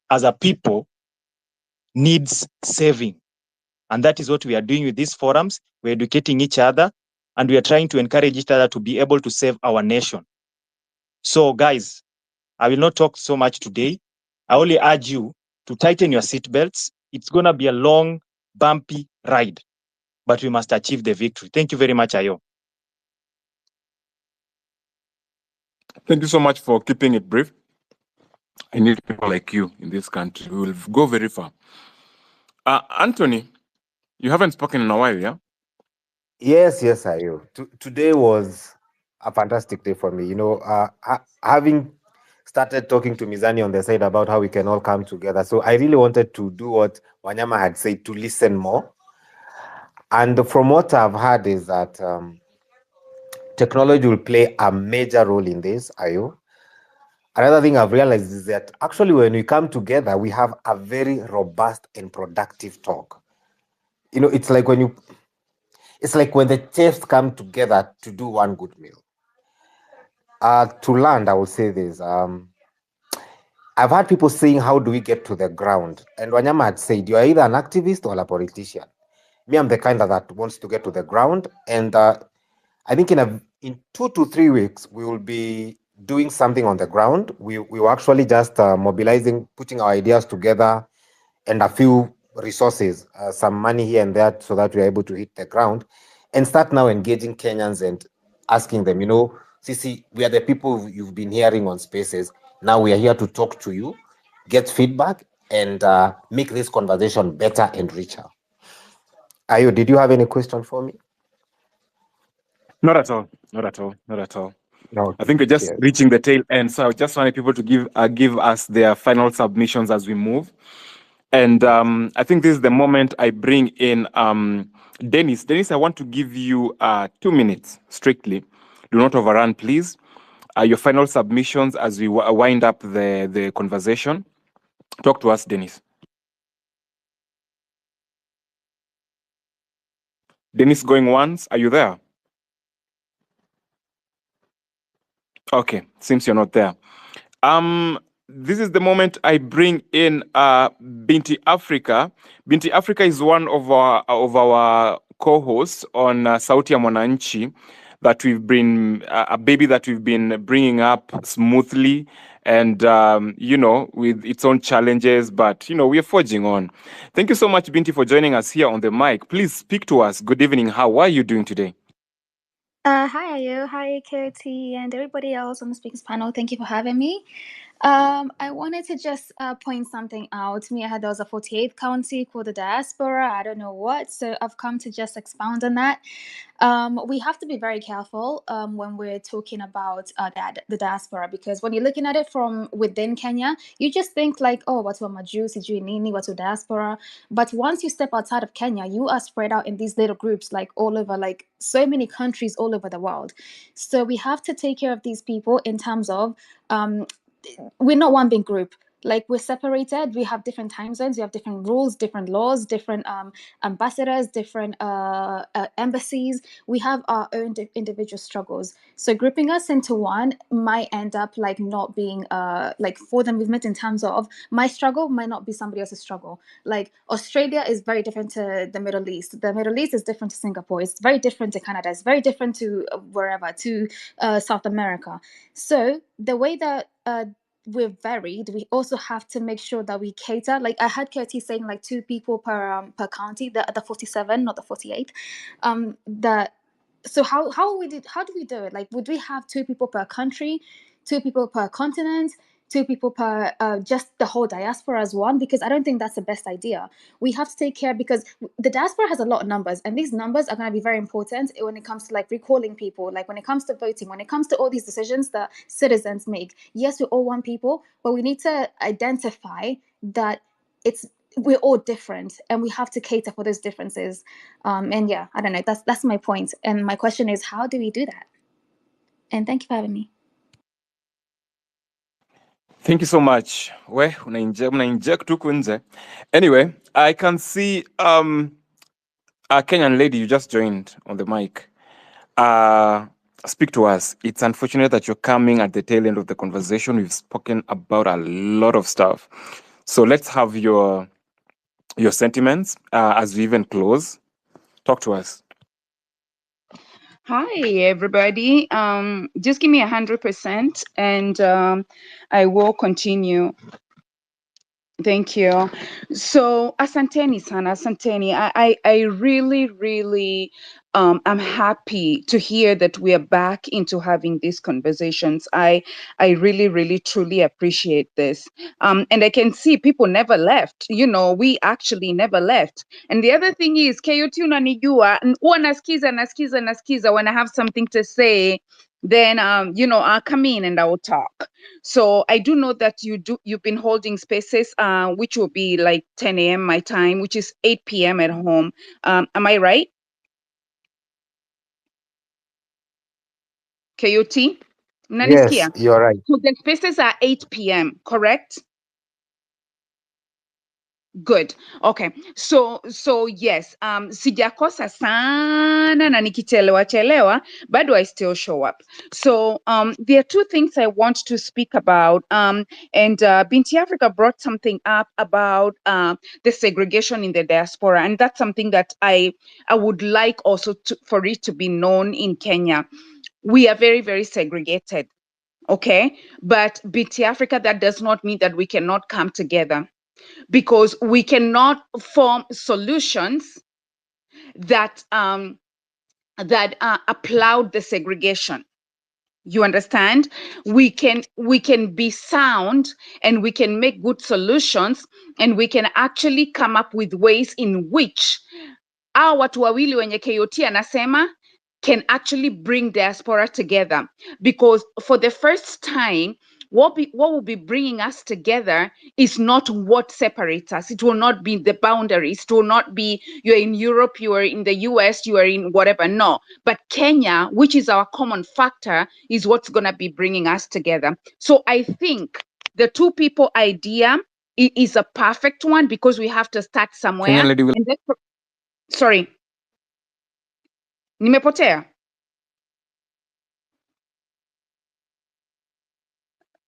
as a people, needs saving. And that is what we are doing with these forums. We're educating each other, and we are trying to encourage each other to be able to save our nation. So guys, I will not talk so much today. I only urge you to tighten your seatbelts. It's going to be a long, bumpy ride, but we must achieve the victory. Thank you very much, Ayo. Thank you so much for keeping it brief. I need people like you in this country. We will go very far. Anthony, you haven't spoken in a while, yeah? Yes, Ayo. Today was a fantastic day for me. Having started talking to Mizani on the side about how we can all come together. So I really wanted to do what Wanyama had said, to listen more. And from what I've heard is that technology will play a major role in this, Ayo. Another thing I've realized is that actually when we come together, we have a very robust and productive talk. It's like when the chefs come together to do one good meal. To land, I will say this. I've heard people saying, how do we get to the ground? And Wanyama had said, you are either an activist or a politician. Me, I'm the kind that wants to get to the ground. And I think in 2 to 3 weeks, we will be doing something on the ground. We were actually just mobilizing, putting our ideas together, and a few resources, some money here and there, so that we're able to hit the ground and start now engaging Kenyans and asking them, Sisi, we are the people you've been hearing on Spaces. Now we are here to talk to you, get feedback, and make this conversation better and richer. Ayo, did you have any question for me? Not at all. Not at all. Not at all. No. I think we're just reaching the tail end. So I just wanted people to give us their final submissions as we move. And I think this is the moment I bring in Dennis. Dennis, I want to give you 2 minutes strictly. Do not overrun, please. Your final submissions as we wind up the conversation. Talk to us, Dennis. Dennis going once. Are you there? Okay, seems you're not there. This is the moment I bring in Binti Africa. Binti Africa is one of our co-hosts on Sauti ya Mwananchi, that we've been a baby that we've been bringing up smoothly, and with its own challenges, but we are forging on. Thank you so much, Binti, for joining us here on the mic. Please speak to us. Good evening. How are you doing today? Hi, Ayo. Hi, KOT, and everybody else on the speakers panel. Thank you for having me. I wanted to just point something out. Me, I had there was a 48th county called the diaspora. I don't know what, so I've come to just expound on that. We have to be very careful when we're talking about the diaspora, because when you're looking at it from within Kenya, you just think like, oh, watu wa majuu, sijui nini, watu diaspora. But once you step outside of Kenya, you are spread out in these little groups, like all over, like so many countries all over the world. So we have to take care of these people in terms of we're not one big group. Like, we're separated. We have different time zones. We have different rules, different laws, different ambassadors, different embassies. We have our own individual struggles. So grouping us into one might end up like not being like for the movement, in terms of my struggle might not be somebody else's struggle. Like, Australia is very different to the Middle East. The Middle East is different to Singapore. It's very different to Canada. It's very different to wherever, to South America. So the way that we're varied, we also have to make sure that we cater. Like, I had Curtis saying like 2 people per county, the 47, not the 48. So how do we do it? Like, would we have 2 people per country, 2 people per continent, 2 people per just the whole diaspora as one? Because I don't think that's the best idea. We have to take care, because the diaspora has a lot of numbers, and these numbers are going to be very important when it comes to like recalling people, like when it comes to voting, when it comes to all these decisions that citizens make. Yes, we're all one people, but we need to identify that we're all different, and we have to cater for those differences. And yeah, I don't know, that's my point. And my question is, how do we do that? And thank you for having me. Thank you so much. Una inject huku nje. Anyway, I can see a Kenyan lady, you just joined on the mic. Speak to us. It's unfortunate that you're coming at the tail end of the conversation. We've spoken about a lot of stuff. So let's have your sentiments as we even close. Talk to us. Hi, everybody. Just give me 100%, and I will continue. Thank you. So, asanteni sana, asanteni. I really, really, I'm happy to hear that we are back into having these conversations. I really, really, truly appreciate this. And I can see people never left. We actually never left. And the other thing is, KOT unanijua, huwa nasikiza when I have something to say. Then I'll come in and I will talk. So I do know that you've been holding spaces, which will be like 10 a.m. my time, which is 8 p.m. at home. Am I right? KOT? Yes, Mnanisikia? you're right. So the spaces are 8 p.m., correct? Good. Okay. So yes, sijakosa sana na nikichelewa, bado I still show up. So there are 2 things I want to speak about. And Binti Africa brought something up about the segregation in the diaspora, and that's something that I would like also for it to be known in Kenya. We are very, very segregated. Okay, but Binti Africa, that does not mean that we cannot come together, because we cannot form solutions that applaud the segregation. You understand? We can be sound, and we can make good solutions, and we can actually come up with ways in which our watu wawili wenye KOT anasema can actually bring diaspora together. Because for the first time, what will be bringing us together is not what separates us. It will not be the boundaries. It will not be you're in Europe, you are in the US, you are in whatever. No. But Kenya, which is our common factor, is what's going to be bringing us together. So I think the 2 people idea is a perfect one, because we have to start somewhere. Kenyan lady will. And sorry. Nimepotea?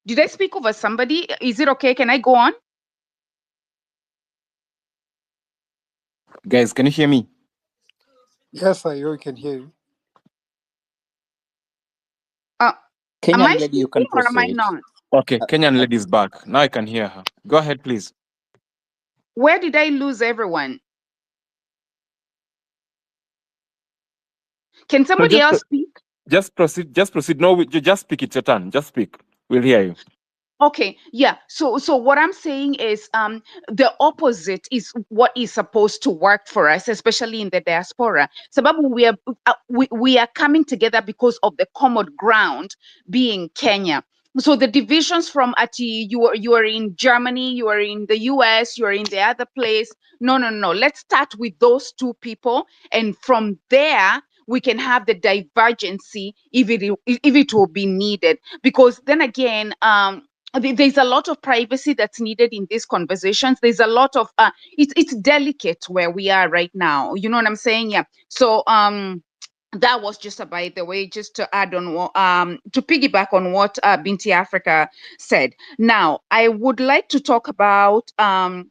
Did I speak over somebody? Is it okay? Can I go on? Guys, can you hear me? Yes, I can hear you. Kenyan I lady, you can speaking or am I proceed. not? Okay, Kenyan lady's back. Now I can hear her. Go ahead, please. Where did I lose everyone? Can So somebody else speak? just proceed. Just proceed. No, you just speak. It's your turn. Just speak. We'll hear you. Okay, yeah. So what I'm saying is the opposite is what is supposed to work for us, especially in the diaspora. Sababu we are coming together because of the common ground being Kenya. So the divisions from Ati, you are in Germany, you are in the US, you are in the other place. No. Let's start with those two people, and from there we can have the divergency if it will be needed. Because then again, there's a lot of privacy that's needed in these conversations. There's a lot of it's delicate where we are right now. You know what I'm saying? Yeah. So that was just a by the way, just to add on to piggyback on what Binti Africa said. Now I would like to talk about the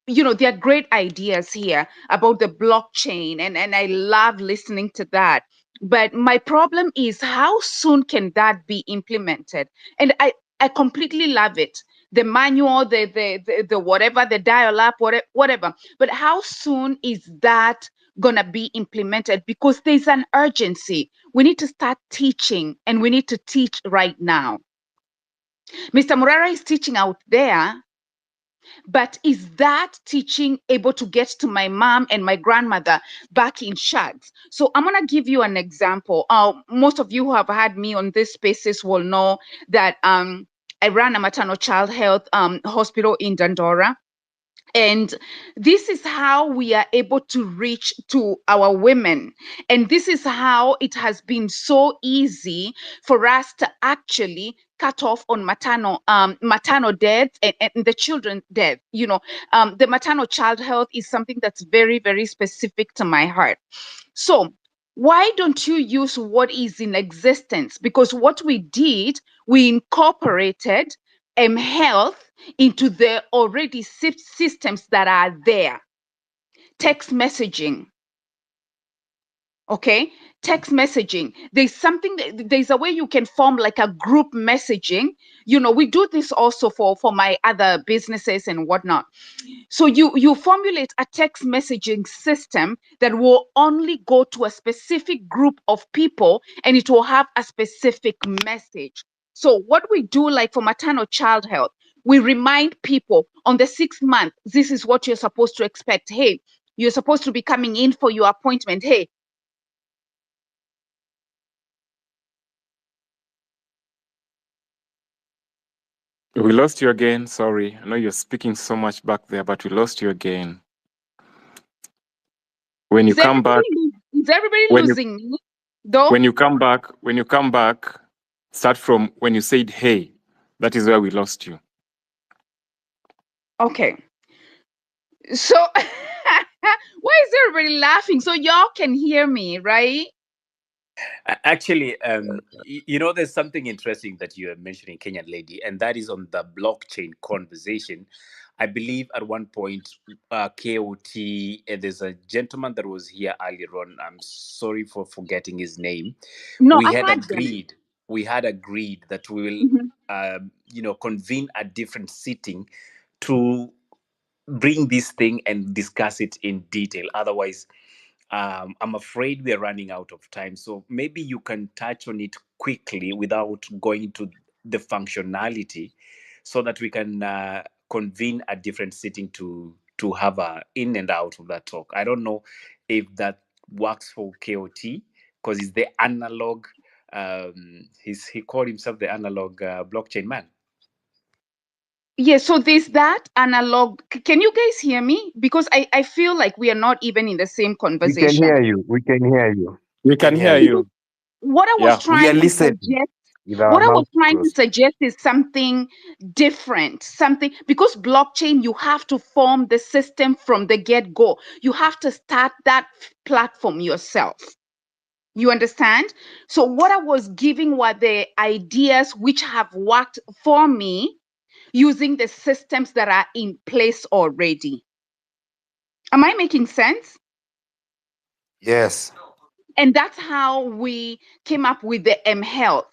there are great ideas here about the blockchain, and I love listening to that. But my problem is how soon can that be implemented? And I completely love it. The manual, the whatever, the dial up, whatever. But how soon is that gonna be implemented? Because there's an urgency. We need to start teaching, and we need to teach right now. Mr. Murara is teaching out there, but is that teaching able to get to my mom and my grandmother back in Shads? So I'm going to give you an example. Most of you who have had me on this spaces will know that I ran a maternal child health hospital in Dandora. And this is how we are able to reach to our women. And this is how it has been so easy for us to actually cut off on maternal deaths and the children death. The maternal child health is something that's very, very specific to my heart. So why don't you use what is in existence? Because what we did, we incorporated health into the already systems that are there. Text messaging. Okay, text messaging. There's a way you can form like a group messaging. We do this also for my other businesses and whatnot. So you formulate a text messaging system that will only go to a specific group of people, and it will have a specific message. So what we do, like for maternal child health, we remind people on the 6th month, this is what you're supposed to expect. Hey, you're supposed to be coming in for your appointment. Hey, We lost you again. Sorry. I know you're speaking so much back there, but we lost you again. When you come back, is everybody when you losing me? Though? when you come back, start from when you said hey. That is where we lost you. Okay. So why is everybody laughing? So y'all can hear me, right? Actually, there's something interesting that you are mentioning, Kenyan lady, and that is on the blockchain conversation. I believe at one point, KOT, there's a gentleman that was here earlier on. I'm sorry for forgetting his name. No, We I had had them. agreed that we will, Mhm. convene a different sitting to bring this thing and discuss it in detail. Otherwise, I'm afraid we are running out of time. So maybe you can touch on it quickly without going to the functionality, so that we can convene a different sitting to have a in and out of that talk. I don't know if that works for KOT, because he's the analog. He called himself the analog blockchain man. Yeah, so there's that analog. Can you guys hear me? Because I feel like we are not even in the same We can conversation. hear you. We can hear you. We can hear Because you. what I was Yeah. We are trying to listening suggest, with our what I was mouth trying to closed. suggest is something different, something, because blockchain, you have to form the system from the get-go. You have to start that platform yourself. You understand? So what I was giving were the ideas which have worked for me using the systems that are in place already. Am I making sense? Yes. And that's how we came up with the M-Health.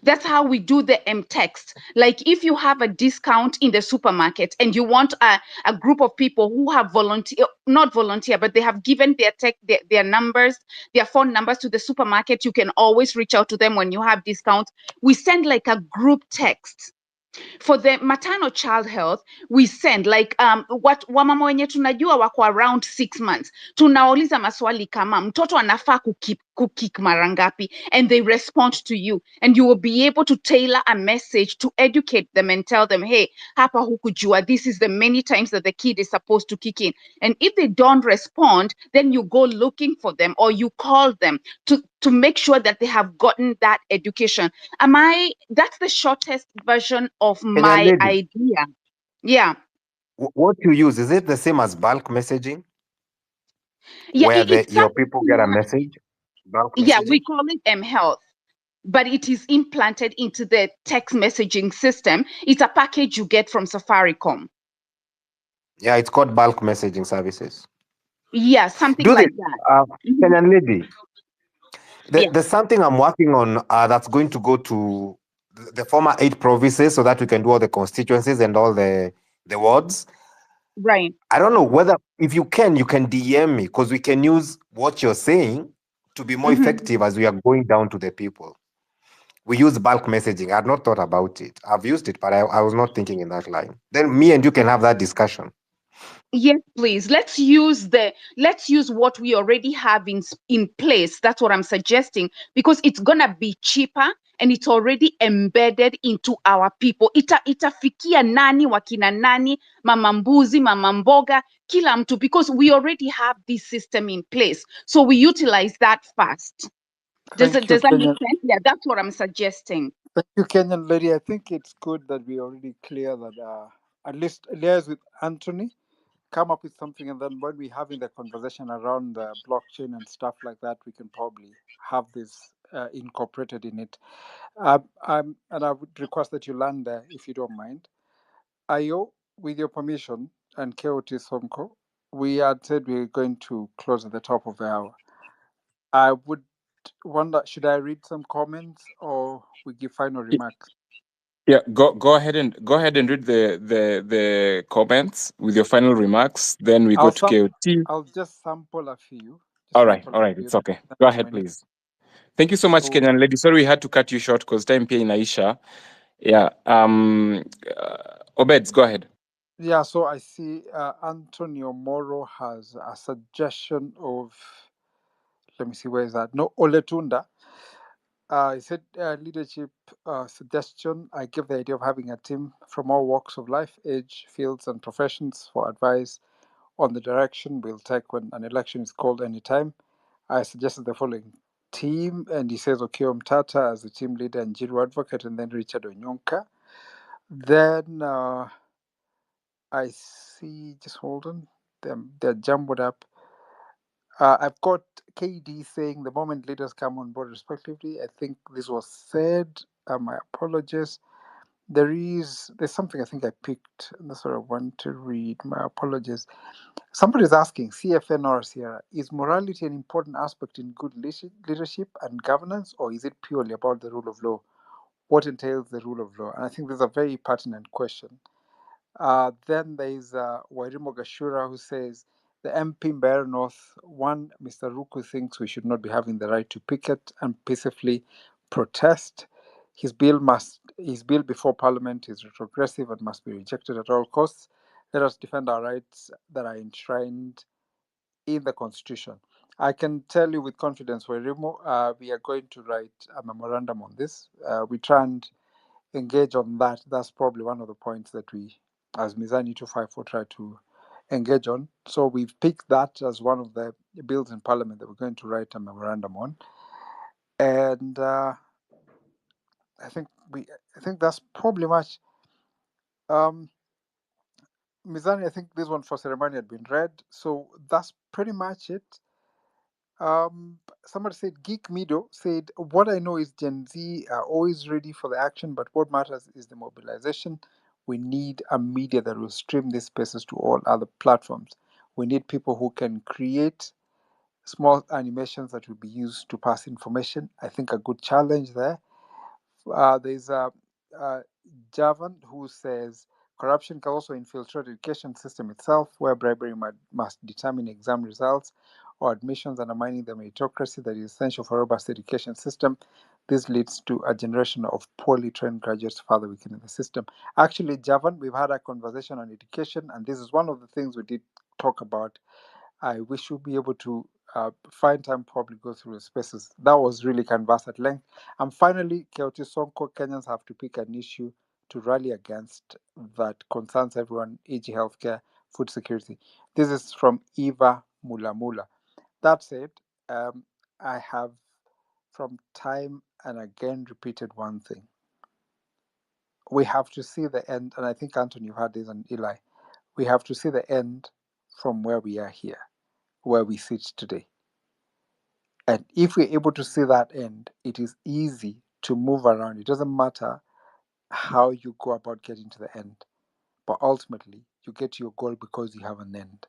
That's how we do the M-Text. Like if you have a discount in the supermarket and you want a group of people who have not volunteer, but they have given their numbers, their phone numbers to the supermarket, you can always reach out to them when you have discounts. We send like a group text. For the maternal child health, we send like what wamama wenye tunajua wako around 6 months, tunauliza maswali kama mtoto anafaa kukik mara ngapi, and they respond to you, and you will be able to tailor a message to educate them and tell them, hey, hapa hukujua, this is the many times that the kid is supposed to kick in. And if they don't respond, then you go looking for them or you call them to make sure that they have gotten that education. That's the shortest version of Kenyan my lady, idea. Yeah. what you use, is it the same as bulk messaging? Yeah, Where it's your something people get a similar. message? Bulk Yeah, messaging? we call it M-Health, but it is implanted into the text messaging system. It's a package you get from Safaricom. Yeah, it's called bulk messaging services. Yeah, something Do they, like that. Mhm. Kenyan lady, Yeah, there's something I'm working on that's going to go to the former 8 provinces so that we can do all the constituencies and all the wards. right. I don't know whether, if you can DM me, because we can use what you're saying to be more Mhm. effective as we are going down to the people. We use bulk messaging. I had not thought about it. I've used it, but I was not thinking in that line. Then me and you can have that discussion. Yes, please. Let's use what we already have in place. That's what I'm suggesting, because it's gonna be cheaper and it's already embedded into our people. Itafikia nani, wakina nani, mama mbuzi, mama mboga, kila mtu, because we already have this system in place. So we utilize that first. Does Thank you, that make Kenyan. sense? Yeah, that's what I'm suggesting. Thank you, Kenyan lady. I think it's good that we already clear that at least liaise with Anthony, come up with something, and then when we're having the conversation around the blockchain and stuff like that, we can probably have this incorporated in it. And I would request that you land there if you don't mind. Ayo, with your permission, and KOT Somko, we had said we are going to close at the top of the hour. I would wonder, should I read some comments or we give final remarks? Yeah, go ahead and read the comments with your final remarks. Then we go to KOT. I'll just sample a few. All right, it's okay. Go ahead, please. Thank you so much, So, Kenyan lady. Sorry we had to cut you short because time pia inaisha. Yeah. Obeds, go ahead. yeah, so I see Antonio Moro has a suggestion of, let me see, where is that? No, Oletunda. He said leadership suggestion. I give the idea of having a team from all walks of life, age, fields, and professions for advice on the direction we'll take when an election is called anytime. I suggested the following team, and he says Okio Mtata as the team leader and Jiru advocate, and then Richard Onyonka. Then I see, just hold on, they're jumbled up. I've got KD saying the moment leaders come on board respectively. I think this was said. My apologies. There's something I think I picked, and that's what I want to read. My apologies. Somebody's asking, CFN or Sierra, is morality an important aspect in good leadership and governance, or is it purely about the rule of law? What entails the rule of law? And I think this is a very pertinent question. Then there is Wairimo Gashura who says, the MP Mbeere North, one, Mr. Ruku thinks we should not be having the right to picket and peacefully protest. His bill before Parliament is retrogressive and must be rejected at all costs. Let us defend our rights that are enshrined in the Constitution. I can tell you with confidence, Wairimo, we are going to write a memorandum on this. We try and engage on that. That's probably one of the points that we, as Mizani 254, try to engage on. So we've picked that as one of the bills in Parliament that we're going to write a memorandum on. And I think that's probably much. Mizani, I think this one for ceremony had been read, so that's pretty much it. Somebody said, Geek Mido said, what I know is Gen Z are always ready for the action, but what matters is the mobilization. We need a media that will stream these spaces to all other platforms. We need people who can create small animations that will be used to pass information. I think a good challenge there. There's Javan who says corruption can also infiltrate the education system itself, where bribery must determine exam results or admissions, undermining the meritocracy that is essential for a robust education system. This leads to a generation of poorly trained graduates, further weakening the system. Actually, Javan, we've had a conversation on education, and this is one of the things we did talk about. I wish we'd be able to find time, probably go through the spaces. That was really canvassed at length. And finally, Keoti Sonko, Kenyans have to pick an issue to rally against that concerns everyone, e.g. healthcare, food security. This is from Eva Mulamula. That said, I have from time and again repeated one thing. We have to see the end, and I think Anthony, you had this, and Eli. We have to see the end from where we are here, where we sit today. And if we're able to see that end, it is easy to move around. It doesn't matter how you go about getting to the end, but ultimately you get to your goal because you have an end.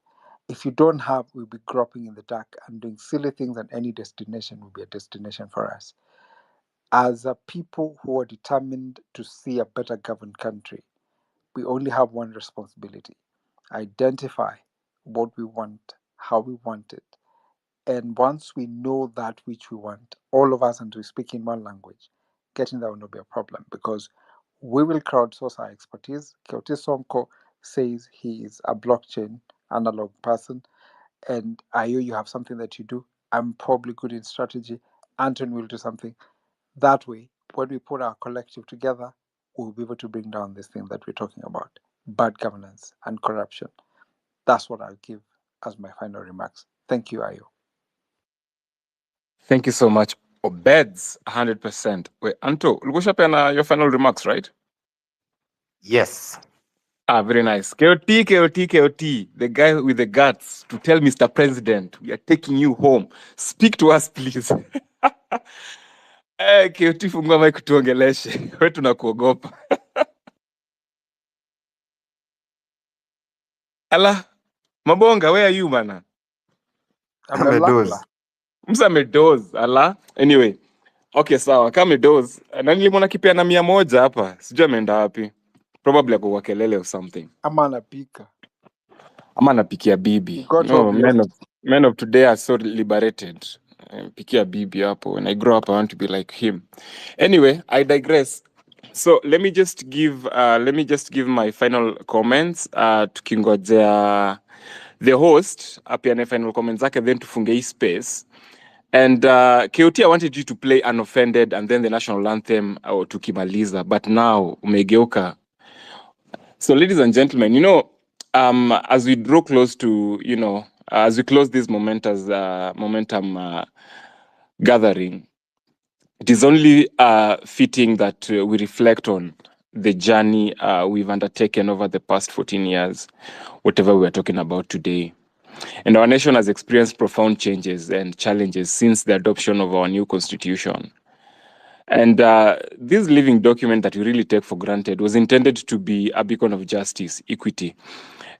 If you don't have, we'll be groping in the dark and doing silly things, and any destination will be a destination for us. As a people who are determined to see a better governed country, we only have one responsibility: identify what we want, how we want it. And once we know that which we want, all of us, and we speak in one language, getting there will not be a problem because we will crowdsource our expertise. Keoti Sonko says he is a blockchain analog person, and Ayo, you have something that you do. I'm probably good in strategy. Anton will do something. That way, when we put our collective together, we'll be able to bring down this thing that we're talking about: bad governance and corruption. That's what I'll give as my final remarks. Thank you, Ayo. Thank you so much. Obeds 100%. Wait, Anto, ulikuwa your final remarks, right? Yes. Ah, very nice. KOT, the guy with the guts to tell Mr. President, we are taking you home. Speak to us, please. KOT, fungua mic tuongeleshe. We tunakuogopa. Ala, Mabonga, where are you, mana? Amedoze. Msa amedoze, ala. Anyway, okay, sawa. Kama amedoze, na nilimwona kipiana 100 hapa. Sijui ameenda wapi. Probably ako kwa kelele or something. Ama anapika. Ama anapikia He bibi. got No, home late. men of today are so liberated. Pikia bibi hapo. When I grow up, I want to be like him. Anyway, I digress. So let me just give my final comments. Tukingojea the host apiane final comments zake, then tufunge hii space. And KOT, I wanted you to play Unoffended and then the national anthem tukimaliza, but now umegeuka. So, ladies and gentlemen, as we draw close to, as we close this momentum gathering, it is only fitting that we reflect on the journey we've undertaken over the past 14 years, whatever we are talking about today. And our nation has experienced profound changes and challenges since the adoption of our new constitution. And this living document that we really take for granted was intended to be a beacon of justice, equity,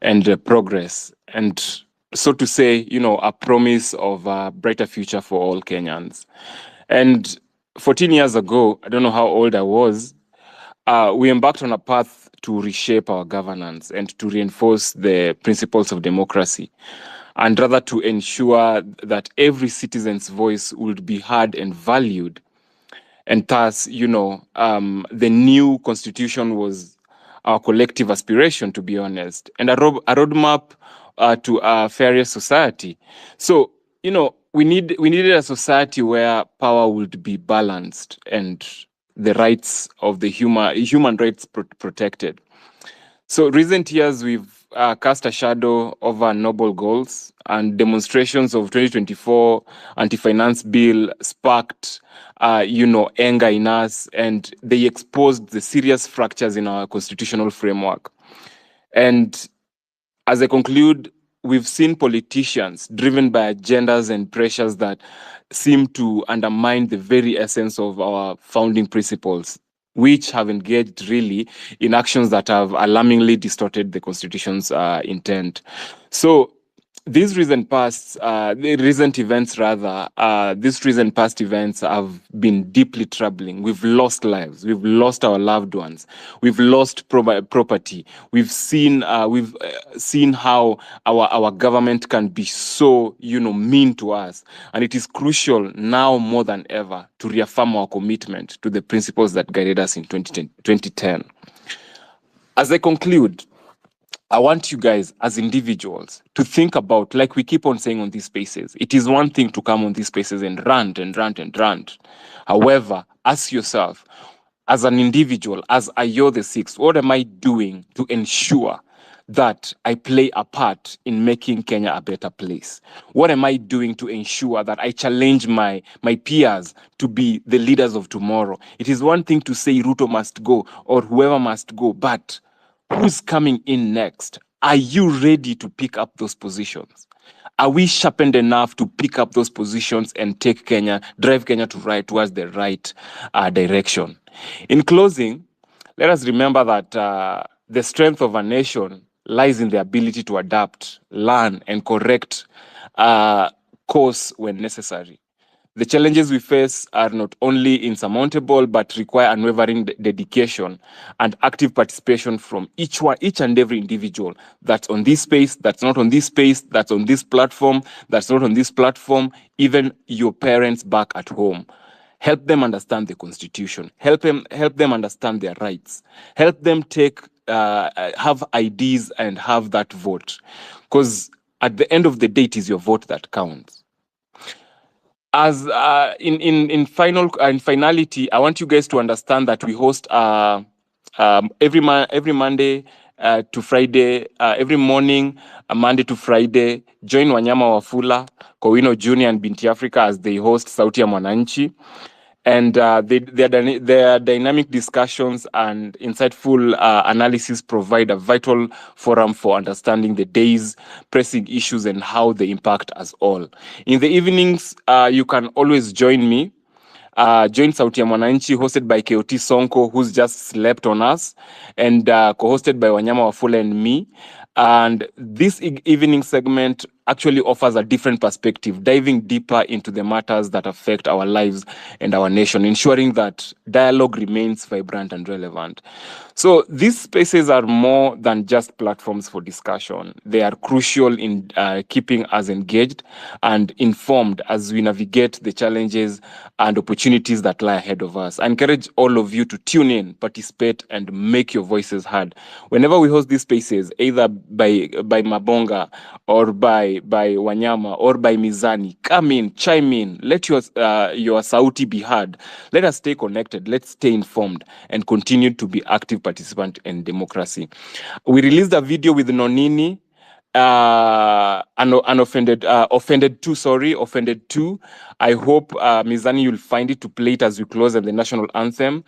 and progress. And so to say, a promise of a brighter future for all Kenyans. And 14 years ago, I don't know how old I was, we embarked on a path to reshape our governance and to reinforce the principles of democracy, and rather to ensure that every citizen's voice would be heard and valued. And thus, the new constitution was our collective aspiration, to be honest, and a roadmap to a fairer society. So, we needed a society where power would be balanced and the rights of the human rights protected. So recent years, we've cast a shadow over noble goals, and demonstrations of 2024 anti-finance bill sparked, anger in us, and they exposed the serious fractures in our constitutional framework. And as I conclude, we've seen politicians driven by agendas and pressures that seem to undermine the very essence of our founding principles, which have engaged really in actions that have alarmingly distorted the Constitution's intent. So these recent past, the recent events rather, these recent past events have been deeply troubling. We've lost lives, we've lost our loved ones, we've lost property. We've seen seen how our government can be so mean to us, and it is crucial now more than ever to reaffirm our commitment to the principles that guided us in 2010. As I conclude, I want you guys as individuals to think about, like we keep on saying on these spaces, it is one thing to come on these spaces and rant and rant and rant. However, ask yourself, as an individual, as Ayo the Sixth, what am I doing to ensure that I play a part in making Kenya a better place? What am I doing to ensure that I challenge my peers to be the leaders of tomorrow? It is one thing to say Ruto must go or whoever must go, but who's coming in next? Are you ready to pick up those positions? Are we sharpened enough to pick up those positions and drive Kenya towards the right direction? In closing, let us remember that the strength of a nation lies in the ability to adapt, learn, and correct course when necessary. The challenges we face are not only insurmountable, but require unwavering dedication and active participation from each and every individual that's on this space, that's not on this space, that's on this platform, that's not on this platform, even your parents back at home. Help them understand the Constitution. Help them understand their rights. Help them have ideas and have that vote. Because at the end of the day, it is your vote that counts. As in finality, I want you guys to understand that we host every Monday to Friday, every morning, Monday to Friday. Join Wanyama Wafula, Kowino Junior, and Binti Africa as they host Sauti ya Mwananchi. And their dynamic discussions and insightful analysis provide a vital forum for understanding the day's pressing issues and how they impact us all. In the evenings, you can always join me. Join Sauti ya Mwananchi, hosted by KOT Sonko, who's just slept on us, and co-hosted by Wanyama Wafula and me. And this evening segment actually offers a different perspective, diving deeper into the matters that affect our lives and our nation, ensuring that dialogue remains vibrant and relevant. So these spaces are more than just platforms for discussion. They are crucial in keeping us engaged and informed as we navigate the challenges and opportunities that lie ahead of us. I encourage all of you to tune in, participate, and make your voices heard. Whenever we host these spaces, either by Mabonga or by Wanyama or by Mizani, come in, chime in, let your sauti be heard. Let us stay connected, let's stay informed, and continue to be active participant in democracy. We released a video with Nonini, offended 2. I hope Mizani, you'll find it to play it as we close and the national anthem.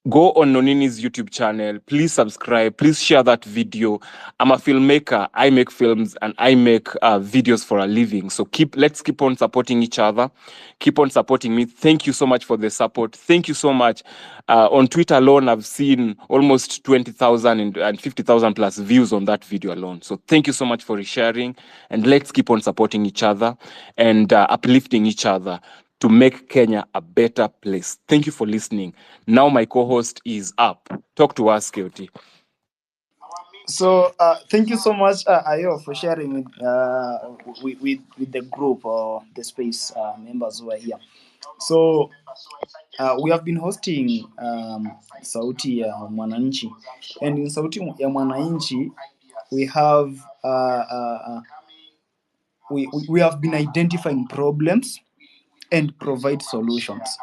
Go on Nonini's YouTube channel. Please subscribe. Please share that video. I'm a filmmaker. I make films and I make videos for a living. So let's keep on supporting each other. Keep on supporting me. Thank you so much for the support. Thank you so much. On Twitter alone, I've seen almost 20,000 and 50,000 plus views on that video alone. So thank you so much for resharing. And let's keep on supporting each other and uplifting each other to make Kenya a better place. Thank you for listening. Now my co-host is up. Talk to us, KOT. So thank you so much, Ayo, for sharing with the group or the space members who are here. So we have been hosting Sauti ya Mwananchi, and in Sauti ya Mwananchi we have we have been identifying problems and provide solutions.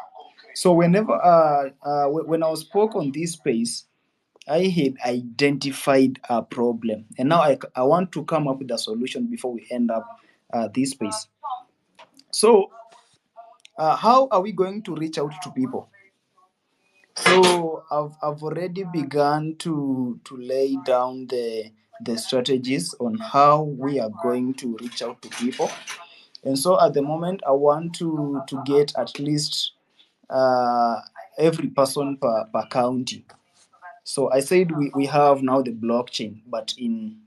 So whenever when I spoke on this space, I had identified a problem, and now I want to come up with a solution before we end up this space. So how are we going to reach out to people? So I've already begun to lay down the strategies on how we are going to reach out to people. And so at the moment, I want to get at least every person per county. So I said we have now the blockchain, but in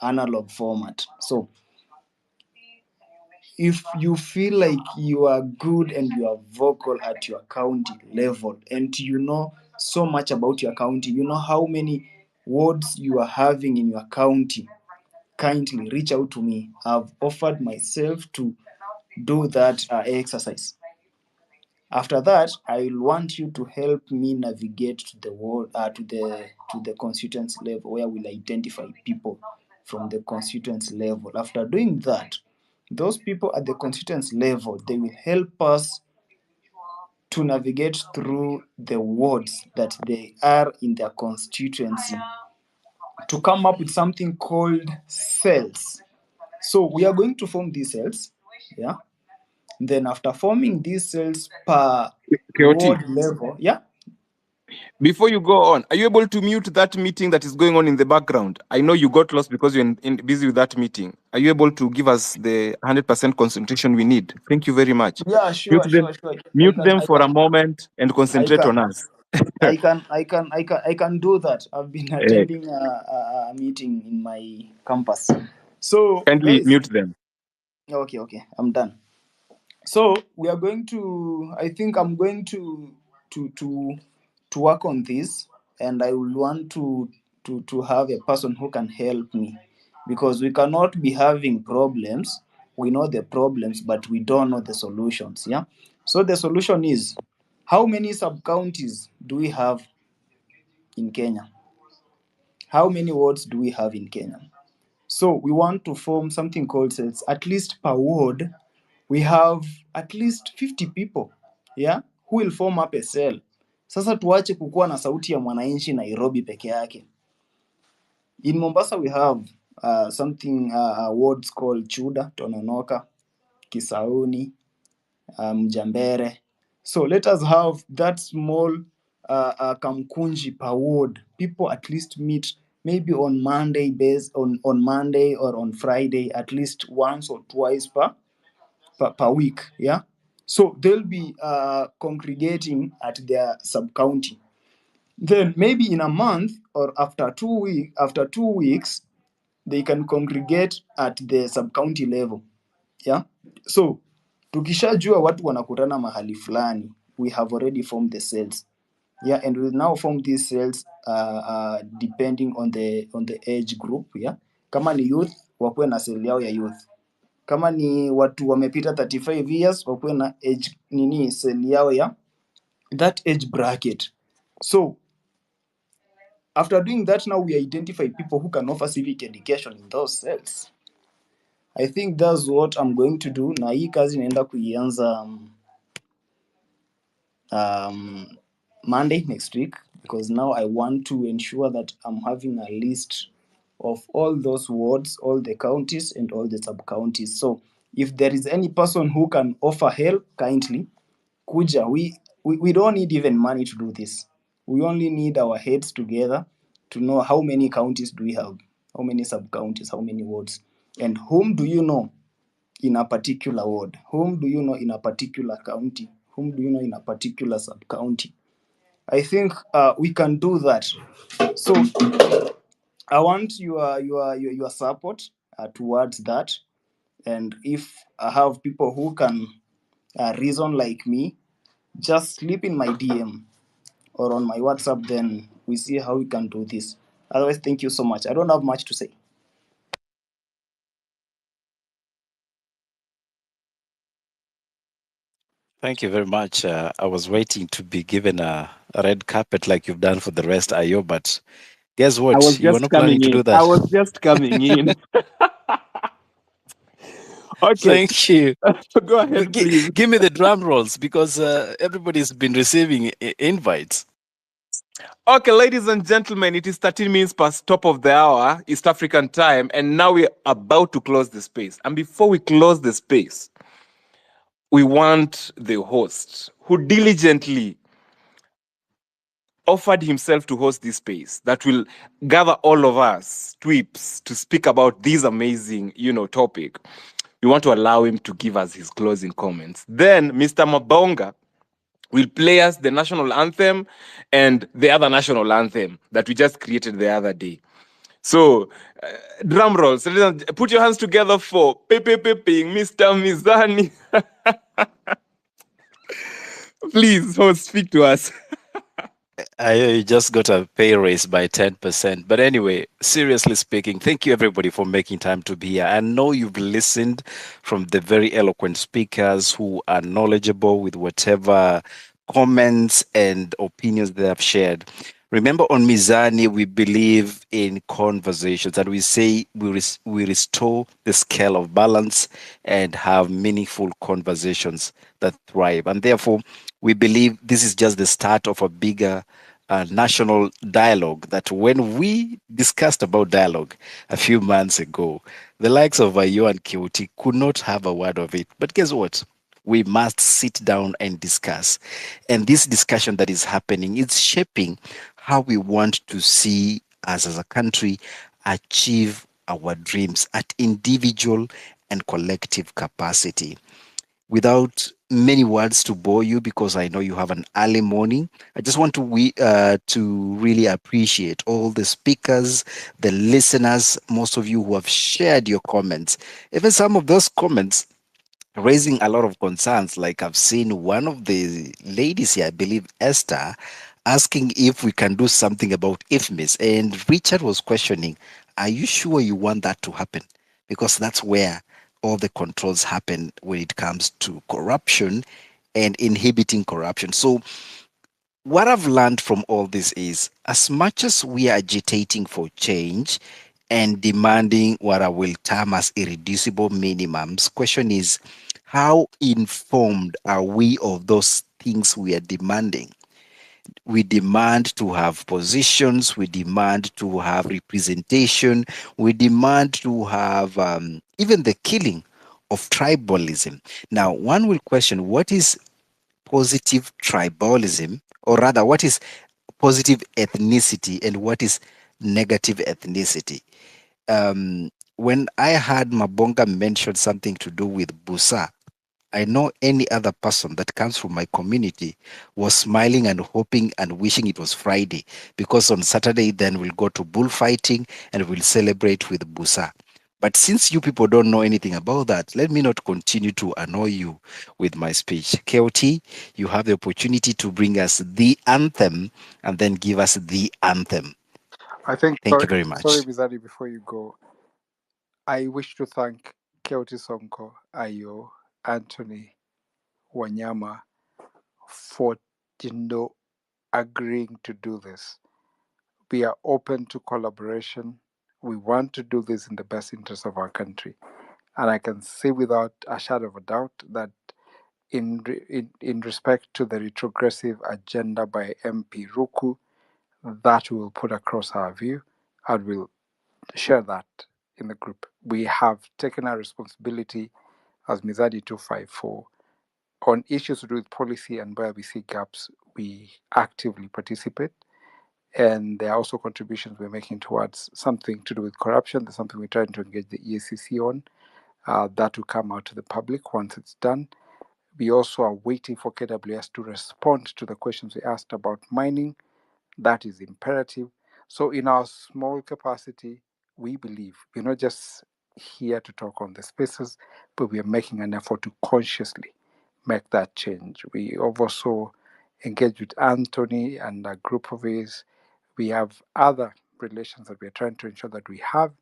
analog format. So if you feel like you are good and you are vocal at your county level and you know so much about your county, you know how many wards you are having in your county, kindly reach out to me. I've offered myself to do that exercise. After that, I will want you to help me navigate to the ward, to the constituency level, where we'll identify people from the constituency level. After doing that, those people at the constituency level, they will help us to navigate through the wards that they are in their constituency to come up with something called cells. So we are going to form these cells, yeah. Then after forming these cells per KOT, ward level, yeah. before you go on, are you able to mute that meeting that is going on in the background? I know you got lost because you're busy with that meeting. Are you able to give us the 100% concentration we need? Thank you very much. Yeah, Mute sure, them, sure, sure. mute them for a moment and I concentrate can, on us. I can do that. I've been Eh, attending a meeting in my campus. So, Kindly guys, mute them. okay, I'm done. So we are going to. I think I'm going to to to work on this, and I will want to have a person who can help me, because we cannot be having problems. We know the problems, but we don't know the solutions. Yeah. So the solution is, how many sub counties do we have in Kenya? How many wards do we have in Kenya? So we want to form something called cells. At least per ward, we have at least 50 people, yeah, who will form up a cell. Sasa tuache kukuwa na sauti ya mwananchi Nairobi peke yake. In Mombasa we have something wards called Chuda, Tononoka, Kisauni, Mjambere. So let us have that small Kamkunji per ward. People at least meet maybe on Monday on Monday or on Friday, at least once or twice per week. Yeah. So they'll be congregating at their sub county. Then maybe in a month or after 2 weeks, they can congregate at the sub county level. Yeah. So tukishajua watu wanakutana mahali fulani, we have already formed the cells. Yeah, and we'll now form these cells depending on the age group. Yeah, kama ni youth wakuwe na cell yao ya youth, kama ni watu wamepita 35 years wakuwe na age cell yao ya that age bracket. So after doing that, now we identify people who can offer civic education in those cells. I think that's what I'm going to do. Na hii kazi naenda kuianza Monday next week, because now I want to ensure that I'm having a list of all those wards, all the counties and all the sub counties. So if there is any person who can offer help, kindly kuja. We don't need even money to do this. We only need our heads together to know how many counties do we have, how many sub counties, how many wards, and whom do you know in a particular ward, whom do you know in a particular county, whom do you know in a particular sub county. I think we can do that. So I want your support towards that. And if I have people who can reason like me, just slip in my DM or on my WhatsApp, then we see how we can do this. Otherwise, thank you so much. I don't have much to say. Thank you very much. I was waiting to be given a red carpet like you've done for the rest, Ayo, but guess I was what? You were just not planning coming to do in. I that. was just coming in. Okay, Thank you. go ahead, please. Give me the drum rolls, because everybody's been receiving invites. Okay, ladies and gentlemen, it is 13 minutes past top of the hour, East African time, and now we're about to close the space. And before we close the space, we want the host who diligently offered himself to host this space that will gather all of us tweeps to speak about this amazing, topic. We want to allow him to give us his closing comments. Then Mr. Mabonga will play us the national anthem and the other national anthem that we just created the other day. So, drum rolls. Put your hands together for Pepe Peping, Mr. Mizani. Please, host, speak to us. I just got a pay raise by 10%. But anyway, seriously speaking, thank you everybody for making time to be here. I know you've listened from the very eloquent speakers who are knowledgeable with whatever comments and opinions they have shared. Remember, on Mizani, we believe in conversations and we say we restore the scale of balance and have meaningful conversations that thrive. And therefore, we believe this is just the start of a bigger national dialogue. That when we discussed about dialogue a few months ago, the likes of Ayo and Kioti could not have a word of it. But guess what? We must sit down and discuss. And this discussion that is happening is shaping how we want to see us as a country achieve our dreams at individual and collective capacity. Without many words to bore you, because I know you have an early morning, I just want to really appreciate all the speakers, the listeners, most of you who have shared your comments. Even some of those comments raising a lot of concerns. Like I've seen one of the ladies here, I believe Esther, asking if we can do something about IFMIS. And Richard was questioning, are you sure you want that to happen? Because that's where all the controls happen when it comes to corruption and inhibiting corruption. So what I've learned from all this is, as much as we are agitating for change and demanding what I will term as irreducible minimums, question is, how informed are we of those things we are demanding? We demand to have positions, we demand to have representation, we demand to have even the killing of tribalism. Now, one will question, what is positive tribalism, or rather, what is positive ethnicity and what is negative ethnicity? When I heard Mabonga mention something to do with Busa, I know any other person that comes from my community was smiling and hoping and wishing it was Friday, because on Saturday then we'll go to bullfighting and we'll celebrate with Busa. But since you people don't know anything about that, let me not continue to annoy you with my speech. KOT, you have the opportunity to bring us the anthem and then give us the anthem. I think, Thank you very sorry, much. Bizarre, before you go, I wish to thank Keoti Sonko, Ayo, Anthony, Wanyama for agreeing to do this. We are open to collaboration. We want to do this in the best interest of our country. And I can say without a shadow of a doubt that in respect to the retrogressive agenda by MP Ruku, that we will put across our view and we'll share that in the group. We have taken our responsibility as Mizadi 254 on issues to do with policy, and where we see gaps, we actively participate. And there are also contributions we're making towards something to do with corruption. There's something we're trying to engage the EACC on. That will come out to the public once it's done. We also are waiting for KWS to respond to the questions we asked about mining. That is imperative. So, in our small capacity, we believe we're not just here to talk on the spaces, but we are making an effort to consciously make that change. We also engage with Anthony and a group of his. We have other relations that we are trying to ensure that we have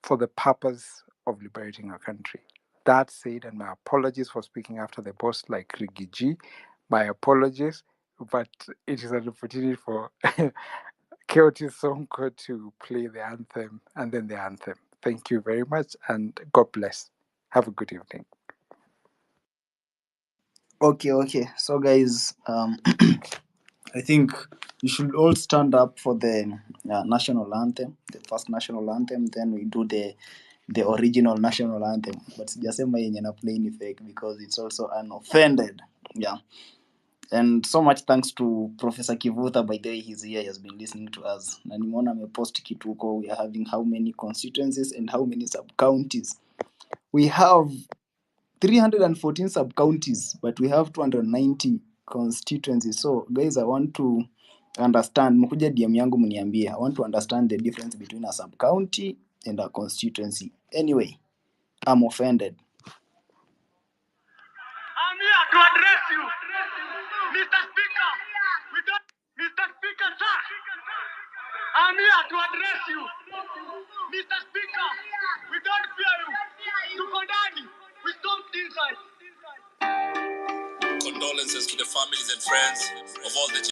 for the purpose of liberating our country. That said, and my apologies for speaking after the boss like Rigiji, my apologies, but it is an opportunity for Keoti Sonko to play the anthem and then the anthem. Thank you very much and God bless. Have a good evening. Okay. So, guys, I think you should all stand up for the national anthem, the first national anthem. Then we do the original national anthem. But sijasema yenye na play ni fake because it's also unoffended. Yeah. And so much thanks to Professor Kivuta. By the way, he's here. He has been listening to us. Na nimeona amepost kitu huko. We are having how many constituencies and how many sub-counties? We have 314 sub-counties, but we have 290 constituencies. So, guys, I want to understand, mkuja DM yangu mniambie. I want to understand the difference between a sub county and a constituency. Anyway, I'm offended. I'm here to address you, Mr. Speaker. Mr. Speaker, sir. I'm here to address you, Mr. Speaker. We don't fear you. Tukodani, we stomped inside. Condolences to the families and friends of all the